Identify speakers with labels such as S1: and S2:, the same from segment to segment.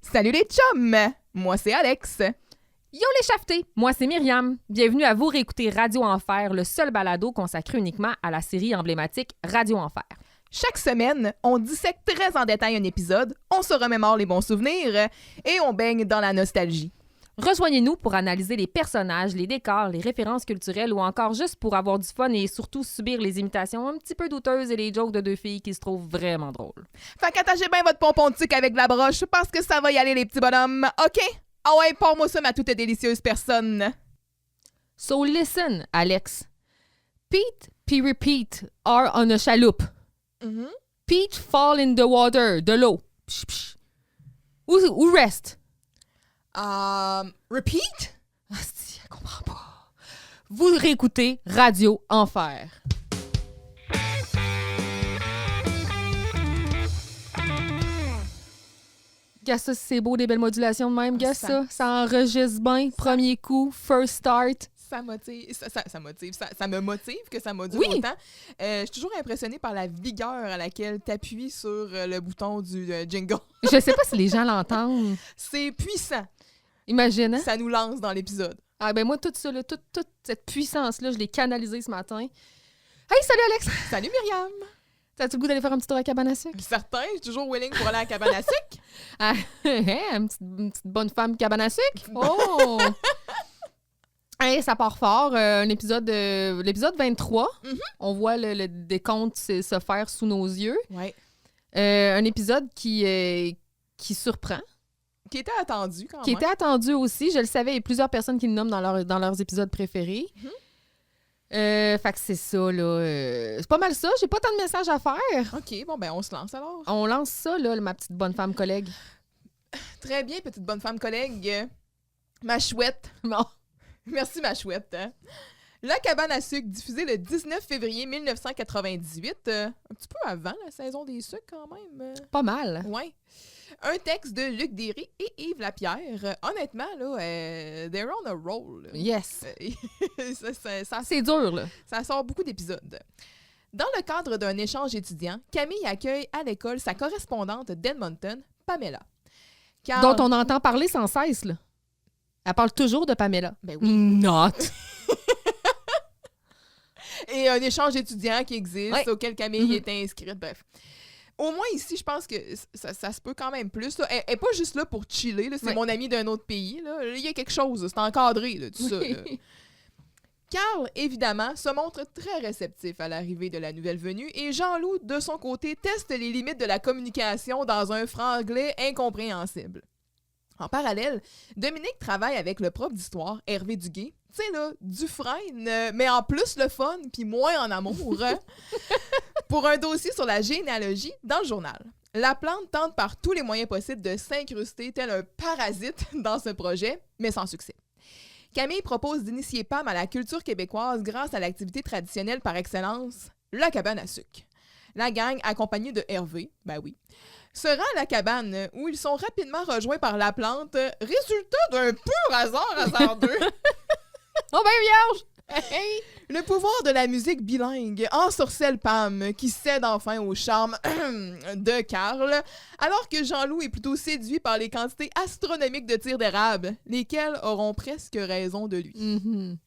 S1: Salut les chums! Moi, c'est Alex.
S2: Yo les chafetés! Moi, c'est Myriam. Bienvenue à vous réécouter Radio Enfer, le seul balado consacré uniquement à la série emblématique Radio Enfer.
S1: Chaque semaine, on dissèque très en détail un épisode, on se remémore les bons souvenirs et on baigne dans la nostalgie.
S2: Rejoignez-nous pour analyser les personnages, les décors, les références culturelles ou encore juste pour avoir du fun et surtout subir les imitations un petit peu douteuses et les jokes de deux filles qui se trouvent vraiment drôles.
S1: Fait qu'attachez bien votre pompon de sucre avec de la broche parce que ça va y aller les petits bonhommes, OK? Ah ouais, pour-moi ça, ma toute délicieuse personne.
S2: So listen, Alex. Pete puis repeat are on a chaloupe. Pete fall in the water, de l'eau. Psh, psh. Où reste?
S1: Repeat?
S2: Asti, elle comprend pas. Vous réécoutez Radio Enfer. Gars, ça, c'est beau, des belles modulations de même. Gars, ça enregistre bien. Premier coup, first start.
S1: Ça motive, ça motive, ça me motive que ça module
S2: Oui.
S1: autant. Je suis toujours impressionnée par la vigueur à laquelle tu appuies sur le bouton du jingle.
S2: Je sais pas si les gens l'entendent.
S1: C'est puissant.
S2: Imagine, hein?
S1: Ça nous lance dans l'épisode.
S2: Ah ben moi, tout ça, là, toute cette puissance-là, je l'ai canalisée ce matin. Hey, salut Alex!
S1: Salut Myriam!
S2: T'as-tu le goût d'aller faire un petit tour à la cabane à sucre?
S1: Certain, je suis toujours willing pour aller à la cabane à sucre.
S2: Ah, une petite bonne femme cabane à sucre? Oh! Hey, ça part fort. L'épisode 23, on voit le décompte se faire sous nos yeux.
S1: Ouais.
S2: Un épisode qui surprend.
S1: Qui était attendu quand
S2: Qui
S1: même.
S2: était attendu aussi. Je le savais, il y a plusieurs personnes qui le nomment dans leurs épisodes préférés. Fait que c'est ça, là. C'est pas mal ça. J'ai pas tant de messages à faire.
S1: OK, bon, ben on se lance alors.
S2: On lance ça, là, ma petite bonne femme collègue.
S1: Très bien, petite bonne femme collègue. Ma chouette.
S2: Bon.
S1: Merci, ma chouette. La cabane à sucre, diffusée le 19 février 1998. Un petit peu avant la saison des sucres, quand même.
S2: Pas mal.
S1: Ouais. Un texte de Luc Derry et Yves Lapierre. Honnêtement, là, they're on a roll.
S2: Yes.
S1: Ça
S2: C'est dur, là.
S1: Ça sort beaucoup d'épisodes. Dans le cadre d'un échange étudiant, Camille accueille à l'école sa correspondante d'Edmonton, Pamela. Car...
S2: Dont on entend parler sans cesse, là. Elle parle toujours de Pamela.
S1: Ben oui.
S2: Not.
S1: Et un échange étudiant qui existe,
S2: Ouais.
S1: auquel Camille est inscrite, bref. Au moins ici, je pense que ça se peut quand même plus. Là. Elle n'est pas juste là pour chiller, là. C'est
S2: Ouais.
S1: mon ami d'un autre pays. Là. Il y a quelque chose, c'est encadré, là, tout ça. Là. Karl, évidemment, se montre très réceptif à l'arrivée de la nouvelle venue et Jean-Loup, de son côté, teste les limites de la communication dans un franglais incompréhensible. En parallèle, Dominique travaille avec le prof d'histoire, Hervé Duguay, tu sais là, Dufresne, mais en plus le fun, puis moins en amour, hein, pour un dossier sur la généalogie dans le journal. La plante tente par tous les moyens possibles de s'incruster tel un parasite dans ce projet, mais sans succès. Camille propose d'initier Pam à la culture québécoise grâce à l'activité traditionnelle par excellence, la cabane à sucre. La gang, accompagnée de Hervé, ben oui, se rend à la cabane où ils sont rapidement rejoints par la plante, résultat d'un pur hasardeux.
S2: Oh ben vierge! Hey!
S1: Le pouvoir de la musique bilingue ensorcelle Pam, qui cède enfin au charme de Karl, alors que Jean-Loup est plutôt séduit par les quantités astronomiques de tirs d'érable, lesquels auront presque raison de lui.
S2: Mm-hmm.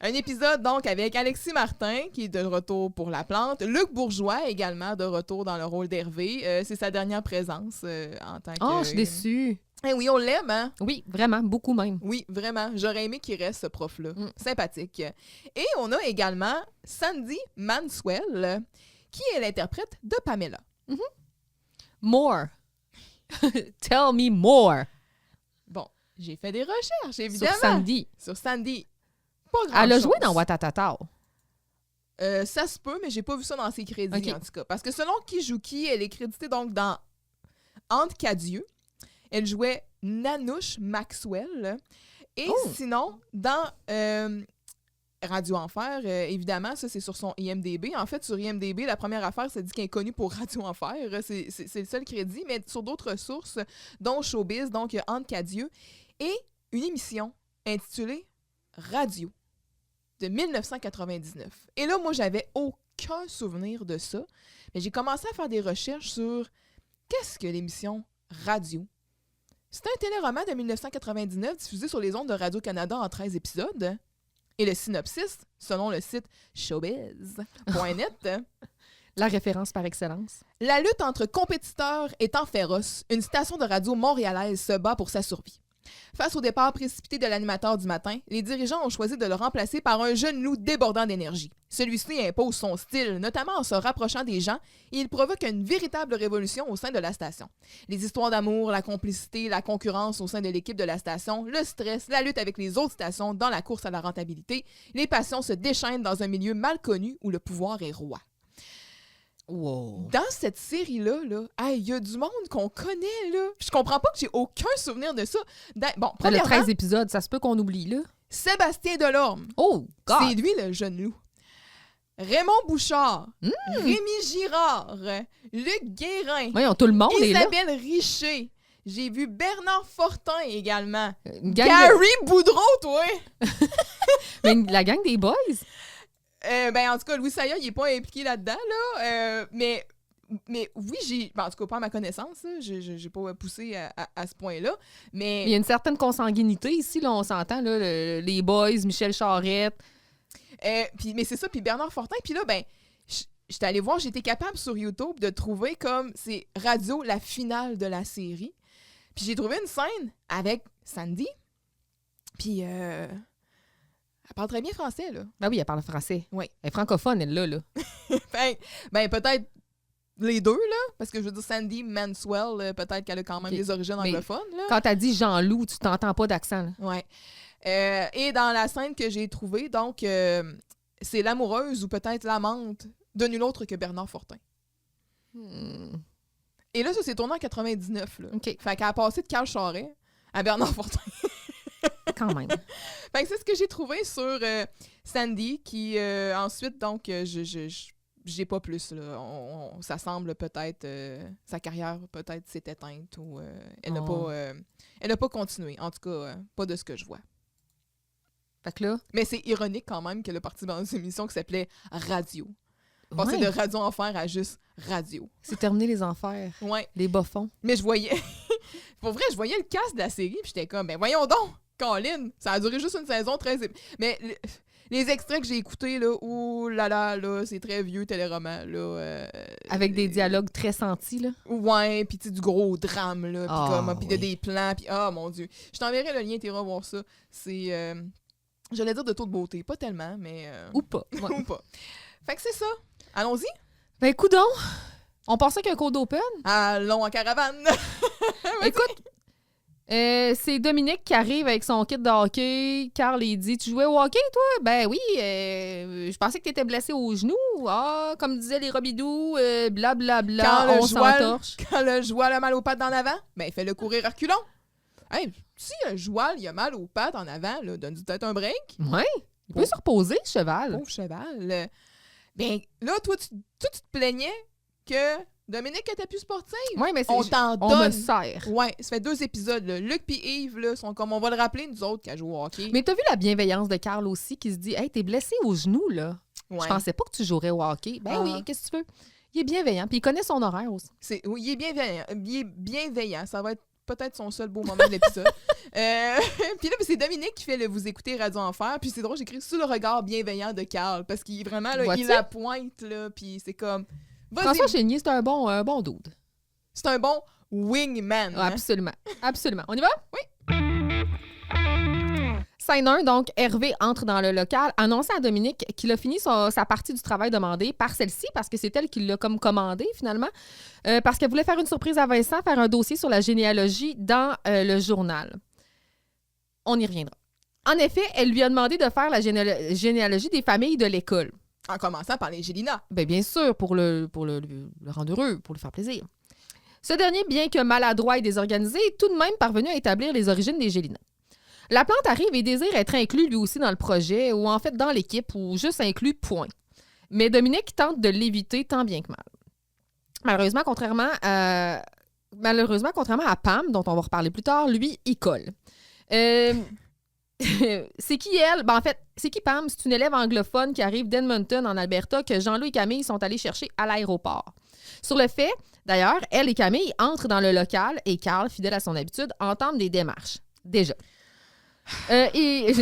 S1: Un épisode donc avec Alexis Martin, qui est de retour pour la plante, Luc Bourgeois également de retour dans le rôle d'Hervé. C'est sa dernière présence en tant que...
S2: Oh, je suis déçue.
S1: Eh oui, on l'aime, hein?
S2: Oui, vraiment, beaucoup même.
S1: Oui, vraiment. J'aurais aimé qu'il reste, ce prof-là.
S2: Mm.
S1: Sympathique. Et on a également Sandy Manswell, qui est l'interprète de Pamela.
S2: More. Tell me more.
S1: Bon, j'ai fait des recherches, évidemment.
S2: Sur Sandy.
S1: Sur Sandy. Pas grand-chose.
S2: Elle a joué dans Watatata.
S1: Ça se peut, mais j'ai pas vu ça dans ses crédits,
S2: Ok.
S1: en tout cas. Parce que selon qui joue qui, elle est créditée donc dans Entre Cadieux. Elle jouait Nanouche Maxwell. Et sinon, dans Radio Enfer, évidemment, ça c'est sur son IMDb. En fait, sur IMDb, la première affaire, ça dit qu'elle est connue pour Radio Enfer. C'est le seul crédit, mais sur d'autres sources, dont Showbiz, donc Entre Cadieux, et une émission intitulée Radio de 1999. Et là, moi, j'avais aucun souvenir de ça. Mais j'ai commencé à faire des recherches sur qu'est-ce que l'émission Radio. C'est un téléroman de 1999 diffusé sur les ondes de Radio-Canada en 13 épisodes. Et le synopsis, selon le site showbiz.net,
S2: La référence par excellence.
S1: la lutte entre compétiteurs étant féroce, une station de radio montréalaise se bat pour sa survie. Face au départ précipité de l'animateur du matin, les dirigeants ont choisi de le remplacer par un jeune loup débordant d'énergie. Celui-ci impose son style, notamment en se rapprochant des gens, et il provoque une véritable révolution au sein de la station. Les histoires d'amour, la complicité, la concurrence au sein de l'équipe de la station, le stress, la lutte avec les autres stations dans la course à la rentabilité, les passions se déchaînent dans un milieu mal connu où le pouvoir est roi.
S2: Wow.
S1: Dans cette série-là, il y a du monde qu'on connaît, là. Je comprends pas que j'ai aucun souvenir de ça. Bon,
S2: Ben, le
S1: premièrement,
S2: 13 épisodes, ça se peut qu'on oublie, là.
S1: Sébastien Delorme.
S2: Oh, God!
S1: C'est lui, le jeune loup. Raymond Bouchard. Rémi Girard. Luc Guérin.
S2: Voyons, tout le monde est là.
S1: Isabelle Richer. J'ai vu Bernard Fortin également.
S2: Une gang de-
S1: Gary Boudreau, toi!
S2: Mais la gang des boys?
S1: En tout cas, Louis Saya, il est pas impliqué là-dedans, là. Mais oui, en tout cas, pas à ma connaissance, là, j'ai pas poussé à ce point-là.
S2: Il y a une certaine consanguinité ici, là, on s'entend, là, les boys, Michel Charette.
S1: Mais c'est ça, puis Bernard Fortin, puis là, j'étais allée voir, j'étais capable sur YouTube de trouver comme, c'est radio, la finale de la série. Puis j'ai trouvé une scène avec Sandy, puis elle parle très bien français, là.
S2: Ben oui, elle parle français.
S1: Oui.
S2: Elle est francophone, elle, là.
S1: Peut-être les deux, là, parce que je veux dire, Sandy Manswell, peut-être qu'elle a quand même
S2: Ok.
S1: des origines
S2: Mais
S1: anglophones, là.
S2: Quand t'as dit Jean-Loup, tu t'entends pas d'accent, là.
S1: Ouais. Et dans la scène que j'ai trouvée, donc, c'est l'amoureuse ou peut-être l'amante de nul autre que Bernard Fortin. Et là, ça s'est tourné en 99, là.
S2: OK,
S1: Fait qu'elle a passé de Carl Charret à Bernard Fortin.
S2: quand même.
S1: Fait que c'est ce que j'ai trouvé sur Sandy, qui ensuite, donc, j'ai pas plus, là. Ça semble peut-être, sa carrière peut-être s'est éteinte ou elle n'a pas continué. En tout cas, pas de ce que je vois.
S2: Fait que là...
S1: Mais c'est ironique quand même qu'elle a parti dans une émission qui s'appelait Radio. Passer
S2: ouais,
S1: de Radio Enfer à juste Radio.
S2: c'est terminé les enfers.
S1: Ouais.
S2: Les bas-fonds.
S1: Mais je voyais... Pour vrai, je voyais le cast de la série, puis j'étais comme, voyons donc, Colin, ça a duré juste une saison 13... Mais les extraits que j'ai écoutés, là, ouh là là, c'est très vieux téléroman, là.
S2: Avec des dialogues très sentis, là.
S1: Ouais, puis tu sais, du gros drame, là, puis
S2: oui.
S1: des plans, puis mon Dieu. Je t'enverrai le lien, t'iras voir ça. C'est... j'allais dire de toute beauté, pas tellement, mais...
S2: Ou pas. Ouais.
S1: ou pas. Fait que c'est ça. Allons-y.
S2: Ben, coudonc, on pensait qu'un code open.
S1: Allons en caravane.
S2: Écoute, c'est Dominique qui arrive avec son kit de hockey. Carl, il dit, tu jouais au hockey, toi? Ben oui, je pensais que t'étais blessé au genou. Ah, comme disaient les Robidoux, blablabla, on s'entorche.
S1: Quand le joual a mal aux pattes en avant, fais-le courir à reculons. Hey, si le joual il a mal aux pattes en avant, là, donne-lui peut-être un break.
S2: Ouais, il peut se reposer, le cheval.
S1: Pauvre cheval. Là, toi, tu te plaignais que Dominique était plus sportive.
S2: Ouais, mais
S1: On t'en
S2: on me
S1: donne.
S2: sert.
S1: Ouais, ça fait 2 épisodes. Là. Luc et Yves là, sont comme, on va le rappeler, nous autres, qui a joué au hockey.
S2: Mais t'as vu la bienveillance de Carl aussi qui se dit, hey, t'es blessé au genou, là.
S1: Ouais.
S2: Je pensais pas que tu jouerais au hockey. Ben
S1: Ah.
S2: oui, qu'est-ce que tu veux? Il est bienveillant, puis il connaît son horaire aussi.
S1: Oui, il est bienveillant. Bienveillant. Ça va être peut-être son seul beau moment de l'épisode. Puis là, c'est Dominique qui fait Vous écoutez Radio Enfer. Puis c'est drôle, j'écris sous le regard bienveillant de Carl. Parce qu'il est vraiment, là,
S2: Vois-tu?
S1: il la pointe, là. Puis c'est comme. Vas-y,
S2: François Chénier, c'est un bon dude.
S1: c'est un bon wingman.
S2: Ah,
S1: hein.
S2: absolument. Absolument. On y va?
S1: Oui.
S2: Scène 1, donc, Hervé entre dans le local, annonçant à Dominique qu'il a fini sa partie du travail demandé par celle-ci, parce que c'est elle qui l'a comme commandé, finalement, parce qu'elle voulait faire une surprise à Vincent, faire un dossier sur la généalogie dans le journal. On y reviendra. En effet, elle lui a demandé de faire la généalogie des familles de l'école.
S1: En commençant par les Gélina.
S2: Ben, bien sûr, pour le rendre heureux, pour lui faire plaisir. Ce dernier, bien que maladroit et désorganisé, est tout de même parvenu à établir les origines des Gélina. La plante arrive et désire être inclus lui aussi dans le projet, ou en fait dans l'équipe, ou juste inclus, point. Mais Dominique tente de l'éviter tant bien que mal. Malheureusement, contrairement à Pam, dont on va reparler plus tard, lui, il colle. C'est qui elle? Ben, en fait, c'est qui Pam? C'est une élève anglophone qui arrive d'Edmonton, en Alberta, que Jean-Louis et Camille sont allés chercher à l'aéroport. Sur le fait, D'ailleurs, elle et Camille entrent dans le local et Carl, fidèle à son habitude, entame des démarches. Déjà. Et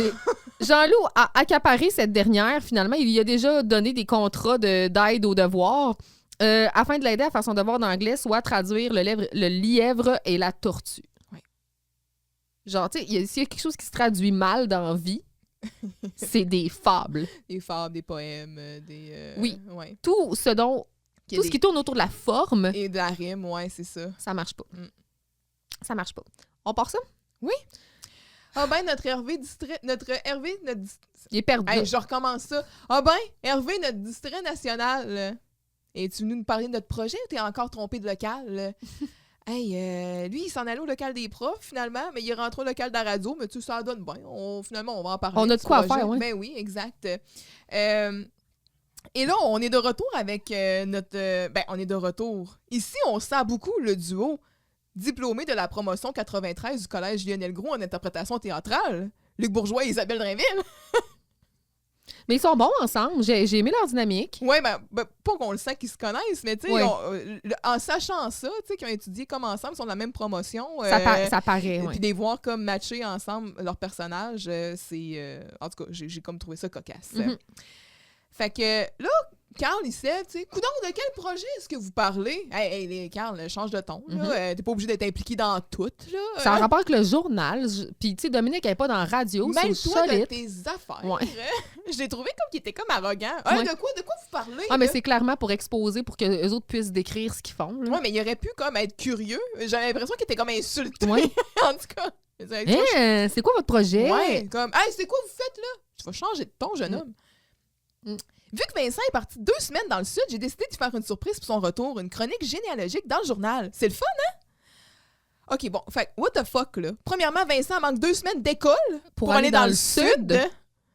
S2: Jean-Loup a accaparé cette dernière. Finalement, il lui a déjà donné des contrats d'aide aux devoirs afin de l'aider à faire son devoir d'anglais, soit traduire le lièvre et la tortue.
S1: Ouais.
S2: Genre, tu sais, s'il y a quelque chose qui se traduit mal dans la vie, c'est des fables.
S1: Des fables, des poèmes,
S2: Oui.
S1: Ouais.
S2: Tout ce qui tourne autour de la forme,
S1: Et de la rime, ouais, c'est ça.
S2: ça marche pas.
S1: Mm.
S2: Ça marche pas. On part ça?
S1: Ah ben, notre Hervé,
S2: Il est perdu.
S1: Hey, je recommence ça. Ah ben, Hervé, notre distrait national. Es-tu venu nous parler de notre projet ou t'es encore trompé de local? Hey, lui, il s'en allait au local des profs, finalement, mais il est rentré au local de la radio, mais tu sais, ça donne bien. Finalement, on va en parler.
S2: On a de
S1: ce
S2: quoi
S1: projet.
S2: faire, oui.
S1: Ben oui, exact. Et là, on est de retour avec notre... on est de retour. Ici, on sent beaucoup le duo diplômé de la promotion 93 du Collège Lionel Groulx en interprétation théâtrale. Luc Bourgeois et Isabelle Drainville.
S2: Mais ils sont bons ensemble. J'ai aimé leur dynamique.
S1: Oui, pas qu'on le sait qu'ils se connaissent, mais tu sais,
S2: Ouais.
S1: en sachant ça, tu sais, qu'ils ont étudié comme ensemble, ils sont de la même promotion.
S2: Ça paraît,
S1: Puis
S2: ouais.
S1: des voir comme matcher ensemble leurs personnages, c'est... en tout cas, j'ai comme trouvé ça cocasse.
S2: Mhm.
S1: Fait que là, Carl, il sait, tu sais, coudonc, de quel projet est-ce que vous parlez? Hey, Carl, change de ton, là. T'es pas obligé d'être impliqué dans tout, là.
S2: Ça a rapport avec le journal. Puis, tu sais, Dominique, elle n'est pas dans la radio. C'est
S1: Mêle-toi de
S2: solide.
S1: tes affaires.
S2: Ouais.
S1: Je l'ai trouvé comme qu'il était comme arrogant.
S2: Ouais.
S1: De quoi vous parlez?
S2: Ah, mais
S1: là?
S2: c'est clairement pour exposer, pour que les autres puissent décrire ce qu'ils font. Là.
S1: Ouais, mais il aurait pu comme être curieux. J'avais l'impression qu'il était comme insulté.
S2: Ouais.
S1: En tout cas.
S2: C'est quoi votre projet?
S1: Ouais, comme, hey, c'est quoi vous faites là? Tu vas changer de ton, jeune homme.
S2: Mm.
S1: Vu que Vincent est parti 2 semaines dans le sud, j'ai décidé de faire une surprise pour son retour, une chronique généalogique dans le journal. C'est le fun, hein? OK, bon, fait what the fuck, là? Premièrement, Vincent manque 2 semaines d'école pour aller dans le sud.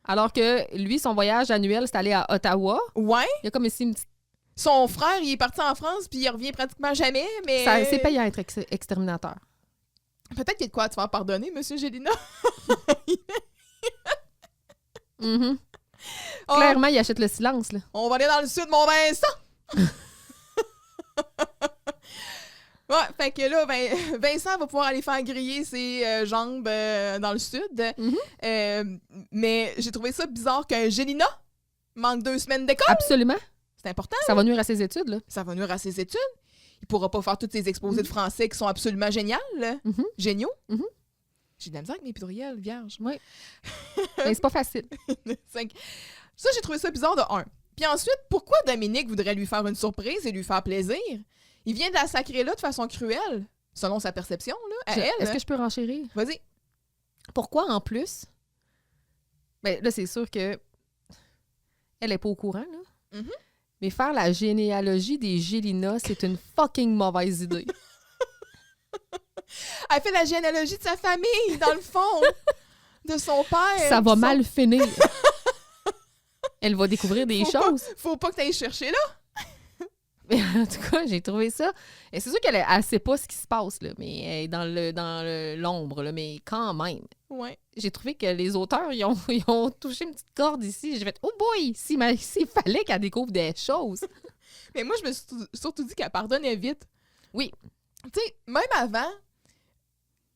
S2: Alors que lui, son voyage annuel, c'est aller à Ottawa.
S1: Ouais.
S2: Il y a comme ici une petite...
S1: Son frère, il est parti en France, puis il revient pratiquement jamais, mais...
S2: C'est payant être exterminateur.
S1: Peut-être qu'il y a de quoi te faire pardonner, Monsieur Gélina.
S2: Mhm.
S1: Oh,
S2: Clairement, il achète le silence. Là.
S1: on va aller dans le sud, mon Vincent! Ouais, fait que là, Vincent va pouvoir aller faire griller ses jambes dans le sud.
S2: Mhm.
S1: Mais j'ai trouvé ça bizarre qu'un Gélina manque 2 semaines d'école.
S2: Absolument.
S1: C'est important.
S2: Ça va nuire à ses études. Là.
S1: Ça va nuire à ses études. Il pourra pas faire tous ses exposés de français qui sont absolument géniaux.
S2: Mhm.
S1: Géniaux.
S2: Mhm.
S1: J'ai de la misère avec mes pluriels, vierge.
S2: Oui. Mais c'est pas facile.
S1: 5. Ça, j'ai trouvé ça bizarre de 1. Puis ensuite, pourquoi Dominique voudrait lui faire une surprise et lui faire plaisir? Il vient de la sacrer là de façon cruelle, selon sa perception, là, à elle.
S2: Est-ce que je peux renchérir?
S1: Vas-y.
S2: Pourquoi, en plus? Ben, là, c'est sûr que elle est pas au courant, là.
S1: Mhm.
S2: Mais faire la généalogie des Gélinas, c'est une fucking mauvaise idée.
S1: Elle fait la généalogie de sa famille, dans le fond, de son père.
S2: Ça va
S1: Son-
S2: mal finir. Elle va découvrir des choses.
S1: Faut pas que tu ailles chercher là.
S2: Mais en tout cas, j'ai trouvé ça. Et c'est sûr qu'elle ne sait pas ce qui se passe, là, mais elle est dans l'ombre, là, mais quand même.
S1: Ouais.
S2: J'ai trouvé que les auteurs, ils ont touché une petite corde ici. J'ai fait « Oh boy! S'il fallait qu'elle découvre des choses!
S1: Mais moi, je me suis surtout dit qu'elle pardonnait vite. »
S2: Oui.
S1: Tu sais, même avant,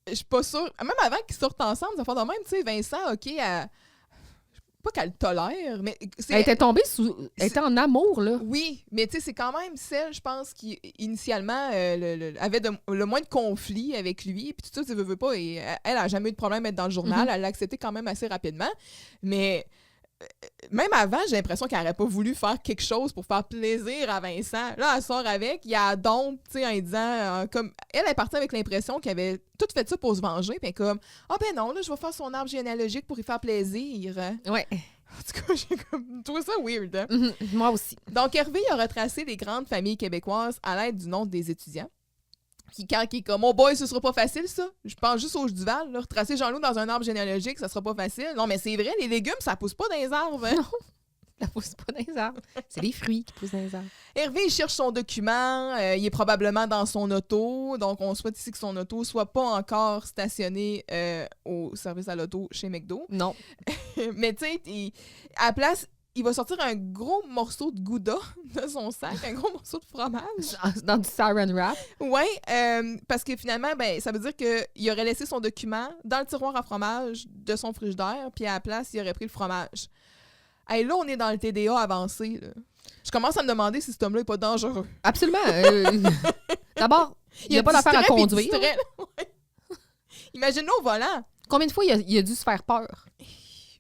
S1: je suis pas sûre. Même avant qu'ils sortent ensemble, ça fait de même, tu sais, Vincent, OK, pas qu'elle le tolère, mais c'est...
S2: Elle était tombée Elle était en amour, là.
S1: Oui, mais tu sais, c'est quand même celle, je pense, qui initialement avait le moins de conflits avec lui. Puis tout ça, tu veux pas. Et elle a jamais eu de problème à être dans le journal.
S2: Mhm.
S1: Elle l'a accepté quand même assez rapidement. Mais même avant, j'ai l'impression qu'elle n'aurait pas voulu faire quelque chose pour faire plaisir à Vincent. Là, elle sort avec, il y a donc, tu sais, en disant, comme, elle est partie avec l'impression qu'elle avait tout fait ça pour se venger. Puis elle est comme, ah ben non, là, je vais faire son arbre généalogique pour y faire plaisir.
S2: Ouais.
S1: En tout cas, j'ai comme trouvé ça weird. Hein?
S2: Mhm. Moi aussi.
S1: Donc, Hervé a retracé les grandes familles québécoises à l'aide du nom des étudiants. Puis quand il est comme, oh boy, ce sera pas facile, ça. Je pense juste au Duval, là. Retracer Jean-Loup dans un arbre généalogique, ça sera pas facile. Non, mais c'est vrai, les légumes, ça pousse pas dans les arbres. Hein?
S2: Non. Ça pousse pas dans les arbres. C'est les fruits qui poussent dans les arbres.
S1: Hervé, il cherche son document. Il est probablement dans son auto. Donc, on souhaite ici que son auto soit pas encore stationné au service à l'auto chez McDo.
S2: Non.
S1: Mais tu sais, à la place, il va sortir un gros morceau de Gouda de son sac, un gros morceau de fromage.
S2: Dans du saran wrap.
S1: Oui, parce que finalement, ben, ça veut dire qu'il aurait laissé son document dans le tiroir à fromage de son frigidaire, puis à la place, il aurait pris le fromage. Hey, là, on est dans le TDA avancé. Là. Je commence à me demander si cet homme-là n'est pas dangereux.
S2: Absolument. D'abord, il n'y a pas d'affaire à conduire.
S1: Imagine-le au volant.
S2: Combien de fois il a dû se faire peur?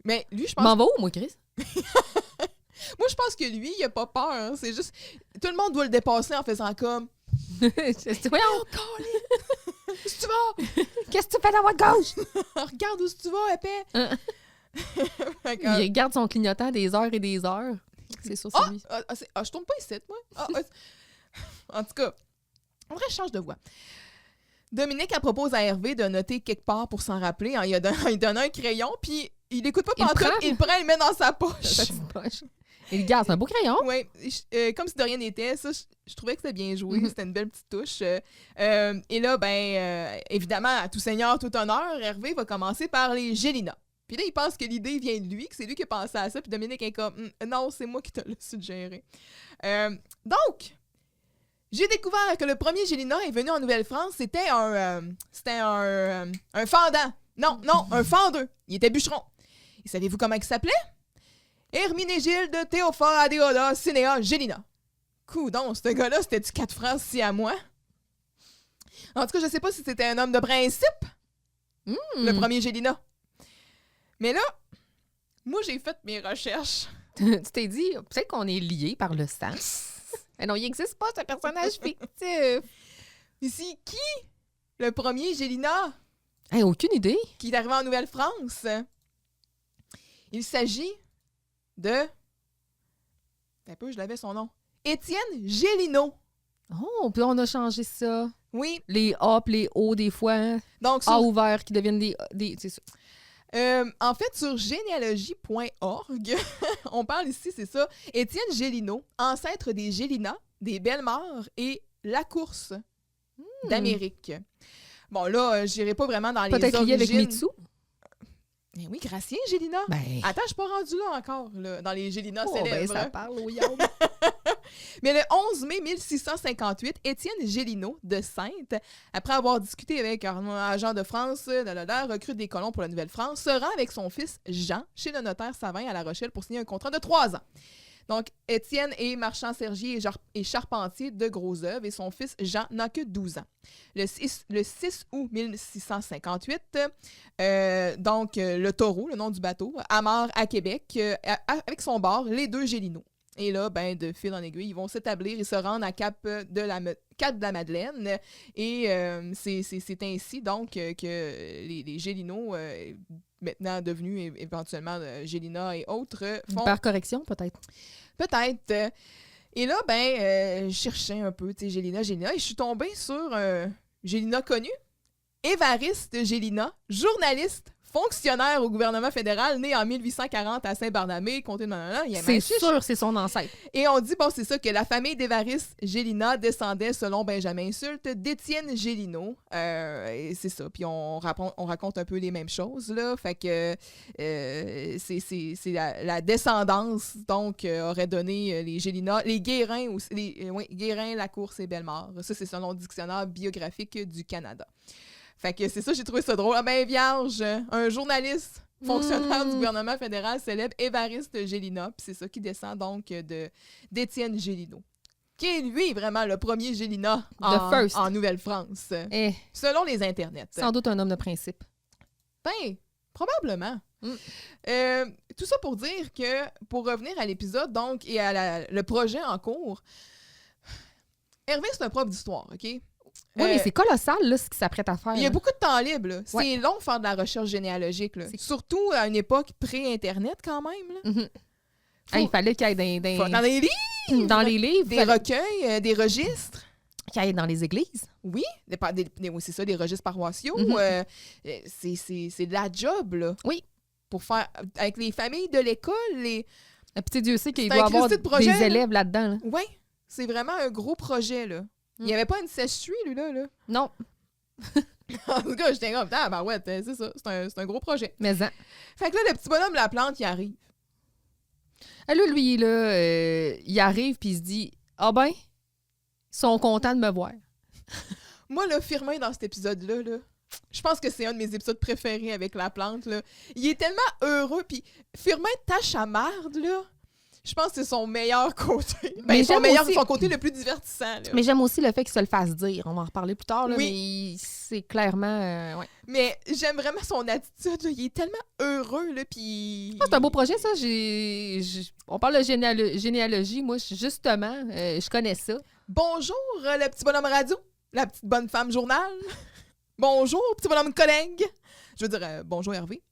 S1: Mais lui, je pense...
S2: M'en va où, moi, Chris?
S1: Moi, je pense que lui, il a pas peur. Hein. C'est juste... Tout le monde doit le dépasser en faisant comme...
S2: Voyons!
S1: Où est-ce que tu vas?
S2: Qu'est-ce que tu fais dans votre gauche?
S1: Regarde où est-ce que tu vas, épais!
S2: Il regarde son clignotant des heures et des heures. C'est sûr, c'est lui.
S1: Je tourne pas ici, moi. En tout cas, on dirait que je change de voix. Dominique, elle propose à Hervé de noter quelque part pour s'en rappeler. Hein. Il donne un crayon, puis il l'écoute pas pantoute, il le prend, il le met dans sa poche.
S2: Il le garde, c'est un beau crayon.
S1: Oui, comme si de rien n'était. Ça, je trouvais que c'était bien joué. C'était une belle petite touche. Et là, évidemment, à tout seigneur, tout honneur, Hervé va commencer par les Gélinas. Puis là, il pense que l'idée vient de lui, que c'est lui qui a pensé à ça. Puis Dominique est comme, non, c'est moi qui te l'ai suggéré. Donc, j'ai découvert que le premier Gélina est venu en Nouvelle-France. C'était un fendant. Non, un fendeux. Il était bûcheron. Et savez-vous comment il s'appelait? Herminégilde Théophore Adéoda Cinéa Gélina. Coudon, ce gars-là, c'était du 4 francs si à moi. En tout cas, je sais pas si c'était un homme de principe, le premier Gélina. Mais là, moi, j'ai fait mes recherches.
S2: Tu t'es dit, peut-être qu'on est liés par le sang. Mais non, il n'existe pas, ce personnage fictif.
S1: Ici, qui? Le premier Gélina?
S2: Hey, aucune idée.
S1: Qui est arrivé en Nouvelle-France. Il s'agit de... Un peu, je l'avais son nom. Étienne Gélineau.
S2: Oh, puis on a changé ça.
S1: Oui.
S2: Les A puis les O, des fois. Hein?
S1: Donc,
S2: A ouvert qui deviennent des c'est ça.
S1: En fait, sur généalogie.org, on parle ici, c'est ça, Étienne Gélineau, ancêtre des Gélinas, des Bellemare et La Course d'Amérique. Bon, là, je n'irai pas vraiment dans les origines.
S2: Peut-être lié avec Mitsou?
S1: Mais oui, Gratien Gélina.
S2: Ben...
S1: Attends, je suis pas rendue là encore, là, dans les Gélinas célèbres.
S2: Ben, ça parle au yard.
S1: Mais le 11 mai 1658, Étienne Gélineau de Saintes, après avoir discuté avec un agent de France, recrute des colons pour la Nouvelle-France, se rend avec son fils Jean chez le notaire Savin à La Rochelle pour signer un contrat de 3 ans. Donc, Étienne est marchand sergier et charpentier de gros œuvres et son fils Jean n'a que 12 ans. Le 6 août 1658, le Taureau, le nom du bateau, amarre à Québec avec son bord les 2 Gélineaux. Et là, de fil en aiguille, ils vont s'établir et se rendre à Cap de la Madeleine. Et c'est ainsi, donc, que les Gélinots, maintenant devenus éventuellement Gélina et autres, font...
S2: Par correction, peut-être.
S1: Peut-être. Et là, je cherchais un peu, tu sais, Gélina, et je suis tombée sur Gélina connu, Évariste Gélina, journaliste, fonctionnaire au gouvernement fédéral, né en 1840 à Saint-Barnabé, comté de Manana.
S2: C'est sûr, c'est son ancêtre.
S1: Et on dit, c'est ça, que la famille d'Évariste Gélina descendait, selon Benjamin Sulte, d'Étienne Gélineau. Et c'est ça. Puis on raconte un peu les mêmes choses, là. Fait que c'est la descendance, donc, aurait donné les Gélina, les Guérins aussi, Guérin, Lacourse et Bellemare. Ça, c'est selon le dictionnaire biographique du Canada. Fait que c'est ça, j'ai trouvé ça drôle. Vierge, un journaliste, fonctionnaire du gouvernement fédéral célèbre, Évariste Gélina, puis c'est ça qui descend donc d'Étienne Gélineau, qui est lui vraiment le premier Gélina en Nouvelle-France, selon les internets.
S2: Sans doute un homme de principe.
S1: Probablement. Tout ça pour dire que, pour revenir à l'épisode, donc, et à le projet en cours, Hervé, c'est un prof d'histoire, OK?
S2: Oui, mais c'est colossal, là, ce qu'il s'apprête à faire.
S1: Il y a beaucoup de temps libre, là. C'est long de faire de la recherche généalogique, là. Surtout à une époque pré-Internet, quand même, là.
S2: Il fallait qu'il y ait
S1: dans les livres!
S2: Dans les livres.
S1: Des recueils, des registres.
S2: Qu'il y ait dans les églises.
S1: Oui, c'est ça, des registres paroissiaux. C'est de la job, là.
S2: Oui.
S1: Pour faire... Avec les familles de l'école, les...
S2: Petit Dieu sait qu'il doit y avoir des élèves là-dedans. Là.
S1: Oui, c'est vraiment un gros projet, là. Il n'y avait pas une sèche-tuile, lui, là.
S2: Non.
S1: En tout cas, j'étais comme, c'est ça, c'est un gros projet.
S2: Mais ça.
S1: Fait que là, le petit bonhomme Laplante, il arrive.
S2: Ah, là, lui, là, il arrive puis il se dit « Ah ben, ils sont contents de me voir. »
S1: Moi, là, Firmin, dans cet épisode-là, là, je pense que c'est un de mes épisodes préférés avec la plante, là. Il est tellement heureux, puis Firmin tâche à marde, là. Je pense que c'est son meilleur côté.
S2: Mais
S1: son
S2: j'aime aussi-
S1: son côté le plus divertissant, là.
S2: Mais j'aime aussi le fait qu'il se le fasse dire. On va en reparler plus tard, là,
S1: Oui.
S2: mais c'est clairement... ouais.
S1: Mais j'aime vraiment son attitude, là. Il est tellement heureux, là, puis...
S2: Ah, c'est un beau projet, ça. On parle de généalogie. Moi, justement, je connais ça.
S1: Bonjour, le petit bonhomme radio, la petite bonne femme journal. Bonjour, petit bonhomme collègue. Je veux dire, bonjour Hervé.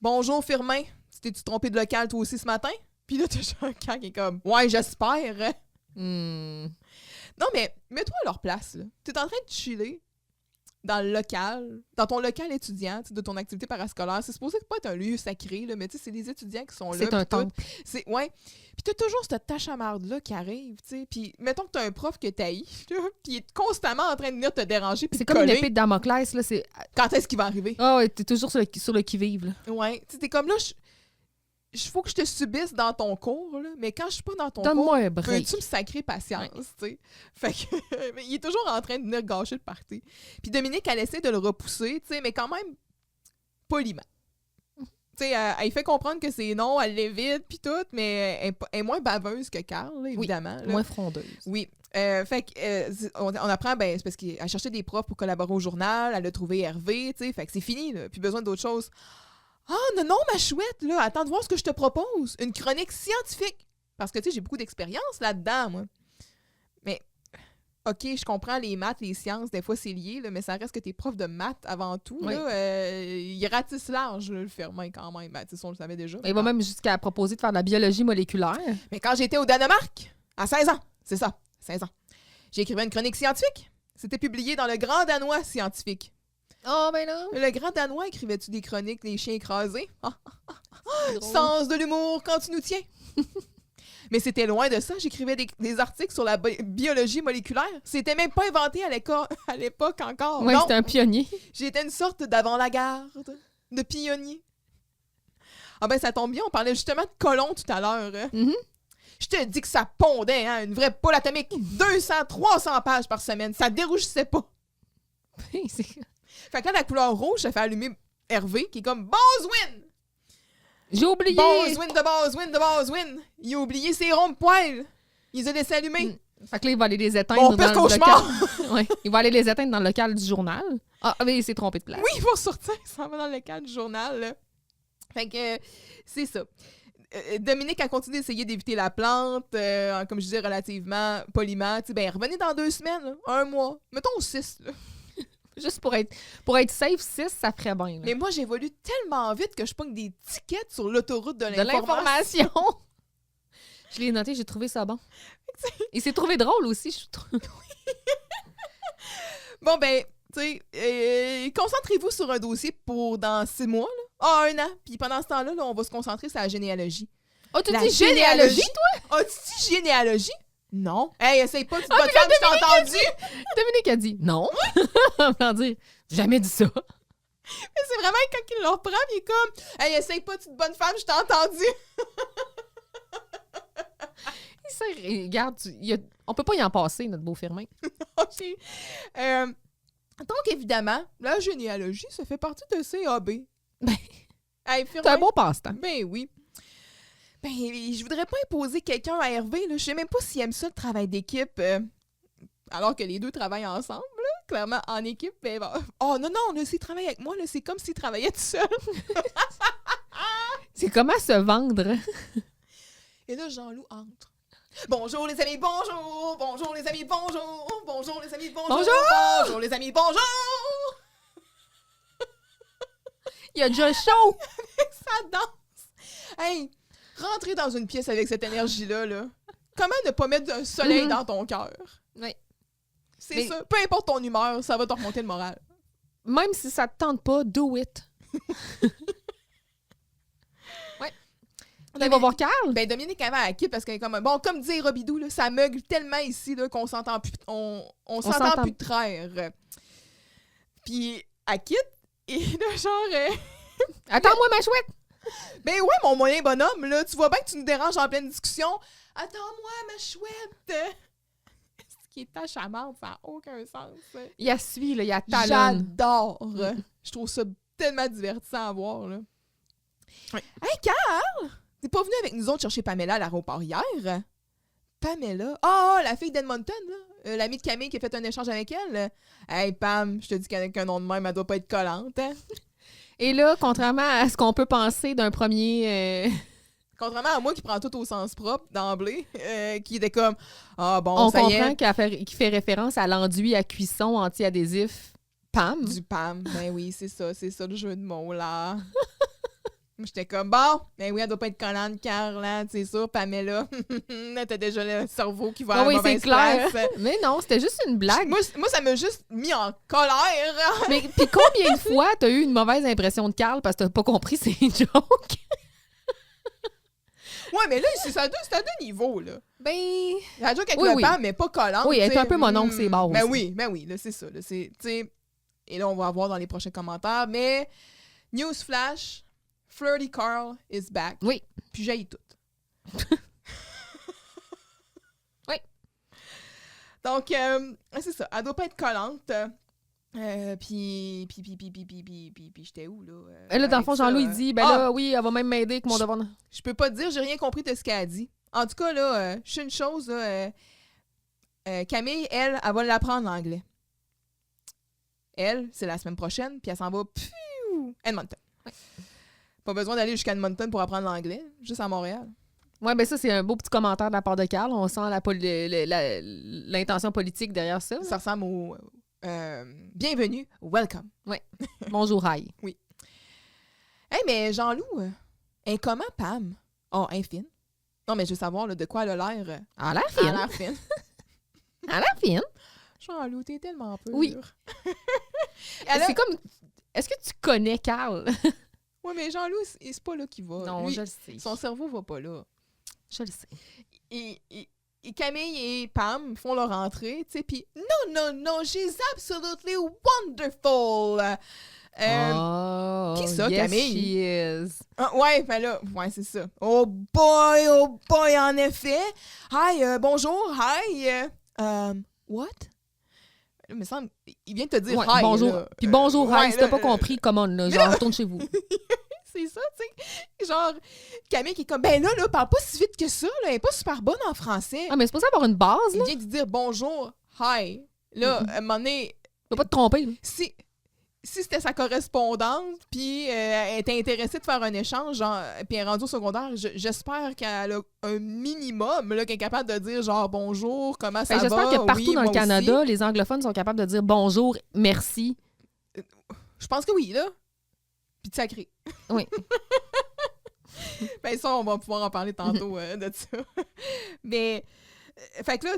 S1: Bonjour Firmin. Tu t'es-tu trompé de local toi aussi ce matin? Puis là, t'as Jean-Claude qui est comme, ouais, j'espère.
S2: Hmm.
S1: Non, mais mets-toi à leur place, là. T'es en train de chiller dans le local, dans ton local étudiant, de ton activité parascolaire. C'est supposé pas être un lieu sacré, là, mais tu sais, c'est des étudiants qui sont là.
S2: C'est un
S1: puis tout.
S2: temple.
S1: C'est, ouais. Puis t'as toujours cette tâche à marde-là qui arrive, tu sais. Puis mettons que t'as un prof que t'haïs, là, puis il est constamment en train de venir te déranger puis
S2: C'est
S1: te
S2: comme une
S1: coller.
S2: épée de Damoclès, là.
S1: Quand est-ce qu'il va arriver?
S2: Ah ouais, t'es toujours sur le qui-vive, là.
S1: Ouais. Tu sais, t'es comme là, il faut que je te subisse dans ton cours, là, mais quand je suis pas dans ton cours,
S2: Donne-moi un break.
S1: peux-tu me sacrer patience, tu sais? Fait que, mais il est toujours en train de venir gâcher le party. Puis Dominique, elle essaie de le repousser, tu sais, mais quand même poliment. Tu sais, elle fait comprendre que c'est non, elle l'évite, puis tout, mais elle est moins baveuse que Carl, là, évidemment. là.
S2: Moins frondeuse.
S1: Oui. Fait que, on apprend, ben, c'est parce qu'elle cherchait des profs pour collaborer au journal, elle a trouvé Hervé, tu sais, fait que c'est fini, là, plus besoin d'autre chose. Ah, non, ma chouette, là, attends de voir ce que je te propose. Une chronique scientifique. Parce que, tu sais, j'ai beaucoup d'expérience là-dedans, moi. Mais, OK, je comprends les maths, les sciences, des fois, c'est lié, là, mais ça reste que t'es prof de maths avant tout,
S2: Oui.
S1: là. Il ratisse large, là, le Firmin, quand même. Ben, tu sais, on le savait déjà.
S2: Il va même jusqu'à proposer de faire de la biologie moléculaire.
S1: Mais quand j'étais au Danemark, à 16 ans, c'est ça, 16 ans, j'ai écrit une chronique scientifique. C'était publié dans le Grand Danois scientifique.
S2: Oh, ben non!
S1: Le Grand Danois, écrivais-tu des chroniques, les chiens écrasés?
S2: C'est drôle.
S1: Sens de l'humour quand tu nous tiens. Mais c'était loin de ça. J'écrivais des articles sur la biologie moléculaire. C'était même pas inventé à l'époque encore.
S2: Ouais,
S1: non,
S2: c'était un pionnier.
S1: j'étais une sorte d'avant-la-garde, de pionnier. Ah ben, ça tombe bien, on parlait justement de colons tout à l'heure. Hein.
S2: Mhm.
S1: Je te dis que ça pondait, hein, une vraie poule atomique. 200, 300 pages par semaine. Ça dérougissait pas. Fait que là, la couleur rouge, ça fait allumer Hervé, qui est comme « Boswin!
S2: J'ai oublié!
S1: Boswin de Boswin de Boswin! » Il a oublié ses ronds de poils. Il les a laissés allumer.
S2: Fait que là, il va aller les éteindre
S1: Mon
S2: dans
S1: pire
S2: le
S1: cauchemar!
S2: local. Ouais, il va aller les éteindre dans le local du journal. Ah, mais il s'est trompé de place.
S1: Oui, pour sortir, il s'en va dans le cadre du journal. Là. Fait que c'est ça. Dominique a continué d'essayer d'éviter la plante, comme je disais, relativement poliment. Tu sais, ben, revenez dans 2 semaines, là, 1 mois. Mettons 6. Là.
S2: Juste pour être safe, 6, ça ferait bien. Là.
S1: Mais moi, j'évolue tellement vite que je pogne des tickets sur l'autoroute de
S2: De
S1: l'information.
S2: l'information! Je l'ai noté, j'ai trouvé ça bon. Il s'est trouvé drôle aussi, je trouve.
S1: Bon, ben, tu sais, concentrez-vous sur un dossier pour dans 6 mois, là. Ah, 1 an. Puis pendant ce temps-là, là, on va se concentrer sur la généalogie.
S2: Oh, tu
S1: La
S2: dis généalogie, toi?
S1: As-tu dit généalogie? Non. Hey, essaye pas, tu te femme, je t'ai entendu.
S2: Dominique a dit non. On va dire, jamais dit ça.
S1: Mais c'est vraiment quand il le reprend, il est comme hey, essaye pas, petite bonne femme, je t'ai entendu.
S2: Regarde, on peut pas y en passer, notre beau Firmin.
S1: OK. Donc, évidemment, la généalogie, ça fait partie de CAB.
S2: Ben,
S1: Hey,
S2: c'est un beau passe-temps.
S1: Ben oui. Ben, je voudrais pas imposer quelqu'un à Hervé. Là. Je sais même pas s'il aime ça, le travail d'équipe. Alors que les deux travaillent ensemble, là, clairement, en équipe. Ben, oh non, non, là, s'il travaille avec moi, là, c'est comme s'il travaillait tout seul.
S2: C'est comment se vendre.
S1: Et là, Jean-Loup entre. Bonjour les amis, bonjour! Bonjour les amis, bonjour! Bonjour les amis, bonjour!
S2: Bonjour!
S1: Bonjour les amis, bonjour!
S2: Il y a déjà chaud.
S1: Ça danse! Hey, rentrer dans une pièce avec cette énergie-là, là. Comment ne pas mettre un soleil dans ton cœur?
S2: Oui.
S1: C'est ça. Peu importe ton humeur, ça va te remonter le moral.
S2: Même si ça te tente pas, do it. Ouais. On va voir Carl.
S1: Ben, Dominique avait à qui parce qu'elle est comme bon, comme dit Robidou, là, ça meugle tellement ici là, qu'on s'entend plus. On s'entend plus de traire. Puis, elle quitte et là, genre.
S2: Attends-moi, ma chouette.
S1: Ben ouais, mon moyen bonhomme, là, tu vois bien que tu nous déranges en pleine discussion. Attends-moi, ma chouette! Ce qui est tâche à marde, ça n'a aucun sens.
S2: Il y a suit, là, il y a talonne.
S1: J'adore! Je trouve ça tellement divertissant à voir, là. Ouais. Hey, Carl! T'es pas venu avec nous autres chercher Pamela à l'aéroport hier? Pamela? Ah, la fille d'Edmonton, là. L'amie de Camille qui a fait un échange avec elle. Hey, Pam, je te dis qu'avec un nom de même, elle doit pas être collante, hein?
S2: Et là, contrairement à ce qu'on peut penser d'un premier...
S1: Contrairement à moi qui prends tout au sens propre d'emblée, qui était comme « Ah bon,
S2: on
S1: ça y
S2: comprend
S1: est.
S2: qu'il fait référence à l'enduit à cuisson anti-adhésif PAM.
S1: Du PAM. Ben oui, c'est ça le jeu de mots, là. J'étais comme, bon, ben oui, elle doit pas être collante, Carl, hein, c'est sûr, Pamela. T'as déjà le cerveau qui va à la
S2: oui,
S1: mauvaise
S2: c'est clair.
S1: place.
S2: Mais non, c'était juste une blague.
S1: Moi, ça m'a juste mis en colère.
S2: Mais puis combien de fois t'as eu une mauvaise impression de Carl parce que t'as pas compris ses jokes?
S1: Ouais, mais là, c'est à deux niveaux, là.
S2: Ben...
S1: La joke avec
S2: Oui,
S1: le
S2: oui.
S1: PAM, mais pas collante.
S2: Oui, elle est
S1: t'sais.
S2: un peu mon oncle, c'est barre
S1: Ben
S2: aussi.
S1: oui, là, c'est ça. Là, et là, on va voir dans les prochains commentaires. Mais, newsflash, Flirty Carl is back.
S2: Oui.
S1: Puis j'haïs tout.
S2: Oui.
S1: Donc, c'est ça. Elle doit pas être collante. Puis j'étais où, là?
S2: Là, dans le fond, Jean-Louis, il dit, ben
S1: Ah!
S2: là, oui, elle va même m'aider avec mon devoir.
S1: Je peux pas te dire, j'ai rien compris de ce qu'elle a dit. En tout cas, là, je sais une chose, là, Camille, elle va l'apprendre l'anglais. Elle, c'est la semaine prochaine, puis elle s'en va, Edmonton.
S2: Ouais.
S1: Pas besoin d'aller jusqu'à Edmonton pour apprendre l'anglais, juste à Montréal.
S2: Ouais, ben ça, c'est un beau petit commentaire de la part de Carl. On sent l'intention politique derrière ça.
S1: Ça ressemble au bienvenue, welcome.
S2: Bonjour, hi.
S1: Hey, mais Jean-Loup, elle est comment, Pam? Oh, elle est fine. Non, mais je veux savoir là, de quoi elle a l'air.
S2: Elle a l'air
S1: Elle a
S2: fine.
S1: l'air fine.
S2: Elle a l'air fine.
S1: Jean-Loup, t'es tellement pur.
S2: Oui. C'est comme... Est-ce que tu connais Carl?
S1: Oui, mais Jean-Loup, c'est pas là qu'il va.
S2: Non,
S1: Lui,
S2: je le sais.
S1: son cerveau va pas là.
S2: Je le sais.
S1: Et Camille et Pam font leur entrée, tu sais, puis non, she's absolutely wonderful. Qui ça,
S2: yes,
S1: Camille?
S2: she is.
S1: Ouais, ben là, ouais, c'est ça. Oh boy, en effet. Hi, bonjour, hi. What? Il me semble, il vient de te dire
S2: Ouais,
S1: hi.
S2: bonjour.
S1: Là.
S2: Puis bonjour,
S1: ouais,
S2: hi. Si t'as
S1: là,
S2: pas compris, come on, là. Genre, retourne chez vous.
S1: C'est ça, tu sais. Genre, Camille qui est comme, ben là, parle pas si vite que ça, là. Elle est pas super bonne en français.
S2: Ah, mais c'est pas ça avoir une base,
S1: Il
S2: là.
S1: vient de dire bonjour, hi. Là, à un moment donné,
S2: Tu vas pas te tromper, là.
S1: si c'était sa correspondante, puis elle était intéressée de faire un échange, genre, puis elle est rendue au secondaire, j'espère qu'elle a un minimum, là, qu'elle est capable de dire, genre, bonjour, comment ça va?
S2: J'espère que partout
S1: oui,
S2: dans le
S1: moi
S2: Canada,
S1: aussi.
S2: les anglophones sont capables de dire bonjour, merci.
S1: Je pense que oui, là. Puis de sacré.
S2: Oui.
S1: Ben ça, on va pouvoir en parler tantôt de ça. Mais, fait que là,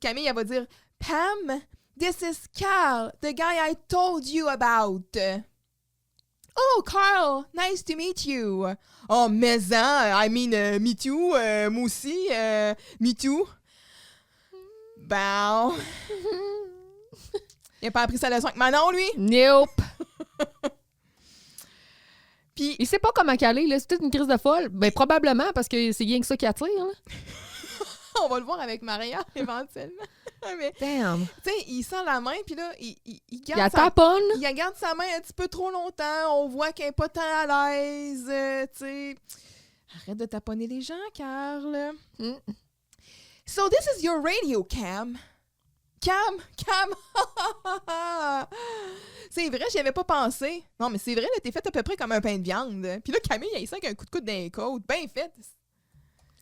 S1: Camille, elle va dire, Pam, this is Carl, the guy I told you about. Oh, Carl, nice to meet you. Oh, mais I mean, me too, moi aussi, me too. Bon. Il a pas appris sa leçon avec Manon, lui.
S2: Nope.
S1: Puis,
S2: Il sait pas comment caler, là. C'est peut-être une crise de folle. Ben, probablement, parce que c'est rien que ça qui attire, là.
S1: on va le voir avec Maria, éventuellement. Mais,
S2: Damn.
S1: tu sais, il sent la main, puis là, il
S2: Il
S1: garde
S2: a
S1: sa...
S2: taponne.
S1: Il garde sa main un petit peu trop longtemps. On voit qu'elle n'est pas tant à l'aise, tu sais. Arrête de taponner les gens, Carl.
S2: Mm.
S1: So this is your radio, Cam. Cam. C'est vrai, j'y avais pas pensé. Non, mais c'est vrai, là, t'es fait à peu près comme un pain de viande. Puis là, Camille, il a ça avec un coup de coude dans les côtes. Bien fait.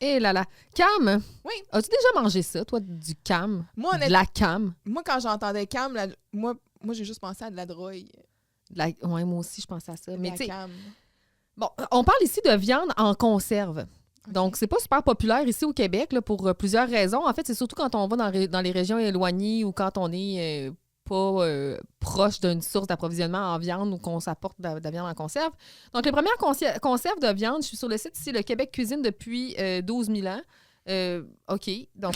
S2: Eh là là. Cam.
S1: Oui.
S2: As-tu déjà mangé ça, toi, du cam?
S1: Moi,
S2: De la cam?
S1: moi quand j'entendais Cam, moi, j'ai juste pensé à de la drogue.
S2: Ouais, moi aussi, je pensais à ça. Mais
S1: La
S2: tu sais,
S1: Cam.
S2: bon, on parle ici de viande en conserve. Donc, c'est pas super populaire ici au Québec là, pour plusieurs raisons. En fait, c'est surtout quand on va dans les régions éloignées ou quand on est pas proche d'une source d'approvisionnement en viande ou qu'on s'apporte de la viande en conserve. Donc, les premières conserves de viande, je suis sur le site ici, le Québec Cuisine depuis 12 000 ans. OK, donc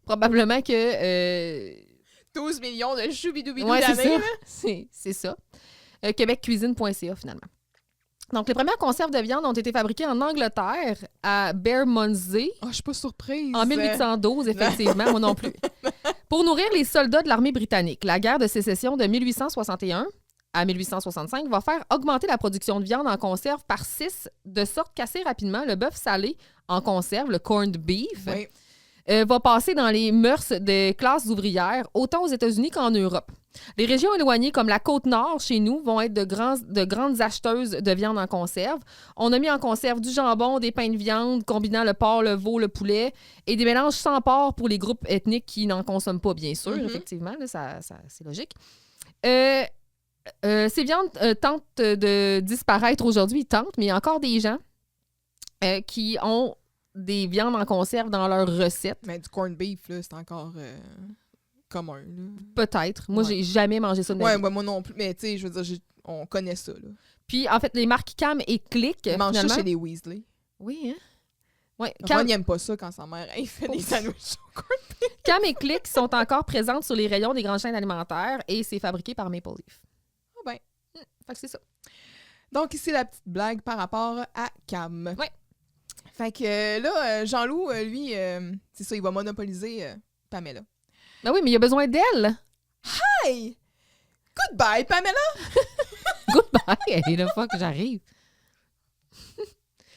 S2: probablement que...
S1: 12 millions de choubidoubidou
S2: ouais, c'est
S1: d'années.
S2: ça. C'est ça. Québeccuisine.ca, finalement. Donc, les premières conserves de viande ont été fabriquées en Angleterre, à Bermondsey,
S1: Ah, je suis pas surprise.
S2: en 1812, effectivement, moi non plus. Pour nourrir les soldats de l'armée britannique, la guerre de sécession de 1861 à 1865 va faire augmenter la production de viande en conserve par 6, de sorte qu'assez rapidement, le bœuf salé en conserve, le corned beef,
S1: Oui.
S2: va passer dans les mœurs des classes ouvrières, autant aux États-Unis qu'en Europe. Les régions éloignées, comme la Côte-Nord, chez nous, vont être de grandes acheteuses de viande en conserve. On a mis en conserve du jambon, des pains de viande, combinant le porc, le veau, le poulet, et des mélanges sans porc pour les groupes ethniques qui n'en consomment pas, bien sûr, effectivement, là, ça, c'est logique. Ces viandes tentent de disparaître aujourd'hui, ils tentent, mais il y a encore des gens qui ont des viandes en conserve dans leurs recettes.
S1: Mais du corned beef, là, c'est encore commun. Là.
S2: Peut-être. Moi,
S1: Ouais.
S2: j'ai jamais mangé ça de ma
S1: Ouais,
S2: vie.
S1: moi non plus. Mais tu sais, je veux dire, on connaît ça. Là.
S2: Puis, en fait, les marques Cam et Click,
S1: On mange ça
S2: finalement...
S1: chez les Weasley.
S2: Oui, hein? Ouais,
S1: Ron n'aime pas ça quand sa mère elle fait des sandwichs au corned.
S2: Cam et Click sont encore présentes sur les rayons des grandes chaînes alimentaires et c'est fabriqué par Maple Leaf.
S1: Ah ben.
S2: Fait que c'est ça.
S1: Donc, ici, la petite blague par rapport à Cam.
S2: Ouais.
S1: Fait que là, Jean-Loup, lui, c'est ça, il va monopoliser Pamela.
S2: Ben oui, mais il y a besoin d'elle.
S1: Hey! Goodbye, Pamela!
S2: Goodbye! Hey, le fuck, j'arrive.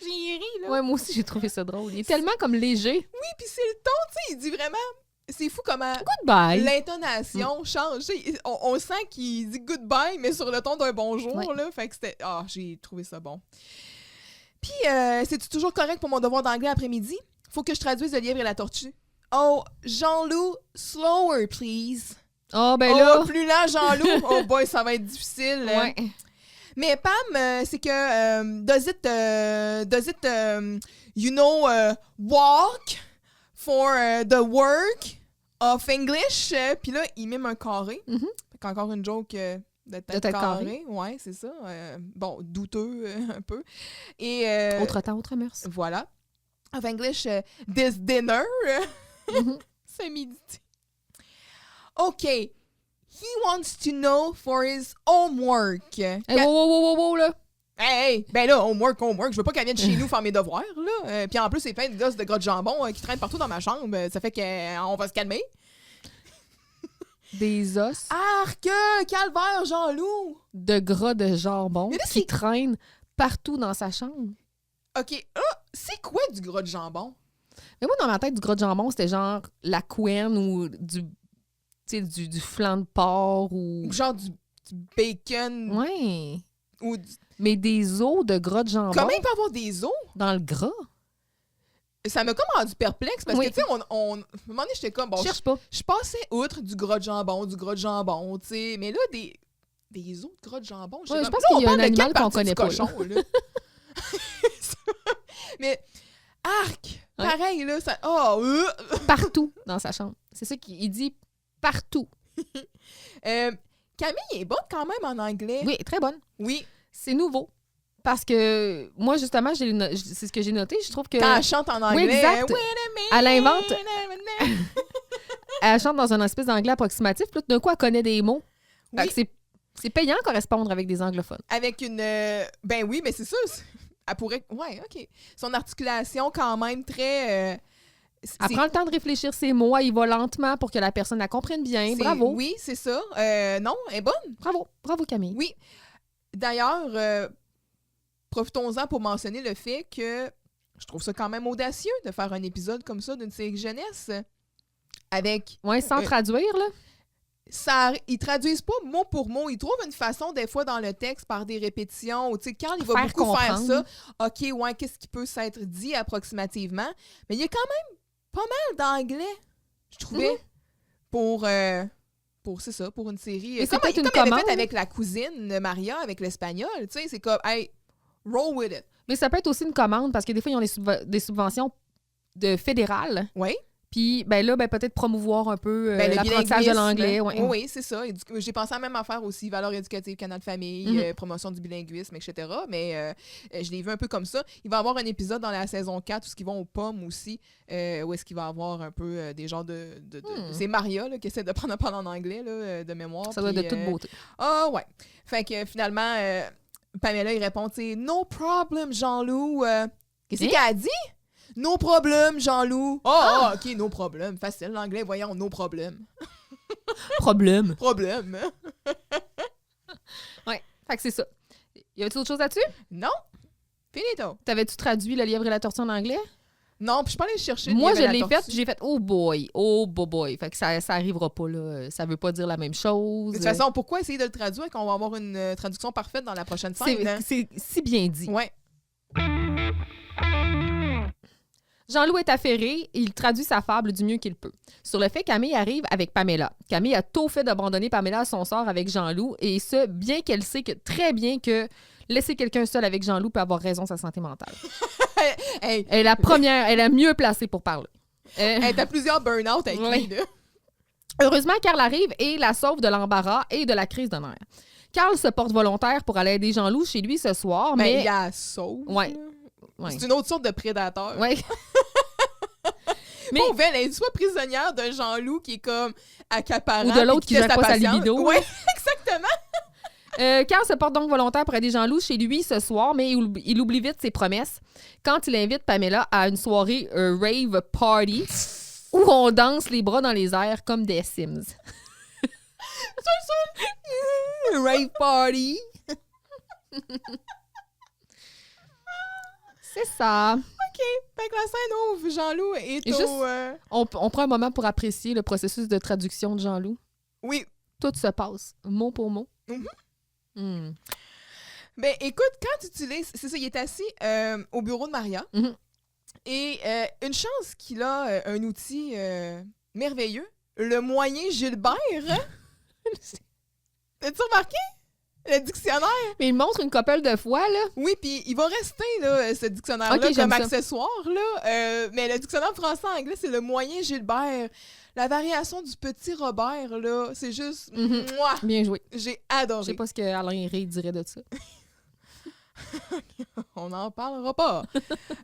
S1: J'ai ri, là.
S2: Ouais, moi aussi, j'ai trouvé ça drôle. Il est tellement comme léger.
S1: Oui, puis c'est le ton, tu sais, il dit vraiment... C'est fou comment
S2: Goodbye!
S1: l'intonation change. Tu sais, on sent qu'il dit goodbye, mais sur le ton d'un bonjour,
S2: Ouais.
S1: là. Fait que c'était... Ah, j'ai trouvé ça bon. Puis, c'est-tu toujours correct pour mon devoir d'anglais après-midi? Faut que je traduise Le Lièvre et la Tortue. Oh, Jean-Loup, slower, please.
S2: Oh, ben
S1: Oh,
S2: là...
S1: plus lent, Jean-Loup. Oh boy, ça va être difficile.
S2: Ouais.
S1: Mais Pam, c'est que does it you know walk for the work of English? Puis là, il mime un carré.
S2: Mhm.
S1: Fait qu'encore une joke de tête
S2: tête
S1: carrée. Ouais, c'est ça. Bon, douteux un peu. Et
S2: Autre temps, autre mœurs.
S1: voilà. Of English, this dinner.
S2: Mhm.
S1: C'est midi. OK. He wants to know for his homework.
S2: Hey, wow, là.
S1: Hey, ben là, homework. Je veux pas qu'elle vienne chez nous faire mes devoirs, là. Puis en plus, c'est plein de gosses de gras de jambon qui traînent partout dans ma chambre. Ça fait qu'on va se calmer.
S2: Des os
S1: Arc! Calvaire, Jean-Loup!
S2: de gras de jambon
S1: Mais là,
S2: qui
S1: c'est-
S2: traînent partout dans sa chambre.
S1: OK. Ah, c'est quoi du gras de jambon?
S2: Mais moi, dans ma tête, du gras de jambon, c'était genre la couenne ou du flan de porc ou...
S1: Genre du bacon
S2: Ouais.
S1: ou
S2: Mais des os de gras de jambon
S1: Comment il peut avoir des os?
S2: dans le gras?
S1: Ça m'a comme rendu perplexe parce
S2: Oui.
S1: que, tu sais, à un moment donné, j'étais comme, bon,
S2: Cherche pas.
S1: je passais outre du gras de jambon, tu sais. Mais là, des os de gras de jambon,
S2: Ouais, je
S1: comme,
S2: pense
S1: là, on
S2: qu'il y a un
S1: parle de
S2: animal
S1: quelle
S2: qu'on
S1: partie
S2: connaît
S1: du
S2: pas,
S1: cochon, là? Mais, arc!
S2: Ouais.
S1: Pareil, là, ça... Oh!
S2: Partout dans sa chambre. C'est ça qu'il dit partout.
S1: Camille est bonne quand même en anglais.
S2: Oui, très bonne.
S1: Oui.
S2: C'est nouveau. Parce que moi, justement, c'est ce que j'ai noté. Je trouve que
S1: Quand elle chante en anglais...
S2: exact.
S1: Wait a minute,
S2: Elle invente-
S1: a minute.
S2: elle chante dans un espèce d'anglais approximatif. Puis là, d'un coup, elle connaît des mots. Fait
S1: Oui,
S2: que c'est payant correspondre avec des anglophones.
S1: avec une... ben oui, mais c'est ça. Elle pourrait... Ouais, OK. Son articulation, quand même, très...
S2: Elle prend le temps de réfléchir ses mots. Elle y va lentement pour que la personne la comprenne bien. Bravo.
S1: Oui, c'est ça. Non, elle est bonne.
S2: Bravo. Bravo, Camille.
S1: Oui. D'ailleurs, profitons-en pour mentionner le fait que je trouve ça quand même audacieux de faire un épisode comme ça d'une série jeunesse avec...
S2: Ouais, sans traduire, là.
S1: Ça, ils traduisent pas mot pour mot. Ils trouvent une façon, des fois, dans le texte, par des répétitions. Ou, tu sais, Carl, il va
S2: Faire
S1: beaucoup faire ça.
S2: comprendre.
S1: OK, ouais, qu'est-ce qui peut s'être dit approximativement? Mais il y a quand même pas mal d'anglais, je trouvais, pour c'est ça, pour une série.
S2: Mais c'est
S1: Comme
S2: peut-être une
S1: il avait
S2: commande.
S1: fait avec la cousine de Maria, avec l'espagnol. Tu sais, c'est comme, hey, roll with it.
S2: Mais ça peut être aussi une commande parce que des fois, ils ont des subventions de fédérales.
S1: Oui.
S2: Puis, ben là, ben, peut-être promouvoir un peu
S1: Ben, le
S2: l'apprentissage de
S1: bilinguisme.
S2: l'anglais. Ouais.
S1: Oui, c'est ça. J'ai pensé à la même affaire aussi, valeurs éducatives, canal de famille,
S2: Mhm.
S1: promotion du bilinguisme, etc. Mais je l'ai vu un peu comme ça. Il va y avoir un épisode dans la saison 4 où ils vont aux pommes aussi, où est-ce qu'il va y avoir un peu des genres de... C'est Maria là, qui essaie de prendre à parler en anglais, là, de mémoire.
S2: Ça doit être de
S1: puis,
S2: toute beauté.
S1: Ah ouais. Fait que finalement, Pamela, il répond, tu sais, « No problem, Jean-Loup. Qu'est-ce
S2: Hein?
S1: qu'elle a dit? « No problem, Jean-Loup. » Ah, OK, no problem. Facile, l'anglais, voyons, no problem.
S2: Problème.
S1: Problème.
S2: Ouais, fait que c'est ça. Y avait-tu autre chose là-dessus?
S1: Non? Finito.
S2: T'avais-tu traduit Le lièvre et la tortue en anglais?
S1: Non, puis je peux aller chercher.
S2: Moi,
S1: le
S2: je
S1: livre
S2: l'ai
S1: de la
S2: fait,
S1: tortue.
S2: j'ai fait oh boy. Fait que ça arrivera pas, là. Ça veut pas dire la même chose.
S1: De toute façon, pourquoi essayer de le traduire quand on va avoir une traduction parfaite dans la prochaine scène? Hein?
S2: c'est si bien dit.
S1: Ouais.
S2: Jean-Loup est affairé et il traduit sa fable du mieux qu'il peut. Sur le fait, Camille arrive avec Pamela. Camille a tôt fait d'abandonner Pamela à son sort avec Jean-Loup, et ce, bien qu'elle sait très bien que laisser quelqu'un seul avec Jean-Loup peut avoir raison de sa santé mentale.
S1: Hey,
S2: Elle est la première, elle est la mieux placée pour parler.
S1: t'as plusieurs burn-out avec
S2: Oui.
S1: lui, là.
S2: Heureusement, Carl arrive et la sauve de l'embarras et de la crise de nerfs. Carl se porte volontaire pour aller aider Jean-Loup chez lui ce soir,
S1: Mais
S2: mais...
S1: il y a sauve.
S2: Ouais.
S1: là.
S2: Ouais.
S1: C'est une autre sorte de prédateur.
S2: Ouais. Mais-
S1: Pauvre elle est soit prisonnière d'un Jean-Loup qui est comme accaparant.
S2: Ou de l'autre
S1: puis
S2: qui
S1: teste
S2: gère pas sa
S1: patience.
S2: libido.
S1: Ouais, exactement.
S2: Carl se porte donc volontaire pour aider Jean-Loup chez lui ce soir, mais il oublie vite ses promesses quand il invite Pamela à une soirée rave party où on danse les bras dans les airs comme des Sims. Rave party. C'est ça.
S1: Fait que la scène ouvre, Jean-Loup est
S2: Et
S1: au...
S2: juste- On prend un moment pour apprécier le processus de traduction de Jean-Loup.
S1: Oui.
S2: Tout se passe, mot pour mot.
S1: Mhm.
S2: Hmm.
S1: Ben, écoute, quand tu utilises... C'est ça, il est assis au bureau de Maria.
S2: Mhm.
S1: Et une chance qu'il a un outil merveilleux. Le moyen Gilbert. Hein? T'as-tu remarqué? Le dictionnaire.
S2: Mais il montre une couple de fois, là.
S1: Oui, puis il va rester, là, ce dictionnaire-là,
S2: Ok, j'aime
S1: comme
S2: ça.
S1: accessoire, là. Mais le dictionnaire français-anglais, c'est le moyen Gilbert. La variation du petit Robert, là, c'est juste...
S2: Mhm.
S1: Mouah!
S2: Bien joué.
S1: J'ai
S2: Je
S1: adoré.
S2: sais pas ce que Alain Ray dirait de ça.
S1: On n'en parlera pas.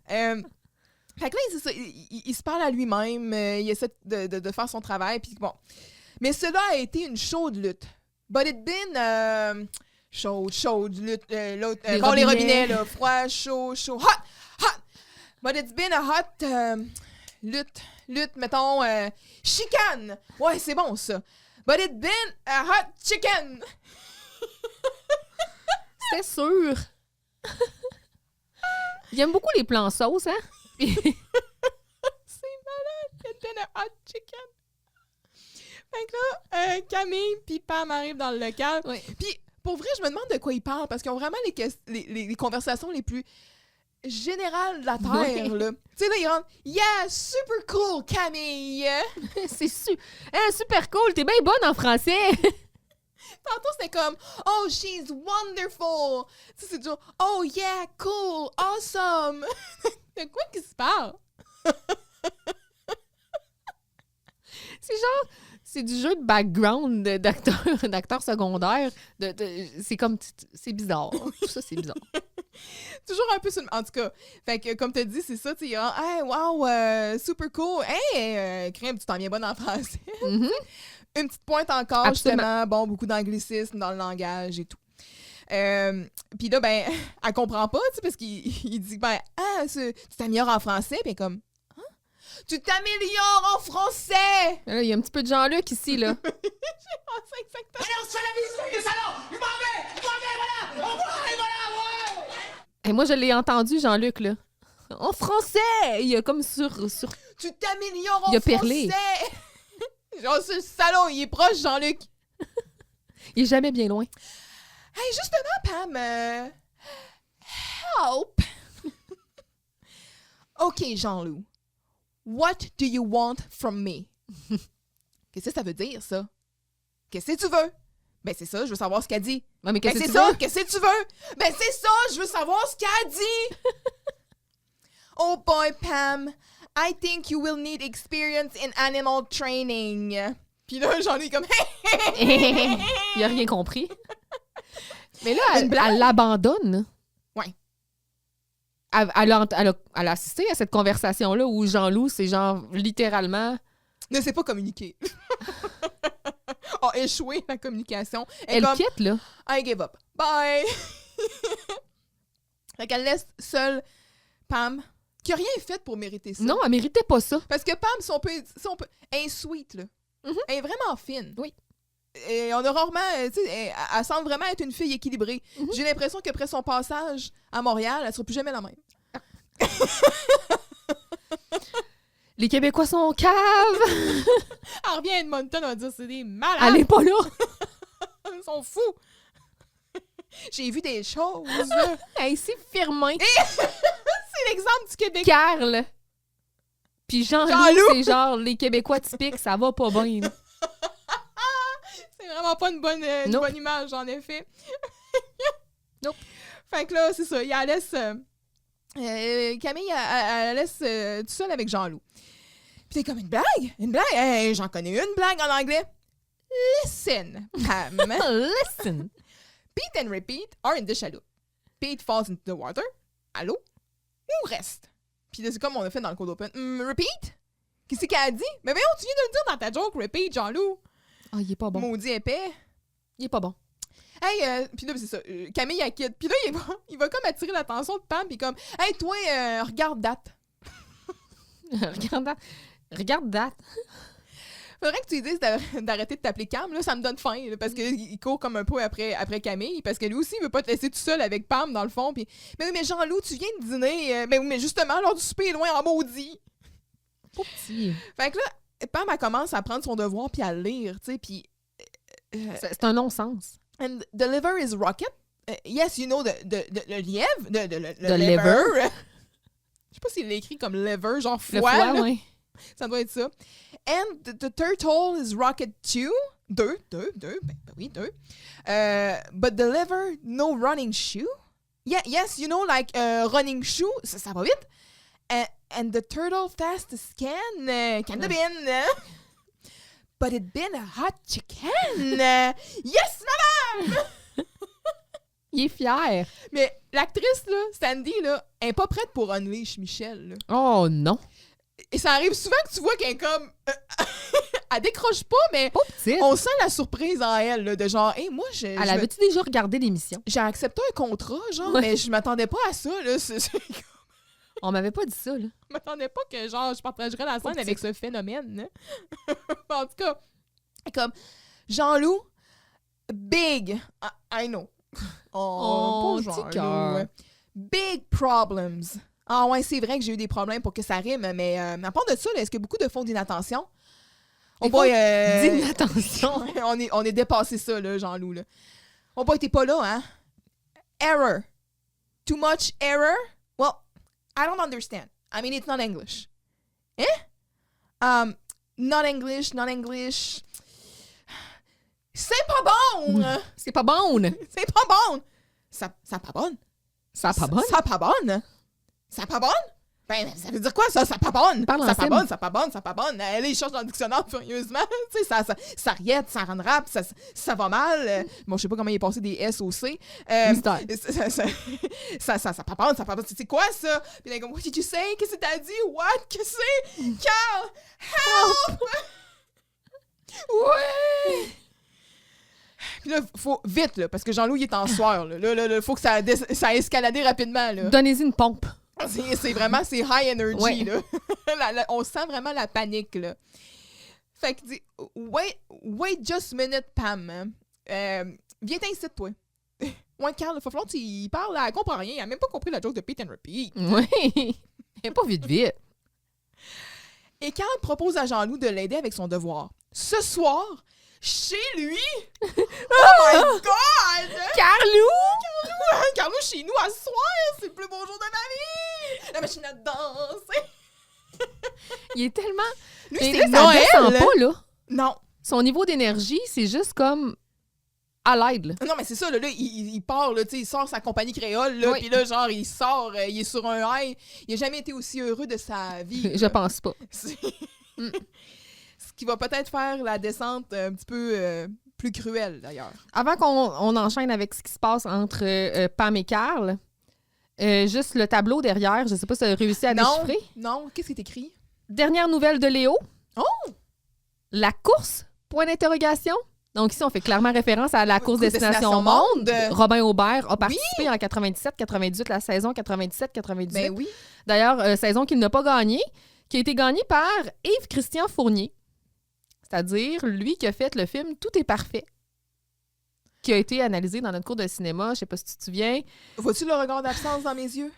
S1: Fait que là, c'est ça, il se parle à lui-même, il essaie de faire son travail, puis bon. Mais cela a été une chaude lutte. But it been... chaude lutte. L'autre,
S2: Les
S1: bon, les
S2: robinets.
S1: robinets, là. Froid, chaud, hot. But it's been a hot lutte, mettons, chicane. Ouais, c'est bon, ça. But it's been a hot chicken.
S2: C'était sûr. Il aime beaucoup les plans sauce, hein?
S1: C'est malade. It's been a hot chicken. Fait que là, Camille puis Pam arrivent dans le local.
S2: Oui.
S1: Puis, pour vrai, je me demande de quoi ils parlent, parce qu'ils ont vraiment les conversations les plus générales de la Terre,
S2: Oui.
S1: là. Tu sais, là, ils rentrent « Yeah, super cool, Camille!
S2: C'est super cool. T'es bien bonne en français. »
S1: Tantôt, c'était comme « Oh, she's wonderful! » Tu sais, c'est toujours « Oh, yeah, cool, awesome! » De quoi qu'ils se parlent?
S2: C'est genre... C'est du jeu de background d'acteurs secondaires. C'est comme... C'est bizarre. Tout ça, c'est bizarre.
S1: Toujours un peu sur le... En tout cas, fait que comme t'as dit, c'est ça, tu sais, hey, wow, super cool. Hey, crème, tu t'en viens bonne en français.
S2: Mhm.
S1: Une petite pointe encore,
S2: Absolument.
S1: justement. Bon, beaucoup d'anglicisme dans le langage et tout. Puis là, ben, elle comprend pas, tu sais, parce qu'il dit, ben, tu t'améliores en français, puis comme, hein? Tu t'améliores en français!
S2: Là, il y a un petit peu de Jean-Luc ici, là.
S1: Ah, c'est exactement.
S3: Allez, on se fait la bise, les salauds! Je m'en vais, voilà! Au revoir, et voilà, ouais!
S2: Et moi, je l'ai entendu, Jean-Luc, là. En français! Il y a comme sur...
S1: Tu t'améliores en
S2: Il a
S1: français!
S2: perlé.
S1: Genre, ce salon, il est proche, Jean-Luc.
S2: Il est jamais bien loin.
S1: Hey, justement, Pam, help! OK, Jean-Loup. What do you want from me? Qu'est-ce que ça veut dire, ça? Qu'est-ce que tu veux? Ben, c'est ça, je veux savoir ce qu'elle dit.
S2: Ouais, mais
S1: Ben,
S2: qu'est-ce que
S1: c'est
S2: tu
S1: ça,
S2: veux?
S1: qu'est-ce que tu veux? Ben, c'est ça, je veux savoir ce qu'elle dit. Oh boy, Pam, I think you will need experience in animal training. Puis là, Jean-Loup est comme,
S2: Il a rien compris. Mais là,
S1: Une blague?
S2: elle l'abandonne.
S1: Ouais.
S2: Elle a assisté à cette conversation-là où Jean-Loup, c'est genre littéralement...
S1: ne sait pas communiquer. A échoué la communication.
S2: Elle
S1: comme,
S2: quitte, là.
S1: I give up. Bye. Fait qu'elle laisse seule Pam, qui a rien fait pour mériter ça.
S2: Non, elle méritait pas ça.
S1: Parce que Pam, si on peut elle est sweet, là.
S2: Mhm.
S1: Elle est vraiment fine.
S2: Oui.
S1: Et on a rarement, tu sais, elle semble vraiment être une fille équilibrée.
S2: Mhm.
S1: J'ai l'impression qu'après son passage à Montréal, elle sera plus jamais la même.
S2: Les Québécois sont caves!
S1: Elle revient à Edmonton, on va dire c'est des malades.
S2: Elle est pas là!
S1: Ils sont fous. J'ai vu des choses.
S2: Hey, c'est Firmin,
S1: C'est l'exemple du Québec.
S2: Carl, puis Jean-Loup,
S1: Jean-Loup.
S2: c'est genre les Québécois typiques, ça va pas bien. là.
S1: C'est vraiment pas une bonne
S2: Nope.
S1: image, en effet.
S2: Nope.
S1: Fait que là, c'est ça. Il la laisse... Camille, elle la laisse tout seule avec Jean-Loup. Puis t'es comme, une blague? Une blague? Hey, j'en connais une blague en anglais. Listen, Pam.
S2: Listen!
S1: Pete and repeat are in the chaloupe. Pete falls into the water. Allô? Ou reste? Puis là, c'est comme on a fait dans le code open. Repeat? Qu'est-ce qu'elle a dit? Mais voyons, tu viens de le dire dans ta joke, repeat, Jean-Loup.
S2: Ah, il est pas bon.
S1: Maudit épais.
S2: Il est pas bon.
S1: Hey, puis là, c'est ça. Camille, elle quitte. Puis là, il va comme attirer l'attention de Pam, puis comme, hey, toi, regarde date.
S2: Regarde date.
S1: Faudrait que tu lui dises d'arrêter de t'appeler Cam, là, ça me donne faim, là, parce qu'il court comme un peu après Camille, parce que lui aussi, il veut pas te laisser tout seul avec Pam, dans le fond, puis mais oui, mais Jean-Loup, tu viens de dîner, mais oui, mais justement, l'heure du souper est loin en maudit.
S2: Pas petit.
S1: Fait que là, Pam, elle commence à prendre son devoir, puis à le lire, tu sais, puis...
S2: C'est un non-sens.
S1: And the liver is rocket. Yes, you know, le lièvre,
S2: The liver.
S1: Je sais pas s'il l'écrit comme lever, genre
S2: Le
S1: foie,
S2: foie,
S1: là.
S2: ouais.
S1: Ça doit être ça. And the turtle is rocket too. Deux, ben oui, deux. But the liver, no running shoe. Yeah, yes, you know, like running shoe, ça va vite. And the turtle fast as can have been. But it been a hot chicken. Yes, madame!
S2: Il est fier.
S1: Mais l'actrice, là, Sandy, là, elle est pas prête pour Unleash Michel, là.
S2: Oh non.
S1: Et ça arrive souvent que tu vois qu'elle est comme... elle décroche pas, mais
S2: Pas petite.
S1: on sent la surprise en elle, là, de genre, hey, moi,
S2: Elle avait-tu déjà regardé l'émission?
S1: j'ai accepté un contrat, genre,
S2: Ouais.
S1: mais je m'attendais pas à ça, là.
S2: On m'avait pas dit ça, là.
S1: Je m'attendais pas que, genre, je partagerais la scène avec ce phénomène, là. En tout cas, comme, Jean-Loup, big, I know.
S2: Oh,
S1: pas
S2: petit
S1: Jean-Loup,
S2: cœur.
S1: ouais. Big problems. Ah ouais, c'est vrai que j'ai eu des problèmes pour que ça rime, mais à part de ça, là, est-ce que beaucoup de font d'inattention? Oh boy,
S2: Dis attention.
S1: on est dépassé ça, là, Jean-Loup, là. Oh boy, t'es pas là, hein? Error. Too much error? Well, I don't understand. I mean, it's not English. Not English. C'est pas bon!
S2: C'est pas bon.
S1: C'est pas bon! Ça pas bonne?
S2: Ça pas bon.
S1: Ça pas bonne? Ça pas bonne? Ben, ça veut dire quoi, ça? Ça pas bonne?
S2: Parle en
S1: Ça pas
S2: sim.
S1: bonne, ça pas bonne, ça pas bonne. Elle, il cherche dans le dictionnaire furieusement. Tu sais, ça riette, ça rend rap, ça va mal. Bon, je sais pas comment il est passé des S au C.
S2: Mystère.
S1: Ça pas bonne, ça pas bonne. C'est quoi, ça? Puis là, comme, what did you say? Qu'est-ce que t'as dit? What? Qu'est-ce que c'est? Carl! Help! Ouais! Puis là, faut vite, là, parce que Jean-Loup, il est en soir. Là, faut que ça a escaladé rapidement, là.
S2: Donnez-y une pompe.
S1: C'est vraiment, c'est high energy,
S2: Ouais.
S1: là. On sent vraiment la panique, là. Fait que dit, wait just a minute, Pam. Viens t'inciter, toi. Ouais, Carl, il va falloir qu'il parle, elle comprend rien. Elle a même pas compris la joke de Pete and Repeat.
S2: Oui. Elle est pas vite.
S1: Et Carl propose à Jean-Loup de l'aider avec son devoir. Ce soir, chez lui. Oh my God!
S2: Carlou!
S1: Carlou, chez nous, à ce soir, c'est le plus beau jour de ma vie! La machine à danser!
S2: Il est tellement...
S1: Lui,
S2: Mais
S1: c'est
S2: là, ça descend
S1: Noël!
S2: pas, là.
S1: Non.
S2: Son niveau d'énergie, c'est juste comme à l'aide, là.
S1: Non, mais c'est ça, là, il part, là, tu sais, il sort sa compagnie créole, là,
S2: Oui.
S1: puis là, genre, il sort, il est sur un high. Il a jamais été aussi heureux de sa vie.
S2: Je pense pas.
S1: C'est- Ce qui va peut-être faire la descente un petit peu plus cruelle, d'ailleurs.
S2: Avant qu'on enchaîne avec ce qui se passe entre Pam et Carl, juste le tableau derrière, je sais pas si tu as réussi à déchiffrer.
S1: Non, qu'est-ce qui est écrit?
S2: Dernière nouvelle de Léo.
S1: Oh!
S2: La course? Point d'interrogation. Donc ici, on fait clairement référence à la course Destination Monde. Robin Aubert a participé en 97, 98, la saison 97, 98.
S1: Ben oui.
S2: D'ailleurs, saison qu'il n'a pas gagnée, qui a été gagnée par Yves-Christian Fournier. C'est-à-dire, lui qui a fait le film Tout est parfait, qui a été analysé dans notre cours de cinéma. Je ne sais pas si tu te souviens.
S1: Vois-tu le regard d'absence dans mes yeux?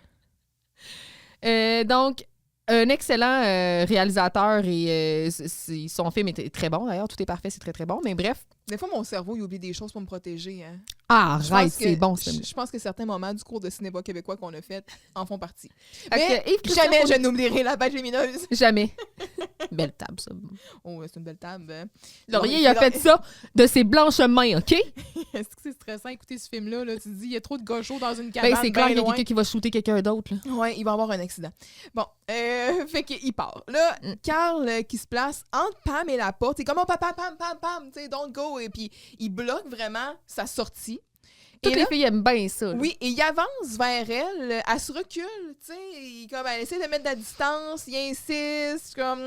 S2: Donc, un excellent réalisateur et son film était très bon. D'ailleurs, Tout est parfait, c'est très, très bon. Mais bref.
S1: Des fois, mon cerveau, il oublie des choses pour me protéger. Hein.
S2: Ah, arrête,
S1: Je
S2: c'est bon.
S1: Je pense que certains moments du cours de cinéma québécois qu'on a fait en font partie.
S2: Fait
S1: Mais
S2: que Yves-Christian
S1: jamais
S2: Fournier-
S1: je n'oublierai la page lumineuse.
S2: Jamais. Belle table, ça.
S1: Oh, c'est une belle table.
S2: Laurier, il a fait ça de ses blanches mains, OK?
S1: Est-ce que c'est stressant écouter ce film-là? Là? Tu te dis, il y a trop de gauchos dans une cabane.
S2: Ben, c'est clair
S1: ben
S2: qu'il y a
S1: loin.
S2: quelqu'un qui va shooter quelqu'un d'autre. Là.
S1: Ouais, il va avoir un accident. Bon, fait qu'il part. Là, Carl qui se place entre Pam et la porte. C'est comme, oh, papa, Pam, Pam, Pam, tu sais, don't go. Et puis, il bloque vraiment sa sortie.
S2: Toutes
S1: Et
S2: les
S1: là,
S2: filles aiment bien ça. Là.
S1: oui, et il avance vers elle se recule, tu sais, comme elle essaie de mettre de la distance, il insiste, comme...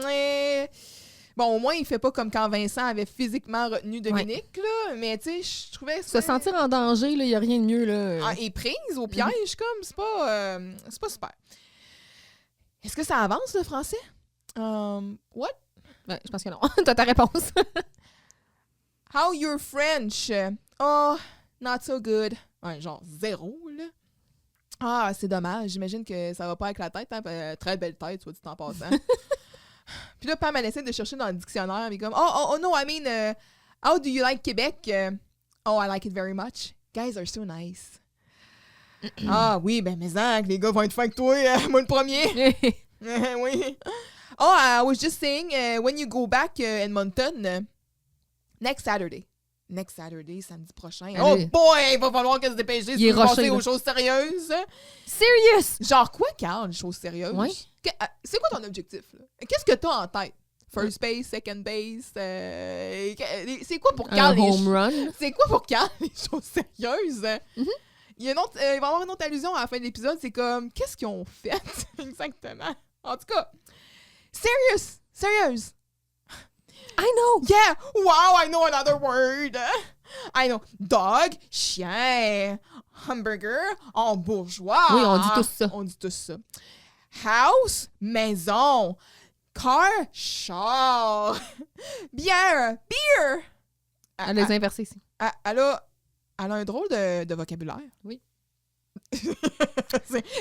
S1: Bon, au moins, il fait pas comme quand Vincent avait physiquement retenu Dominique, là, mais tu sais, je trouvais ça...
S2: Se sentir en danger, il n'y a rien de mieux. Là.
S1: Ah, et prise au piège, comme, c'est pas super. Est-ce que ça avance, le français? What?
S2: Ouais, je pense que non. T'as ta réponse.
S1: How you're French? Oh, not so good. Ouais, genre 0, là. Ah, c'est dommage. J'imagine que ça va pas avec la tête. Hein? Très belle tête, soit dit en passant. Puis là, Pam, elle essaie de chercher dans le dictionnaire. Mais comme, oh no, I mean, how do you like Québec? Oh, I like it very much. Guys are so nice. Ah oui, ben, mais ça, les gars vont être fins avec toi. Moi, le premier. Oui. Oh, I was just saying, when you go back Edmonton, next Saturday. Next Saturday, samedi prochain.
S2: Allez.
S1: Oh boy, il va falloir que se dépêcher
S2: Il est
S1: si vous passer
S2: rushé,
S1: aux
S2: là.
S1: choses sérieuses.
S2: Serious!
S1: Genre quoi, Carl, les choses sérieuses?
S2: Ouais.
S1: C'est quoi ton objectif, là? Qu'est-ce que t'as en tête? First base, second base, c'est quoi pour Carl?
S2: Un home run.
S1: C'est quoi pour Carl, les choses sérieuses? Il y a il va y avoir une autre allusion à la fin de l'épisode, c'est comme, qu'est-ce qu'ils ont fait? Exactement. En tout cas, sérieuse.
S2: I know!
S1: Yeah! Wow, I know another word! I know. Dog, chien, hamburger, en bourgeois.
S2: Oui, on dit tous ça.
S1: On dit tous ça. House, maison. Car, char. Bière, beer.
S2: Elle les a inversés ici.
S1: Elle a un drôle de vocabulaire.
S2: Oui.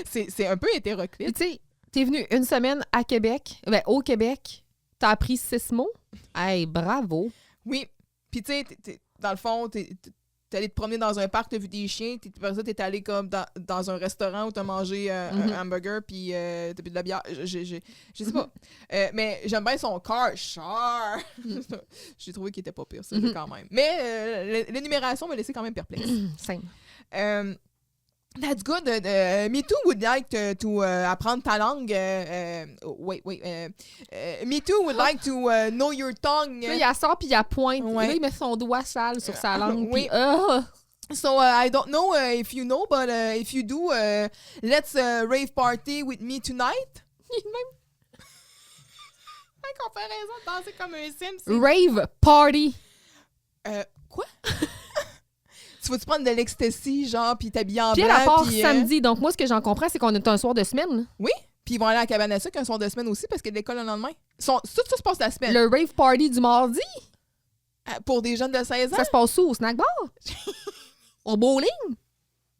S1: c'est un peu
S2: Puis
S1: hétéroclite.
S2: tu sais, t'es venu une semaine à Québec, au Québec, t'as appris 6 mots. Hey, bravo!
S1: Oui. Puis tu sais, dans le fond, t'es allé te promener dans un parc, t'as vu des chiens, après ça, t'es allé comme dans un restaurant où t'as mangé un hamburger, puis t'as bu de la bière. Je sais pas. Mais j'aime bien son char. J'ai trouvé qu'il était pas pire, ça, quand même. Mais l'énumération m'a laissé quand même perplexe.
S2: Simple.
S1: That's good. Me too would like to apprendre ta langue. Wait. Me too would like to know your tongue.
S2: Là, il sort puis il pointe.
S1: Ouais.
S2: Là, il met son doigt sale sur sa langue.
S1: Oui.
S2: Puis,
S1: So I don't know if you know, but if you do, let's rave party with me tonight. En comparaison de danser comme un sim, c'est...
S2: Rave party.
S1: Quoi? Tu vas-tu prendre de l'ecstasy, genre, puis t'habiller en
S2: Puis
S1: blanc,
S2: elle part
S1: puis,
S2: samedi. Donc, moi, ce que j'en comprends, c'est qu'on est un soir de semaine. Là.
S1: Oui, puis ils vont aller à la cabane à sucre un soir de semaine aussi parce qu'il y a de l'école le lendemain. Tout ça se passe la semaine.
S2: Le rave party du mardi,
S1: Pour des jeunes de 16 ans,
S2: ça se passe où? Au snack bar? Au bowling?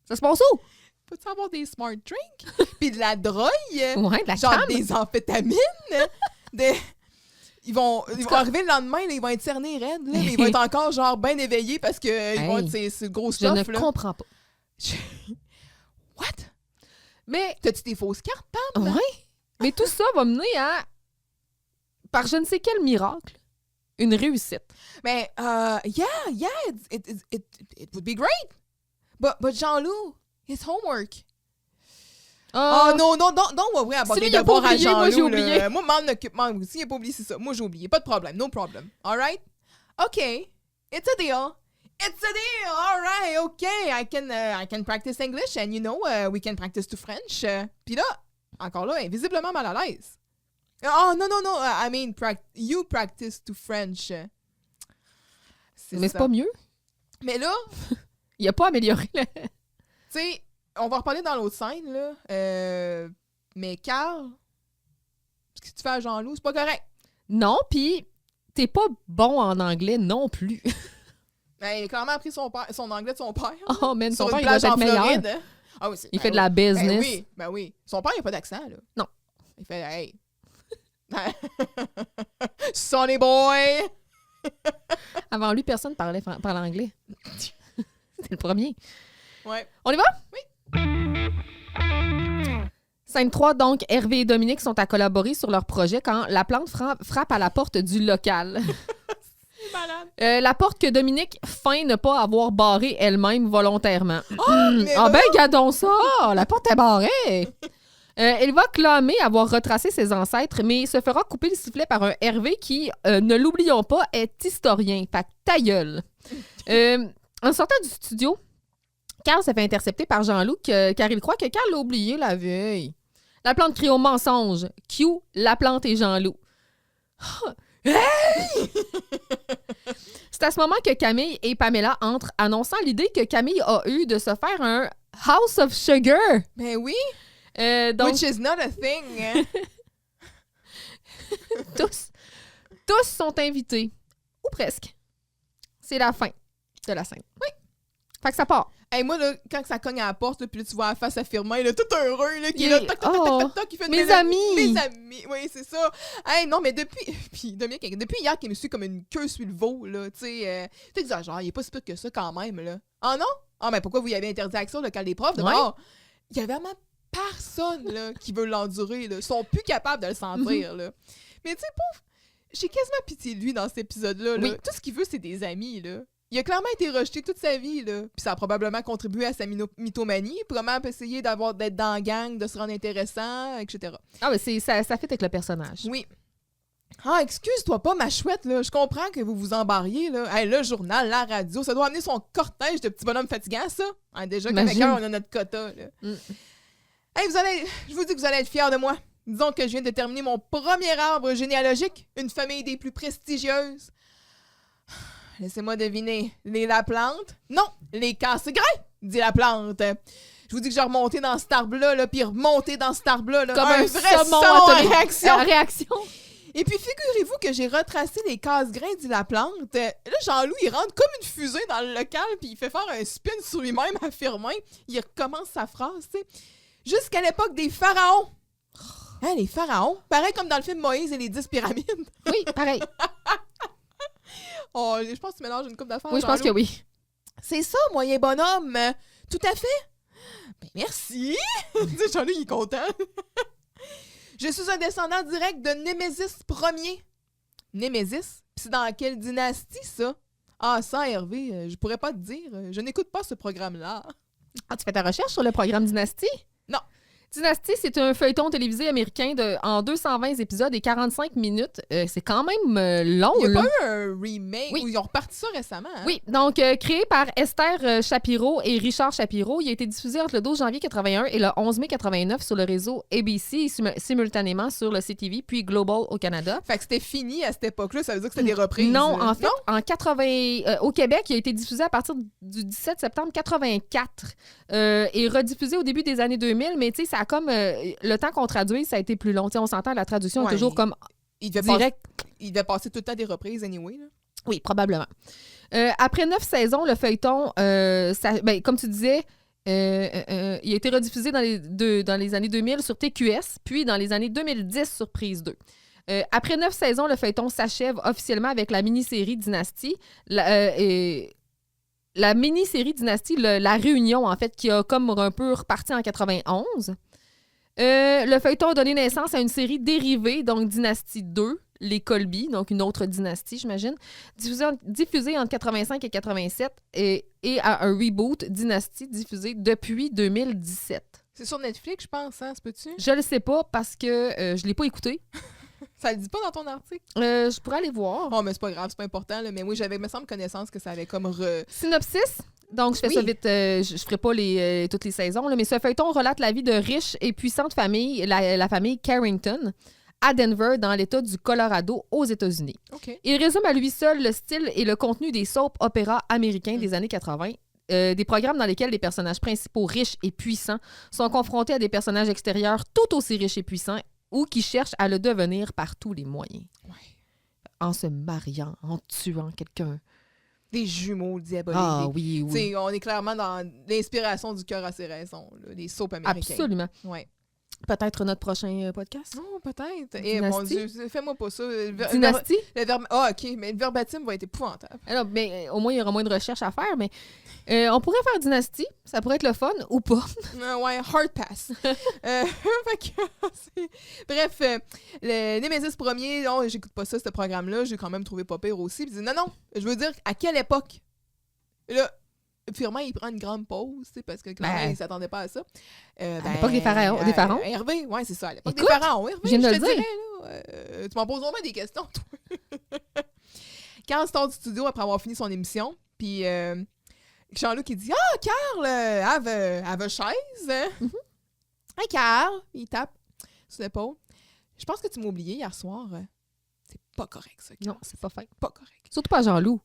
S2: Ça se passe où?
S1: peux-tu avoir des smart drinks? Puis de la drogue?
S2: Ouais, de la
S1: Genre
S2: crème.
S1: des amphétamines? Ils vont arriver le lendemain, là, ils vont être cernés raides, là, mais ils vont être encore genre bien éveillés parce que ils vont être c'est le gros
S2: Je
S1: stuff.
S2: ne
S1: là.
S2: comprends pas.
S1: What?
S2: Mais,
S1: T'as-tu des fausses cartes, Pam? là?
S2: ouais. Mais tout ça va mener à, par je ne sais quel miracle, une réussite.
S1: Mais, yeah, it would be great. But Jean-Loup, his homework. Oh non, don't worry about
S2: Si
S1: les
S2: lui, il a
S1: devoirs
S2: pas
S1: à
S2: oublié, moi, j'ai
S1: Jean-Loup.
S2: oublié.
S1: Moi, m'en occupe. S'il n'a pas oublié, c'est ça. Moi, j'ai oublié. Pas de problème. No problem. All right? Okay. It's a deal. It's a deal. All right. Okay. I can practice English and, we can practice to French. Puis là, encore là, elle est visiblement mal à l'aise. Oh, non. I mean, you practice to French.
S2: Mais c'est pas mieux.
S1: Mais là,
S2: Il a pas amélioré.
S1: tu sais, on va reparler dans l'autre scène, là. Mais Carl, ce que tu fais à Jean-Loup, c'est pas correct.
S2: Non, puis t'es pas bon en anglais non plus.
S1: Ben, il a clairement appris son anglais de son père.
S2: Oh, man, son
S1: sur
S2: père,
S1: une
S2: il doit
S1: plage en
S2: être meilleur.
S1: Floride. Ah oui,
S2: Il fait de la business.
S1: Ben oui. Son père, il a pas d'accent, là.
S2: Non.
S1: Il fait, hey. Sonny boy!
S2: Avant lui, personne parlait anglais. C'est le premier.
S1: Ouais.
S2: On y va? Oui. Scène 3, donc, Hervé et Dominique sont à collaborer sur leur projet quand la plante frappe à la porte du local.
S1: Malade.
S2: La porte que Dominique feint ne pas avoir barrée elle-même volontairement.
S1: mais
S2: Ah
S1: là-
S2: ben, gardons ça! La porte est barrée! Elle va clamer avoir retracé ses ancêtres, mais se fera couper le sifflet par un Hervé qui, ne l'oublions pas, est historien. Fait que ta gueule. En sortant du studio, Carl se fait intercepter par Jean-Loup car il croit que Carl l'a oublié la veille. La plante crie au mensonge. Q, la plante et Jean-Loup. Hey! C'est à ce moment que Camille et Pamela entrent, annonçant l'idée que Camille a eue de se faire un House of Sugar.
S1: Ben oui.
S2: Donc,
S1: Which is not a thing.
S2: tous sont invités. Ou presque. C'est la fin de la scène. Oui. Fait que ça part.
S1: Hey, moi, là, quand ça cogne à la porte, là, puis là, tu vois la face à Firmin, là, tout heureux, là, qui
S2: Il
S1: est là,
S2: est-
S1: toc, toc, toc,
S2: oh,
S1: toc, toc, qui fait
S2: mes amis!
S1: Mes amis, oui, c'est ça. Hey, non, mais depuis... Puis Dominique, depuis hier, qu'il me suit comme une queue sur le veau, là, tu sais, t'exagères, il est pas si pire que ça, quand même, là. Ah non? Ah, mais pourquoi vous y avez interdit l'action, le local des profs, de
S2: Ouais.
S1: bord? Il y a vraiment personne, là, qui veut l'endurer, là. Ils sont plus capables de le sentir, là. Mais tu sais, pauvre, j'ai quasiment pitié de lui dans cet épisode-là, là.
S2: Oui.
S1: Tout ce qu'il veut, c'est des amis, là. Il a clairement été rejeté toute sa vie, là. Puis ça a probablement contribué à sa mythomanie, probablement essayer d'être dans la gang, de se rendre intéressant, etc.
S2: Ah, mais ça fit avec le personnage.
S1: Oui. Ah, excuse-toi pas, ma chouette, là. Je comprends que vous vous embarriez, là. Hey, le journal, la radio, ça doit amener son cortège de petits bonhommes fatigants, ça. Hein, déjà qu'avec
S2: Imagine.
S1: un, on a notre quota, là. Hey, je vous dis que vous allez être fiers de moi. Disons que je viens de terminer mon premier arbre généalogique, une famille des plus prestigieuses. Laissez-moi deviner. Les Laplante? Non, les Casse-Grains, dit la plante. Je vous dis que j'ai remonté dans cet arbre-là, là, puis remonté dans cet arbre-là. Là,
S2: Comme un
S1: vrai
S2: saumon
S1: saumon
S2: atomique.
S1: à réaction.
S2: Réaction.
S1: Et puis, figurez-vous que j'ai retracé les casse-grains, dit la plante. Là, Jean-Loup, il rentre comme une fusée dans le local, puis il fait faire un spin sur lui-même à Firmin. Il recommence sa phrase, tu sais. Jusqu'à l'époque des pharaons. Hein, les pharaons? Pareil comme dans le film Moïse et les 10 pyramides.
S2: Oui, pareil.
S1: Oh, je pense que tu mélanges une coupe d'affaires.
S2: Oui, je pense que
S1: Jean-Loup.
S2: oui.
S1: C'est ça, moyen bonhomme. Tout à fait. Ben, merci. Tu sais, Jean-Loup, il est content. Je suis un descendant direct de Némésis Ier. Némésis? Puis c'est dans quelle dynastie, ça? Ah, ça, Hervé, je pourrais pas te dire. Je n'écoute pas ce programme-là.
S2: Ah, tu fais ta recherche sur le programme Dynasty?
S1: Non.
S2: Dynasty, c'est un feuilleton télévisé américain en 220 épisodes et 45 minutes. C'est quand même long,
S1: Il y a
S2: là.
S1: pas eu un remake
S2: Oui.
S1: où ils ont reparti ça récemment. Hein?
S2: Oui, donc créé par Esther Shapiro et Richard Shapiro, il a été diffusé entre le 12 janvier 81 et le 11 mai 89 sur le réseau ABC et simultanément sur le CTV puis Global au Canada.
S1: Fait que c'était fini à cette époque-là, ça veut dire que c'était des reprises.
S2: Non, en fait, en 80, au Québec, il a été diffusé à partir du 17 septembre 84 et rediffusé au début des années 2000, mais tu sais, ça a comme le temps qu'on traduit, ça a été plus long. Tu sais, on s'entend, la traduction est
S1: Ouais,
S2: toujours comme
S1: il devait
S2: direct.
S1: il devait passer tout le temps des reprises, anyway. Là.
S2: Oui, probablement. Après 9 saisons, le feuilleton, comme tu disais, il a été rediffusé dans les années 2000 sur TQS, puis dans les années 2010 sur Prise 2. Après 9 saisons, le feuilleton s'achève officiellement avec la mini-série Dynasty. La mini-série Dynasty, la réunion, en fait, qui a comme un peu reparti en 91. Le feuilleton a donné naissance à une série dérivée, donc Dynasty 2, les Colby, donc une autre dynastie, j'imagine, diffusée entre 85 et 87, et à un reboot Dynasty diffusé depuis 2017.
S1: C'est sur Netflix, je pense, hein, se peut-tu?
S2: Je le sais pas parce que je l'ai pas écouté.
S1: Ça le dit pas dans ton article?
S2: Je pourrais aller voir.
S1: Oh, mais c'est pas grave, c'est pas important. Là. Mais oui, j'avais, me semble, connaissance que ça avait comme
S2: Synopsis. Donc, je fais ça vite. Je ferai pas toutes les saisons, là, mais ce feuilleton relate la vie de riches et puissantes familles, la famille Carrington, à Denver, dans l'État du Colorado, aux États-Unis.
S1: OK.
S2: Il résume à lui seul le style et le contenu des soap opéras américains des années 80. Des programmes dans lesquels les personnages principaux riches et puissants sont confrontés à des personnages extérieurs tout aussi riches et puissants ou qui cherchent à le devenir par tous les moyens.
S1: Ouais.
S2: En se mariant, en tuant quelqu'un.
S1: Des jumeaux diaboliques.
S2: Ah oui, oui.
S1: T'sais, on est clairement dans l'inspiration du cœur à ses raisons, là, des soaps américains.
S2: Absolument.
S1: Ouais.
S2: Peut-être notre prochain podcast.
S1: Non, peut-être. Eh, mon
S2: Dynastie?
S1: Dieu, fais-moi pas ça.
S2: Dynastie?
S1: Ah, OK, mais le verbatim va être épouvantable.
S2: Alors, mais, au moins, il y aura moins de recherches à faire, mais on pourrait faire Dynastie. Ça pourrait être le fun ou pas.
S1: Ouais, hard pass. Fait que, bref, le Nemesis premier, non, j'écoute pas ça, ce programme-là. J'ai quand même trouvé pas pire aussi. Puis, non, je veux dire, à quelle époque? Là, Firmin, il prend une grande pause, parce que clairement, il s'attendait pas à ça.
S2: À l'époque des pharaons.
S1: Hervé, ouais, c'est ça. À l'époque des
S2: Écoute,
S1: pharaons. Hervé,
S2: je viens de
S1: te
S2: le dire.
S1: dirais, là, tu m'en poses vraiment des questions, toi. Carl sort du studio après avoir fini son émission, puis Jean-Luc, il dit « Ah, Carl, have a chaise? Hey, Carl! » Il tape sur l'épaule. « Je pense que tu m'as oublié hier soir. C'est pas correct, ça, Carl.
S2: Non, c'est pas fin.
S1: Pas correct.
S2: Surtout pas Jean-Loup.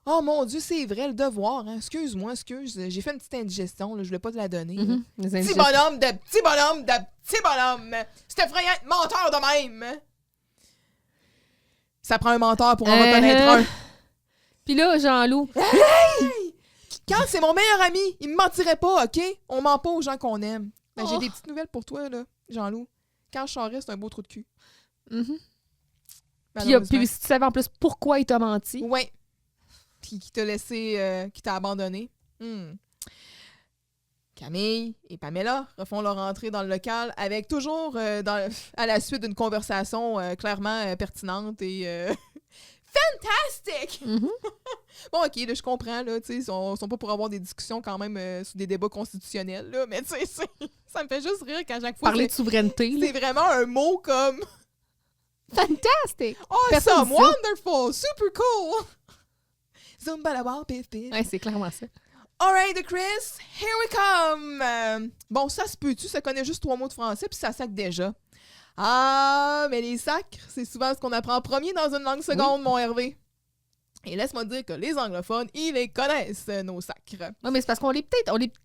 S1: Oh mon Dieu, c'est vrai, le devoir. Hein. Excuse-moi. J'ai fait une petite indigestion. Là, je voulais pas te la donner.
S2: Les
S1: Petit bonhomme de petit bonhomme de petit bonhomme. C'est effrayant de menteur de même. Ça prend un menteur pour en reconnaître un.
S2: Puis là, Jean-Loup.
S1: Hey! Quand c'est mon meilleur ami, il me mentirait pas, OK? On ment pas aux gens qu'on aime. Ben, j'ai des petites nouvelles pour toi, là, Jean-Loup. Quand je Charest, c'est un beau trou de cul.
S2: Puis si tu savais en plus pourquoi il t'a menti.
S1: Ouais. Puis qui t'a laissé, qui t'a abandonné. Camille et Pamela refont leur entrée dans le local avec toujours à la suite d'une conversation clairement pertinente et fantastique! Bon, OK, là, je comprends, là, tu sais, ils sont pas pour avoir des discussions quand même sur des débats constitutionnels, là, mais tu sais, ça me fait juste rire qu'à chaque fois...
S2: Parler de souveraineté.
S1: C'est vraiment un mot comme...
S2: Fantastique!
S1: Awesome! Wonderful! Super cool! Zumba la wow, pif pif.
S2: Ouais, c'est clairement ça.
S1: Alright, Chris, here we come! Bon, ça se peut-tu? Ça connaît juste 3 mots de français, puis ça sac déjà. Ah, mais les sacres, c'est souvent ce qu'on apprend en premier dans une langue seconde, mon Hervé. Et laisse-moi dire que les anglophones, ils les connaissent, nos sacres.
S2: Oui, mais c'est parce qu'on les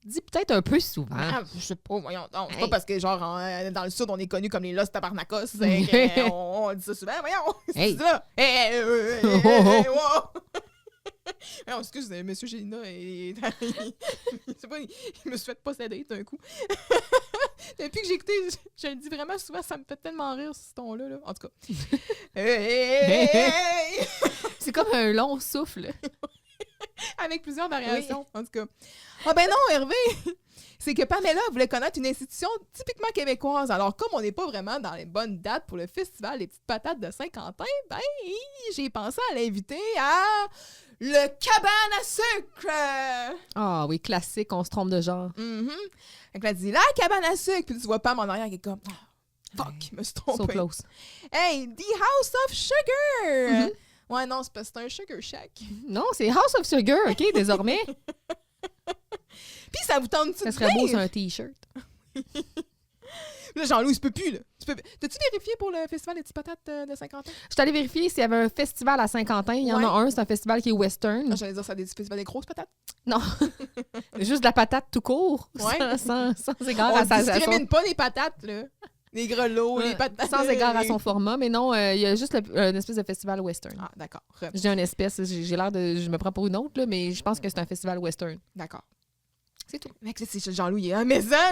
S2: dit peut-être un peu souvent.
S1: Ah, je sais pas, voyons donc. C'est
S2: Hey.
S1: pas parce que, genre, dans le Sud, on est connus comme les Los Tabarnakos. On dit ça souvent, voyons.
S2: Hey.
S1: C'est ça. Hey, wow. Non, excuse, monsieur Gélina, je sais pas, il me souhaite posséder d'un coup. Depuis que j'ai écouté, je le dis vraiment souvent, ça me fait tellement rire ce ton-là. Là. En tout cas. Hey!
S2: C'est comme un long souffle.
S1: Avec plusieurs variations, en tout cas. Ah ben non, Hervé! C'est que Pamela voulait connaître une institution typiquement québécoise. Alors, comme on n'est pas vraiment dans les bonnes dates pour le festival Les Petites Patates de Saint-Quentin, ben, j'ai pensé à l'inviter à le Cabane à sucre!
S2: Ah oui, classique, on se trompe de genre.
S1: Fait que là, elle dit, la cabane à sucre! Puis tu vois Pam en arrière qui est comme, fuck, je me suis trompée.
S2: So close.
S1: Hey, the House of Sugar! Ouais, non, c'est parce que c'est un sugar shack.
S2: Non, c'est House of Sugar, OK, désormais.
S1: Puis ça vous tente-tu
S2: Ça
S1: de
S2: serait beau
S1: venir?
S2: sur un T-shirt.
S1: Là, Jean-Louis, il se peut plus, là. T'as-tu vérifié pour le festival des petites patates de Saint-Quentin?
S2: Je suis allée vérifier s'il y avait un festival à Saint-Quentin. Il y en a un, c'est un festival qui est western.
S1: Ah, j'allais dire, ça a des festivals des grosses patates.
S2: Non, juste de la patate tout court,
S1: Ouais.
S2: sans égard
S1: On
S2: à sa
S1: discrimine pas les patates, là. Les grelots, les patates.
S2: sans égard à son format, mais non, il y a juste une espèce de festival western.
S1: Ah, d'accord.
S2: Je dis une espèce, j'ai l'air de... Je me prends pour une autre, là, mais je pense que c'est un festival western.
S1: D'accord.
S2: C'est tout.
S1: Mec, c'est Jean-Louis, il est mais ça,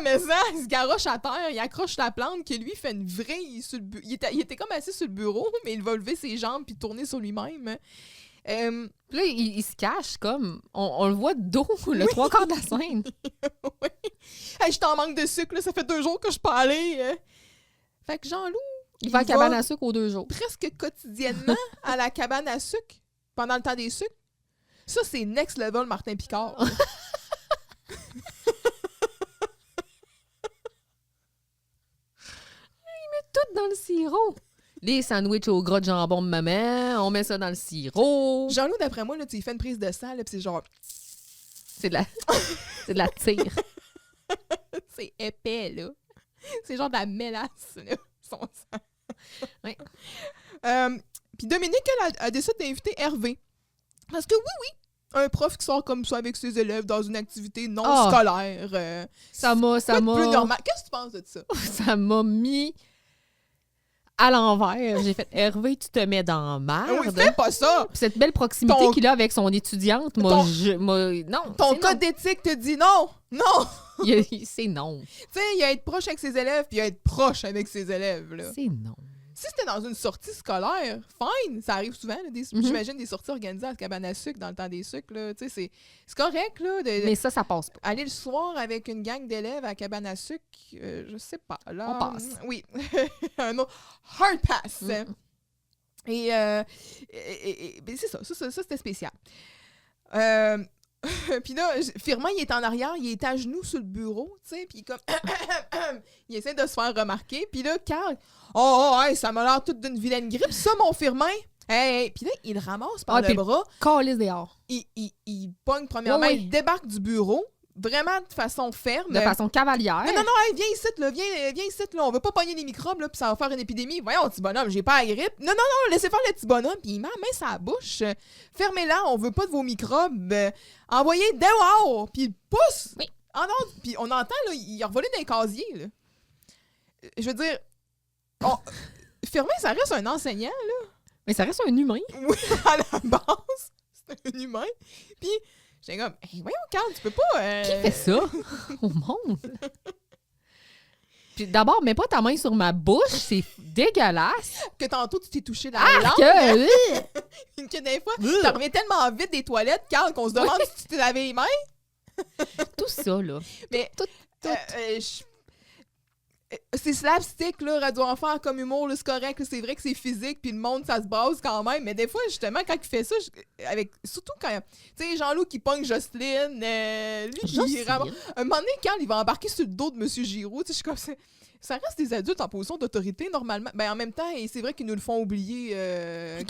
S1: il se garoche à terre, il accroche la plante, que lui, il fait une vrille sur le bureau. Il était comme assis sur le bureau, mais il va lever ses jambes puis tourner sur lui-même.
S2: Puis là, il se cache comme... On le voit de dos, le 3/4 de la scène.
S1: Oui. Hey, je t'en manque de sucre, là, ça fait 2 jours que je suis pas allée. Fait que Jean-Loup,
S2: Il va à la cabane à sucre aux 2 jours.
S1: presque quotidiennement à la cabane à sucre pendant le temps des sucres. Ça, c'est next level Martin Picard.
S2: Tout dans le sirop. Les sandwichs au gras de jambon de maman, on met ça dans le sirop.
S1: Jean-Loup, d'après moi, là, tu lui fais une prise de sang, là, pis c'est genre...
S2: C'est de la... c'est de la tire.
S1: c'est épais, là. C'est genre de la mélasse, là, son sang.
S2: Oui.
S1: Puis Dominique, elle a décidé d'inviter Hervé. Parce que oui, un prof qui sort comme ça avec ses élèves dans une activité non scolaire.
S2: Ça m'a...
S1: plus normal. Qu'est-ce que tu penses de ça?
S2: Ça m'a mis à l'envers. J'ai fait, Hervé, tu te mets dans merde.
S1: Oui, fais pas ça!
S2: Puis cette belle proximité qu'il a avec son étudiante, non.
S1: Ton code d'éthique te dit non! Non!
S2: C'est non.
S1: Tu sais, il y a être proche avec ses élèves, puis il y a être proche avec ses élèves, là.
S2: C'est non.
S1: Si c'était dans une sortie scolaire, fine, ça arrive souvent, là, j'imagine des sorties organisées à la cabane à sucre dans le temps des sucres, là, tu sais, c'est correct, là.
S2: Mais ça passe pas.
S1: Aller le soir avec une gang d'élèves à la cabane à sucre, je sais pas, là.
S2: On passe.
S1: Oui. Un autre hard pass. Et ben, c'est ça, c'était spécial. Puis là, Firmin, il est en arrière, il est à genoux sur le bureau, tu sais, puis comme... il essaie de se faire remarquer. Puis là, Carl, hey, ça m'a l'air toute d'une vilaine grippe, ça, mon Firmin! Hey. Puis là, il le ramasse par le bras.
S2: Calisse dehors.
S1: Il pogne premièrement, il débarque du bureau, vraiment de façon ferme.
S2: De façon cavalière.
S1: Non, hey, viens ici, là, viens ici, là, on veut pas pogner les microbes, là, puis ça va faire une épidémie. Voyons, petit bonhomme, j'ai pas la grippe. Non, laissez faire le petit bonhomme, puis il met la main sur la bouche. Fermez-la, on veut pas de vos microbes. Envoyez dehors, puis il pousse.
S2: Oui.
S1: Puis on entend, là, il a revolé dans les casiers, là. Je veux dire, Firmin, ça reste un enseignant, là.
S2: Mais ça reste un humain.
S1: Oui, à la base, c'est un humain. Puis j'étais comme, hey, voyons, Carl, tu peux pas...
S2: Qui fait ça au monde? Puis d'abord, mets pas ta main sur ma bouche, c'est dégueulasse.
S1: Que tantôt, tu t'es touché la
S2: Ah,
S1: langue. Que des fois, ça revient tellement vite des toilettes, Carl, qu'on se demande si tu t'es lavé les mains.
S2: Tout ça, là.
S1: Mais
S2: Tout.
S1: c'est slapstick, là, Radio Enfant comme humour, là, c'est correct, là, c'est vrai que c'est physique, puis le monde, ça se base quand même, mais des fois, justement, quand il fait ça, surtout quand, tu sais, Jean-Loup qui pogne Jocelyne, lui, il ramasse... Un moment donné, quand il va embarquer sur le dos de M. Giroux, tu sais, je suis comme ça reste des adultes en position d'autorité, normalement. Ben, en même temps, et c'est vrai qu'ils nous le font oublier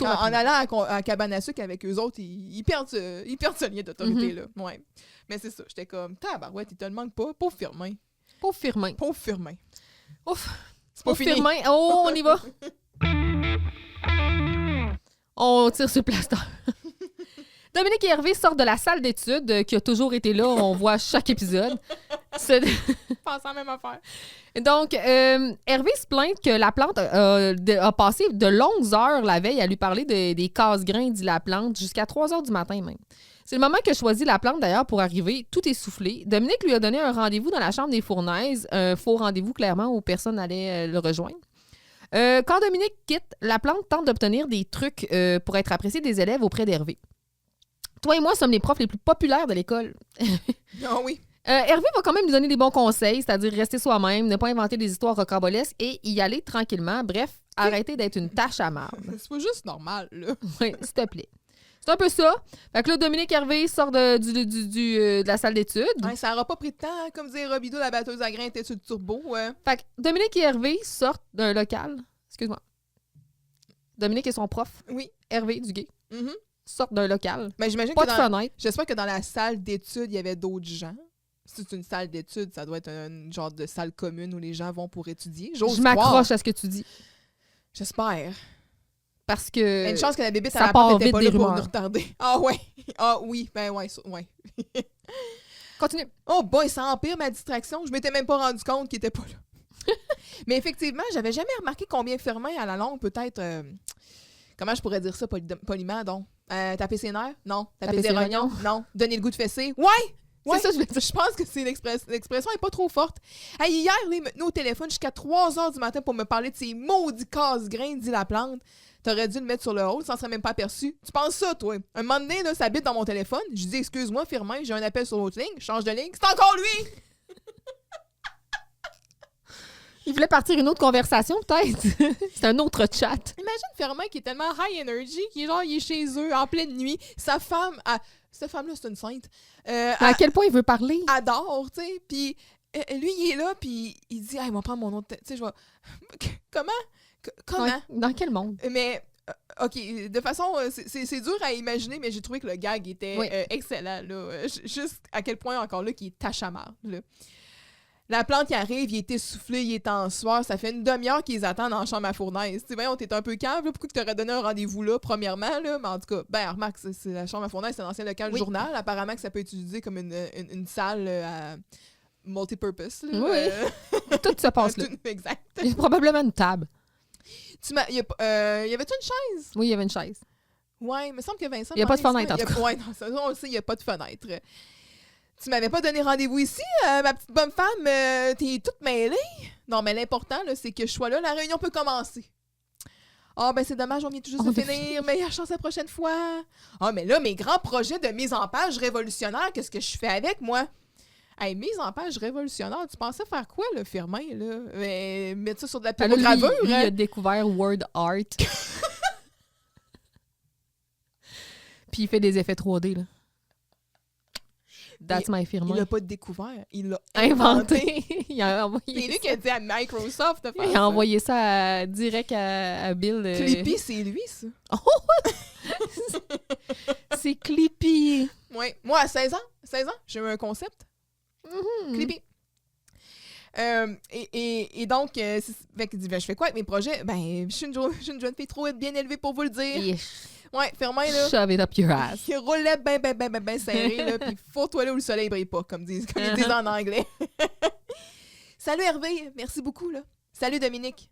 S1: en allant à cabane à sucre avec eux autres, ils perdent ce lien d'autorité, là. Ouais. Mais c'est ça, j'étais comme, tabarouette, il te le manque pas, pauvre Firmin.
S2: Pauvre Firmin.
S1: Pauvre Firmin.
S2: Ouf!
S1: C'est pas fini.
S2: Firmin. Oh, on y va! On tire sur le plaster. Dominique et Hervé sortent de la salle d'études qui a toujours été là. On voit chaque épisode.
S1: Je pense à la même affaire.
S2: Donc, Hervé se plaint que la plante a passé de longues heures la veille à lui parler des casse-grains, dit la plante, jusqu'à 3 heures du matin même. C'est le moment que choisit la plante, d'ailleurs, pour arriver, tout essoufflé. Dominique lui a donné un rendez-vous dans la chambre des fournaises, un faux rendez-vous, clairement, où personne n'allait le rejoindre. Quand Dominique quitte, la plante tente d'obtenir des trucs pour être appréciée des élèves auprès d'Hervé. Toi et moi sommes les profs les plus populaires de l'école.
S1: Ah oui.
S2: Hervé va quand même lui donner des bons conseils, c'est-à-dire rester soi-même, ne pas inventer des histoires rocambolesques et y aller tranquillement. Bref, arrêter d'être une tâche à marde.
S1: C'est pas juste normal, là.
S2: Oui, s'il te plaît. C'est un peu ça. Fait que là, Dominique Hervé sort de la salle d'études.
S1: Ouais, ça n'aura pas pris de temps, hein, comme disait Robidoux, la batteuse à grains était sur le turbo.
S2: Fait que Dominique et Hervé sortent d'un local. Excuse-moi. Dominique et son prof.
S1: Oui.
S2: Hervé Duguay.
S1: Mm-hmm.
S2: Sortent d'un local.
S1: Mais j'imagine
S2: pas
S1: que
S2: de fenêtre.
S1: J'espère que dans la salle d'études, il y avait d'autres gens. Si c'est une salle d'études, ça doit être un genre de salle commune où les gens vont pour étudier.
S2: Je m'accroche à ce que tu dis.
S1: J'espère.
S2: Parce que...
S1: Il y a une chance que la bébête à
S2: ça
S1: la
S2: part
S1: porte n'était
S2: vite
S1: pas
S2: des
S1: là pour
S2: rumeurs.
S1: nous retarder. Ah ouais. Ah oui. Ben ouais. Ouais.
S2: Continue.
S1: Oh boy, ça empire ma distraction. Je m'étais même pas rendu compte qu'il était pas là. Mais effectivement, j'avais jamais remarqué combien Firmin à la longue peut-être... comment je pourrais dire ça poliment, donc? Taper ses nerfs? Non. Taper ses rognons? Non. Donner le goût de fesser? Ouais! Ouais,
S2: c'est ça,
S1: je pense que c'est l'expression est pas trop forte. Hey, hier, il m'a tenu au téléphone jusqu'à 3 heures du matin pour me parler de ces maudits casse-grains, dit la plante. T'aurais dû le mettre sur le haut, ça s'en serait même pas aperçu. Tu penses ça, toi? Un moment donné, là, ça bite dans mon téléphone. Je dis, excuse-moi, Firmin, j'ai un appel sur l'autre ligne. Je change de ligne. C'est encore lui!
S2: Il voulait partir une autre conversation, peut-être. C'est un autre chat.
S1: Imagine Firmin qui est tellement high energy, qui est genre, il est chez eux, en pleine nuit. Sa femme, cette femme-là, c'est une sainte.
S2: À quel point il veut parler?
S1: Adore, tu sais. Puis lui, il est là, puis il dit, hey, il va prendre mon autre... Tu sais, je vais... Comment?
S2: Dans quel monde?
S1: Mais, OK, de façon... c'est dur à imaginer, mais j'ai trouvé que le gag était excellent, là. Juste à quel point, encore là, qu'il est tache à marde, là. La plante qui arrive, il est essoufflé, il est en sueur. Ça fait une demi-heure qu'ils attendent dans la chambre à fournaise. Tu sais, ben, on t'est un peu cave, là. Pourquoi tu t'aurais donné un rendez-vous là, premièrement, là? Mais en tout cas, ben, remarque, c'est la chambre à fournaise, c'est un ancien local journal. Apparemment que ça peut être utilisé comme une salle à multipurpose, là.
S2: Oui. Tout se passe là.
S1: Exact.
S2: Il y a probablement une table.
S1: Y avait-tu une chaise?
S2: Oui, il y avait une chaise.
S1: Ouais, il me semble que Vincent...
S2: Il y a pas de fenêtre, en tout cas.
S1: Ouais, non, ça, on le sait, il n'y a pas de fenêtre. Tu m'avais pas donné rendez-vous ici, ma petite bonne femme? T'es toute mêlée? Non, mais l'important, là, c'est que je sois là, la réunion peut commencer. Ah, ben c'est dommage, on vient tout juste de finir, mais il y a chance la prochaine fois. Ah, mais là, mes grands projets de mise en page révolutionnaire, qu'est-ce que je fais avec, moi? Hey, mise en page révolutionnaire, tu pensais faire quoi, le Firmin, là? Mettre ça sur de la pyrogravure?
S2: Lui, il a découvert Word Art. Puis il fait des effets 3D, là. That's my Firmin.
S1: Il l'a pas découvert, il l'a
S2: inventé. Il a envoyé
S1: c'est lui qui a dit à Microsoft de faire
S2: il a envoyé ça direct à Bill.
S1: Clippy, c'est lui, ça.
S2: C'est Clippy.
S1: Ouais. Moi, à 16 ans, j'ai eu un concept. Clippy. Et donc, fait qu'il dit, ben, je fais quoi avec mes projets? Ben, je suis une jeune fille trop bien élevée pour vous le dire. Ouais, Firmin, là.
S2: Shove it up your ass.
S1: Il roulait ben serré, là, pis faut-toi là où le soleil brille pas, comme ils disent en anglais. Salut Hervé, merci beaucoup, là. Salut Dominique.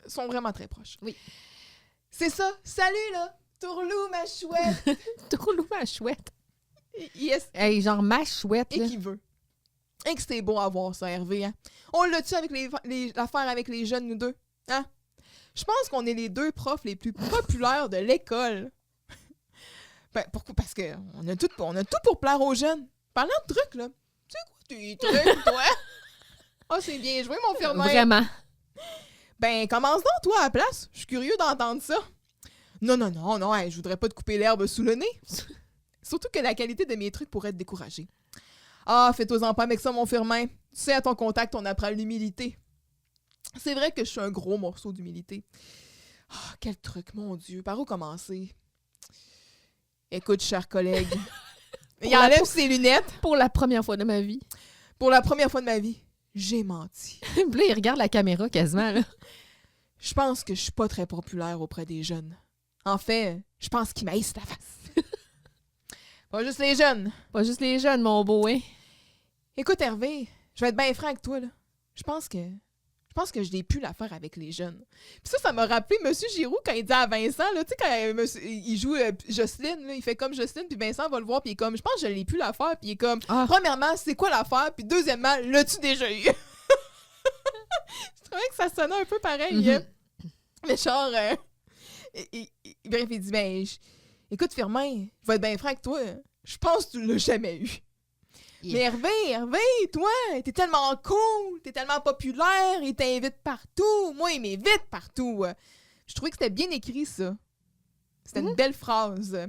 S1: Ils sont vraiment très proches.
S2: Oui.
S1: C'est ça. Salut, là. Tourlou, ma chouette.
S2: Tourlou, ma chouette.
S1: Yes.
S2: Hey, genre ma chouette, là.
S1: Et qui veut. Et que c'était beau à voir, ça, Hervé, hein. On l'a-tu avec l'affaire avec les jeunes, nous deux? Hein? Je pense qu'on est les deux profs les plus populaires de l'école. Ben, pourquoi? Parce qu'on a tout pour plaire aux jeunes. Parlant de trucs, là. Tu sais quoi tes trucs, toi? Ah, c'est bien joué, mon Firmin.
S2: Vraiment.
S1: Ben, commence donc, toi, à la place. Je suis curieux d'entendre ça. Non, hey, je voudrais pas te couper l'herbe sous le nez. Surtout que la qualité de mes trucs pourrait te décourager. Ah, fais-toi-en pas avec ça, mon Firmin. Tu sais, à ton contact, on apprend l'humilité. C'est vrai que je suis un gros morceau d'humilité. Ah, quel truc, mon Dieu. Par où commencer? Écoute, cher collègue. Il enlève ses lunettes.
S2: Pour la première fois de ma vie.
S1: Pour la première fois de ma vie, j'ai menti.
S2: Puis là, il regarde la caméra quasiment, là.
S1: Je pense que je suis pas très populaire auprès des jeunes. En fait, je pense qu'ils m'haïssent la face. Pas juste les jeunes.
S2: Pas juste les jeunes, mon beau, hein.
S1: Écoute, Hervé, je vais être bien franc avec toi, là. Je pense que je n'ai plus l'affaire avec les jeunes. Puis ça m'a rappelé M. Giroux quand il dit à Vincent, là, tu sais, quand il joue Jocelyne, là, il fait comme Jocelyne, puis Vincent va le voir, puis il est comme, je pense que je n'ai plus l'affaire, puis il est comme, premièrement, c'est quoi l'affaire, puis deuxièmement, l'as-tu déjà eu? Je trouvais que ça sonnait un peu pareil. Hein? Mais genre, bref, il dit, ben, écoute, Firmin, je vais être bien franc avec toi, je pense que tu l'as jamais eu. Yeah. Mais Hervé, toi, t'es tellement cool, t'es tellement populaire, il t'invite partout. Moi, il m'invite partout. Je trouvais que c'était bien écrit, ça. C'était une belle phrase.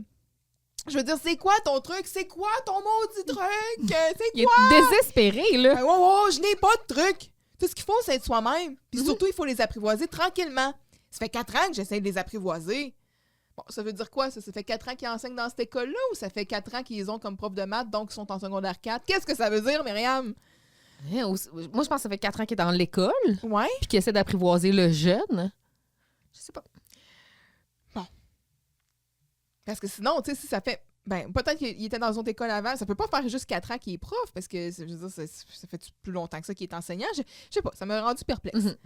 S1: Je veux dire, c'est quoi ton truc? C'est quoi ton maudit truc? C'est quoi?
S2: Il est désespéré, là.
S1: Je n'ai pas de truc. Tout ce qu'il faut, c'est être soi-même. Puis surtout, il faut les apprivoiser tranquillement. Ça fait 4 ans que j'essaie de les apprivoiser. Bon, ça veut dire quoi, ça? Ça fait 4 ans qu'ils enseignent dans cette école-là ou ça fait 4 ans qu'ils ont comme prof de maths, donc ils sont en secondaire 4? Qu'est-ce que ça veut dire, Myriam?
S2: Moi, je pense que ça fait 4 ans qu'il est dans l'école.
S1: Ouais.
S2: Puis qu'il essaie d'apprivoiser le jeune. Je sais pas.
S1: Bon. Parce que sinon, tu sais, si ça fait... Ben, peut-être qu'il était dans une autre école avant. Ça peut pas faire juste 4 ans qu'il est prof, parce que, je veux dire, ça fait plus longtemps que ça qu'il est enseignant. Je sais pas, ça m'a rendu perplexe.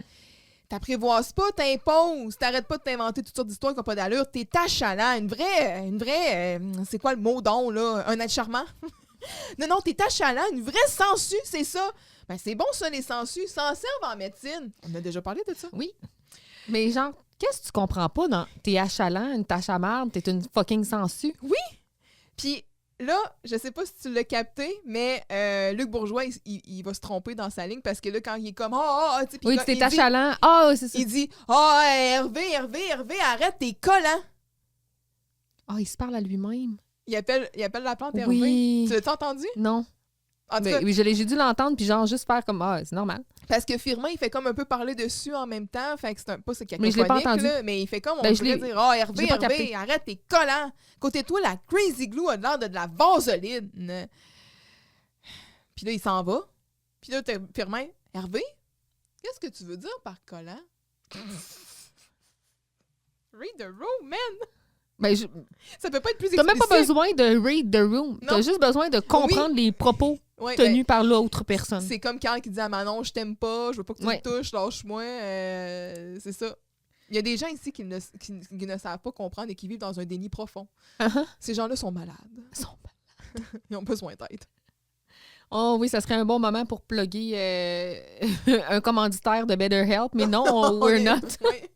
S1: T'apprivoises pas, t'imposes, t'arrêtes pas de t'inventer toutes sortes d'histoires qui n'ont pas d'allure, t'es achalant, une vraie, c'est quoi le mot don, là? Un être charmant? non, t'es achalant, une vraie sangsue, c'est ça. Ben, c'est bon, ça, les sangsues, s'en servent en médecine. On a déjà parlé de ça.
S2: Oui. Mais genre, qu'est-ce que tu comprends pas dans t'es achalant, une tâche à marde, t'es une fucking sangsue?
S1: Oui! Puis là, je sais pas si tu l'as capté, mais Luc Bourgeois, il va se tromper dans sa ligne parce que là, quand il est comme tu sais,
S2: oui, tu t'es achalant. C'est ça.
S1: Il dit Hervé, arrête, t'es collant.
S2: Il se parle à lui-même.
S1: Il appelle la plante Hervé.
S2: Oui.
S1: Tu l'as entendu?
S2: Non.
S1: En tout cas,
S2: oui, j'ai dû l'entendre, puis genre juste faire comme c'est normal.
S1: Parce que Firmin, il fait comme un peu parler dessus en même temps. Fait que c'est pas ce
S2: mais je l'ai pas entendu.
S1: Là, mais il fait comme on pourrait dire Hervé, arrête, t'es collant. Côté de toi, la Crazy Glue a l'air de la vaseline. Puis là, il s'en va. Puis là, t'as Firmin, Hervé, qu'est-ce que tu veux dire par collant? Read the room, man!
S2: Ben,
S1: Ça peut pas être plus
S2: t'as
S1: explicite.
S2: même pas besoin de read the room. T'as
S1: Non.
S2: juste besoin de comprendre les propos
S1: Ouais,
S2: tenus par l'autre personne.
S1: c'est comme Carl qui dit à Manon, je t'aime pas, je veux pas que tu
S2: Ouais.
S1: me touches, lâche-moi. C'est ça. Il y a des gens ici qui ne savent pas comprendre et qui vivent dans un déni profond.
S2: Uh-huh.
S1: Ces gens-là sont malades.
S2: Ils sont
S1: Ils ont besoin d'aide.
S2: Oh oui, ça serait un bon moment pour plugger un commanditaire de Better Help, mais non, we're not.
S1: Ouais.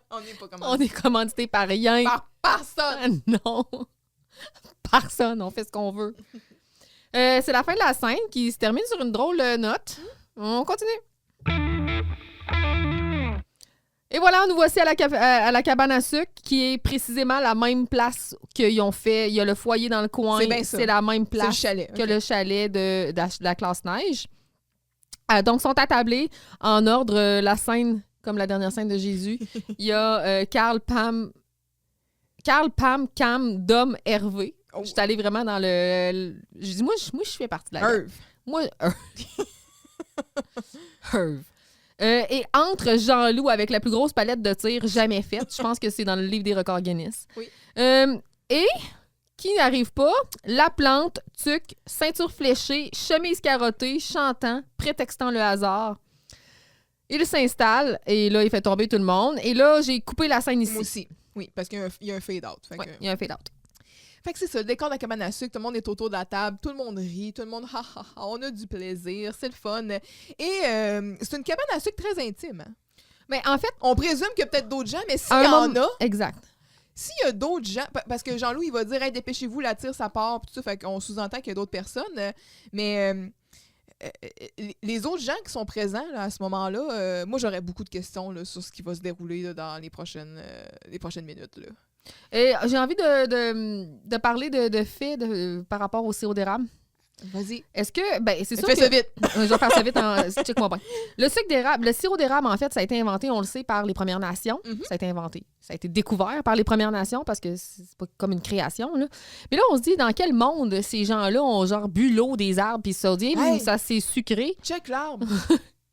S1: On n'est pas comme
S2: On est commandité par rien.
S1: par personne.
S2: Non. Personne, on fait ce qu'on veut. C'est la fin de la scène qui se termine sur une drôle note. On continue. Et voilà, nous voici à la cabane à sucre, qui est précisément la même place qu'ils ont fait. Il y a le foyer dans le coin.
S1: C'est bien ça.
S2: C'est la même
S1: C'est le
S2: place
S1: chalet.
S2: que
S1: ok.
S2: le chalet de la classe neige. Donc, sont attablés en ordre la scène, comme la dernière scène de Jésus. Il y a Carl, Pam, Cam, Dom, Hervé.
S1: Oh.
S2: Je suis allée vraiment dans le... Je dis, moi, je fais partie de la gang.
S1: Irv.
S2: Moi, Herve. Et entre Jean-Loup avec la plus grosse palette de tir jamais faite, je pense que c'est dans le livre des records Guinness.
S1: Oui.
S2: Et qui n'arrive pas, la plante, tuc, ceinture fléchée, chemise carottée, chantant, prétextant le hasard. Il s'installe et là, il fait tomber tout le monde. Et là, j'ai coupé la scène ici.
S1: Moi aussi. Oui, parce qu'il y a un fade-out. Fait
S2: Ouais,
S1: que-
S2: il y a un fade-out.
S1: Fait que c'est ça, le décor de la cabane à sucre, tout le monde est autour de la table, tout le monde rit, tout le monde on a du plaisir, c'est le fun. Et c'est une cabane à sucre très intime. Hein.
S2: Mais en fait,
S1: On présume qu'il y a peut-être d'autres gens, mais s'il
S2: un
S1: y en
S2: moment-
S1: a,
S2: Exact.
S1: s'il y a d'autres gens, parce que Jean-Loup, il va dire hey, dépêchez-vous, la tire, ça part, pis tout ça, fait qu'on sous-entend qu'il y a d'autres personnes. Mais les autres gens qui sont présents là, à ce moment-là, moi j'aurais beaucoup de questions là, sur ce qui va se dérouler là, dans les prochaines minutes. Là.
S2: Et j'ai envie de parler de faits par rapport au sirop d'érable.
S1: Vas-y.
S2: Est-ce que... Ben, c'est sûr
S1: Fais
S2: que...
S1: ça vite.
S2: Je vais faire ça vite. Check-moi bien. Le sirop d'érable, en fait, ça a été inventé, on le sait, par les Premières Nations.
S1: Mhm.
S2: Ça a été inventé. Ça a été découvert par les Premières Nations parce que c'est pas comme une création. Là. Mais là, on se dit, dans quel monde ces gens-là ont genre bu l'eau des arbres puis se sont dit,
S1: Hey!
S2: ça c'est sucré,
S1: Check l'arbre.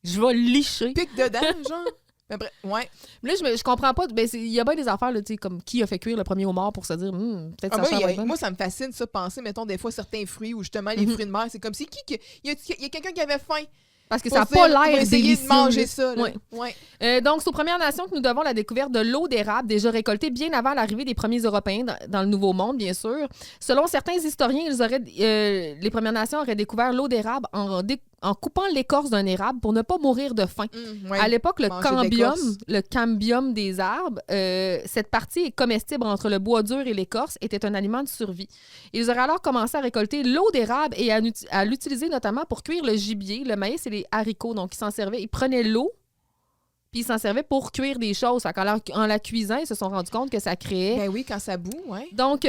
S2: je vais licher.
S1: Pique dedans, genre. Mais bref, ouais.
S2: Mais là, je comprends pas. Ben, il y a bien des affaires, là, tu sais, comme qui a fait cuire le premier homard pour se dire, peut-être
S1: Ah,
S2: ça va être bon.
S1: moi, ça me fascine ça, penser, mettons, des fois, certains fruits ou justement les fruits de mer. C'est comme si il y a quelqu'un qui avait faim.
S2: Parce que
S1: Pour
S2: ça n'a
S1: dire,
S2: pas
S1: on va
S2: l'air
S1: essayer
S2: délicieux.
S1: de manger
S2: là.
S1: ça. Là.
S2: Ouais.
S1: Ouais.
S2: Donc, c'est aux Premières Nations que nous devons la découverte de l'eau d'érable, déjà récoltée bien avant l'arrivée des premiers Européens dans le Nouveau Monde, bien sûr. Selon certains historiens, les Premières Nations auraient découvert l'eau d'érable en coupant l'écorce d'un érable pour ne pas mourir de faim.
S1: Ouais.
S2: À l'époque,
S1: manger de l'écorce.
S2: le cambium des arbres, cette partie comestible entre le bois dur et l'écorce, était un aliment de survie. Ils auraient alors commencé à récolter l'eau d'érable et à l'utiliser notamment pour cuire le gibier, le maïs et les haricots. Donc, ils prenaient l'eau, puis ils s'en servaient pour cuire des choses. Fait en la cuisant, ils se sont rendus compte que ça créait...
S1: Ben oui, quand ça boue, ouais.
S2: Donc,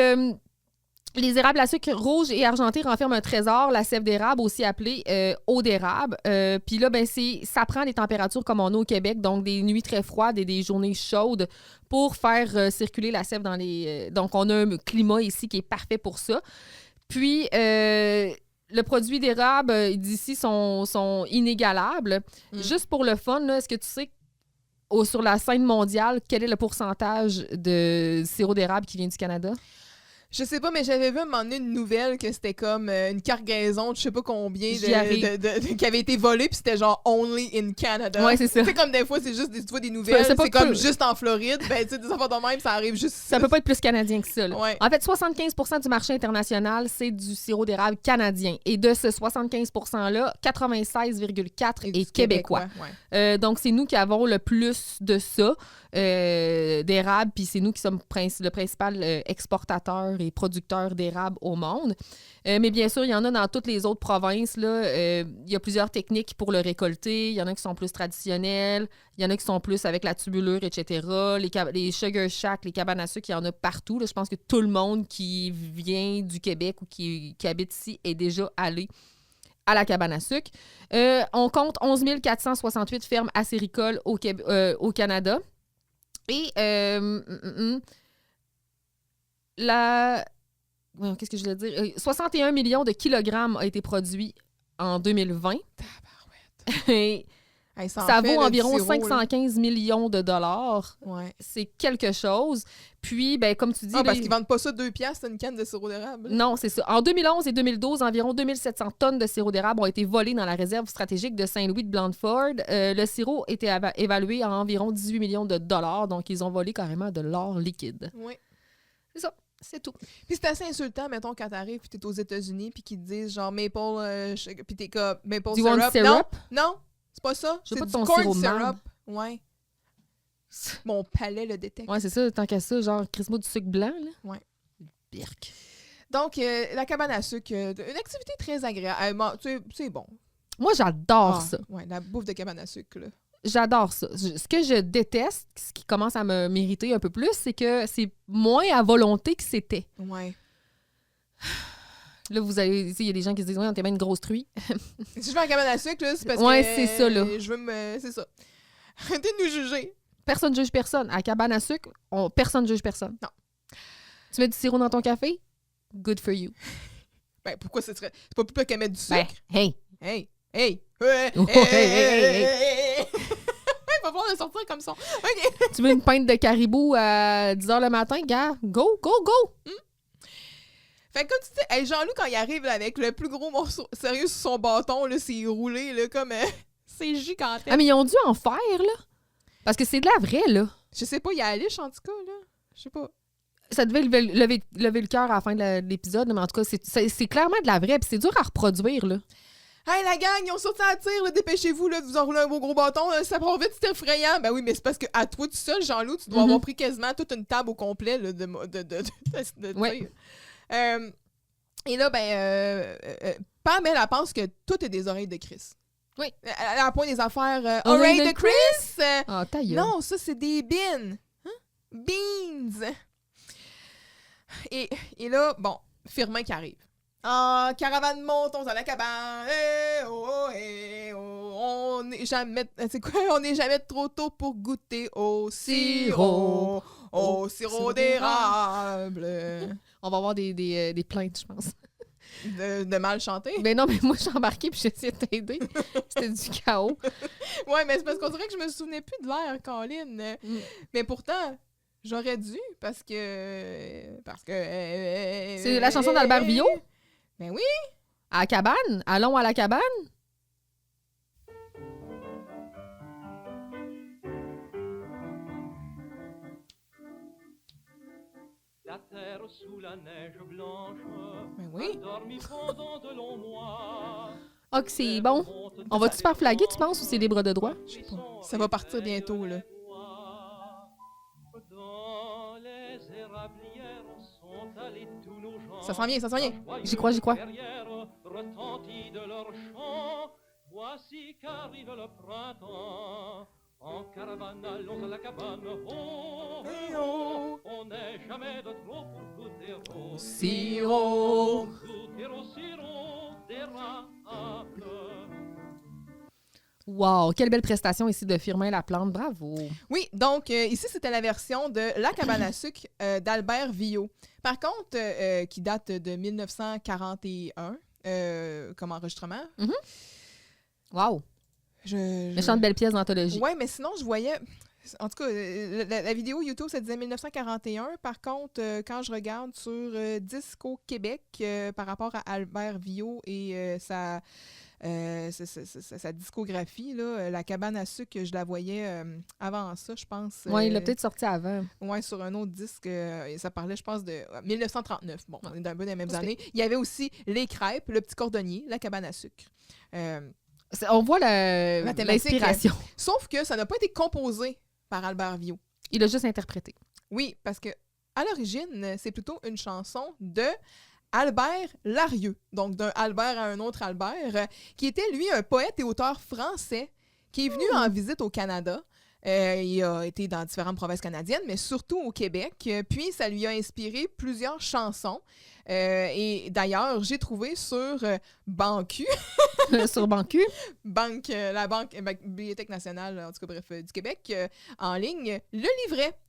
S2: les érables à sucre rouge et argenté renferment un trésor, la sève d'érable, aussi appelée eau d'érable. Puis là, ben, ça prend des températures comme on a au Québec, donc des nuits très froides et des journées chaudes pour faire circuler la sève dans les... donc, on a un climat ici qui est parfait pour ça. Puis, le produit d'érable d'ici sont inégalables. Juste pour le fun, là, est-ce que tu sais sur la scène mondiale, quel est le pourcentage de sirop d'érable qui vient du Canada?
S1: Je sais pas, mais j'avais vu à un moment donné une nouvelle que c'était comme une cargaison de je sais pas combien
S2: J'y arrive.
S1: qui avait été volée, puis c'était genre only in Canada.
S2: Ouais, c'est ça.
S1: Tu sais, comme des fois, c'est juste tu vois des nouvelles,
S2: C'est pas
S1: c'est comme
S2: peu.
S1: juste en Floride. Ben, tu sais, des affaires de même, ça arrive juste.
S2: Ça peut pas être plus canadien que ça. Là.
S1: Ouais.
S2: En fait, 75% du marché international, c'est du sirop d'érable canadien. Et de ce 75%-là, 96,4%
S1: du
S2: est québécois.
S1: ouais.
S2: Donc, c'est nous qui avons le plus de ça, d'érable, puis c'est nous qui sommes le principal exportateur et producteur d'érable au monde. Mais bien sûr, il y en a dans toutes les autres provinces. Là. Il y a plusieurs techniques pour le récolter. Il y en a qui sont plus traditionnelles. Il y en a qui sont plus avec la tubulure, etc. Les sugar shack, les cabanes à sucre, il y en a partout. Là. Je pense que tout le monde qui vient du Québec ou qui habite ici est déjà allé à la cabane à sucre. On compte 11 468 fermes acéricoles au Canada. Et qu'est-ce que je voulais dire? 61 millions de kilogrammes a été produit en 2020. Et
S1: Hey,
S2: ça
S1: en
S2: vaut
S1: fait, là, du
S2: environ
S1: sirop, là.
S2: 515 millions de dollars.
S1: Ouais.
S2: C'est quelque chose. Puis, ben, comme tu dis...
S1: Ah,
S2: là,
S1: parce qu'ils vendent pas ça 2 piastres, une canne de sirop d'érable.
S2: Non, c'est ça. En 2011 et 2012, environ 2700 tonnes de sirop d'érable ont été volées dans la réserve stratégique de Saint-Louis de Blandford. Le sirop était évalué à environ 18 millions de dollars, donc ils ont volé carrément de l'or liquide.
S1: Oui.
S2: C'est ça, c'est tout.
S1: Puis c'est assez insultant, mettons, quand t'arrives puis t'es aux États-Unis puis qu'ils te disent genre maple, puis t'es comme maple
S2: Do you want
S1: syrup.
S2: syrup?
S1: Non, c'est pas ça.
S2: Je veux
S1: C'est
S2: pas
S1: du
S2: de ton
S1: corn
S2: sirop
S1: syrup.
S2: marde.
S1: Ouais. Mon palais le détecte.
S2: Ouais, c'est ça, tant qu'à ça, genre Christmas du sucre blanc, là.
S1: Ouais.
S2: Birk.
S1: Donc, la cabane à sucre, une activité très agréable. C'est bon.
S2: Moi, j'adore
S1: Ah,
S2: ça.
S1: Ouais, la bouffe de cabane à sucre, là.
S2: J'adore ça. Ce que je déteste, ce qui commence à me m'irriter un peu plus, c'est que c'est moins à volonté que c'était.
S1: Ouais.
S2: Là, vous allez, il y a des gens qui se disent, ouais, on t'es bien une grosse truie.
S1: Si je vais à la cabane à sucre, là, c'est parce
S2: Ouais,
S1: que...
S2: c'est ça, là.
S1: Je veux me... C'est ça. Arrêtez de nous juger.
S2: Personne ne juge personne. À la cabane à sucre, personne ne juge personne.
S1: Non.
S2: Tu mets du sirop dans ton café? Good for you.
S1: Ben, pourquoi ce serait... C'est pas plus pire qu'à mettre du sucre.
S2: Ben, hey!
S1: Hey! Hey!
S2: Oh, hey.
S1: Il va falloir le sortir comme ça. OK.
S2: Tu veux une pinte de caribou à 10h le matin? Gars, go, go, go!
S1: Fait que comme tu dis, hey, Jean-Loup, quand il arrive là, avec le plus gros morceau sérieux sur son bâton, là, c'est roulé, là, comme... c'est gigantesque.
S2: Ah, mais ils ont dû en faire, là. Parce que c'est de la vraie, là.
S1: Je sais pas, il y a Alice, en tout cas, là. Je sais pas.
S2: Ça devait lever le cœur à la fin de l'épisode, mais en tout cas, c'est clairement de la vraie, puis c'est dur à reproduire, là.
S1: Hey, la gang, ils ont sorti à tir, là, dépêchez-vous, là, de vous enrouler un beau gros bâton, ça part vite, c'est effrayant. Ben oui, mais c'est parce que à toi tout seul, Jean-Loup, tu dois avoir pris quasiment toute une table au complet, là, de
S2: Ouais.
S1: tir. Et là, Pam, elle pense que tout est des oreilles de Chris.
S2: Oui.
S1: Elle a point des affaires
S2: Oreilles
S1: oreilles
S2: de
S1: de Chris.
S2: Ah, ta gueule.
S1: Non, ça, c'est des beans. Hein? Beans. Et là, bon, Firmin qui arrive. En caravane, montons à la cabane. Eh oh, on n'est jamais trop tôt pour goûter au sirop. Au sirop d'érable.
S2: On va avoir des plaintes, je pense.
S1: De mal chanter.
S2: Mais non, mais moi, je suis embarquée puis j'ai essayé de t'aider. C'était du chaos.
S1: Ouais, mais c'est parce qu'on dirait que je me souvenais plus de l'air, Colin. Mais pourtant, j'aurais dû parce que...
S2: C'est la chanson d'Albert Villot?
S1: Ben oui.
S2: À la cabane? Allons à la cabane?
S4: La terre sous la neige blanche
S1: Ben oui.
S4: a dormi pendant de longs mois.
S2: Ah, que c'est bon. On va-tu se faire flaguer, tu penses, ou c'est libre de droit?
S1: Je sais pas. Ça va partir bientôt, là.
S4: Dans les érablières sont allés tous nos gens.
S1: Ça s'en vient, ça s'en vient.
S2: J'y crois, j'y crois.
S4: Derrière retentit de leur chant. Voici qu'arrive le printemps. En caravane, allons à la cabane. Oh,
S1: Eh oh.
S4: on n'est jamais de trop pour goûter au
S1: Sirop.
S4: goûter au sirop d'érable.
S2: Wow, quelle belle prestation ici de Firmin Laplante. Bravo.
S1: Oui, donc ici, c'était la version de La cabane à sucre d'Albert Villot. Par contre, qui date de 1941 comme enregistrement.
S2: Wow. Méchante belle pièce d'anthologie.
S1: Ouais, mais sinon, je voyais... En tout cas, la vidéo YouTube, ça disait 1941. Par contre, quand je regarde sur Disco Québec, par rapport à Albert Villot et sa discographie, là, La cabane à sucre, je la voyais avant ça, je pense.
S2: Ouais, il l'a peut-être sorti avant.
S1: Ouais, sur un autre disque, ça parlait, je pense, de 1939. Bon, on est un peu dans les mêmes
S2: Parce que-
S1: années. Il y avait aussi Les Crêpes, Le Petit Cordonnier, La cabane à sucre.
S2: On voit
S1: La thématique,
S2: l'inspiration.
S1: Sauf que ça n'a pas été composé par Albert Villot.
S2: Il a juste interprété.
S1: Oui, parce que à l'origine, c'est plutôt une chanson de Albert Larieux. Donc, d'un Albert à un autre Albert, qui était, lui, un poète et auteur français qui est venu en visite au Canada. Il a été dans différentes provinces canadiennes, mais surtout au Québec. Puis, ça lui a inspiré plusieurs chansons. Et d'ailleurs, j'ai trouvé sur Bancu,
S2: Sur Bancu.
S1: la banque, Bibliothèque nationale, en tout cas, bref, du Québec, en ligne, le livret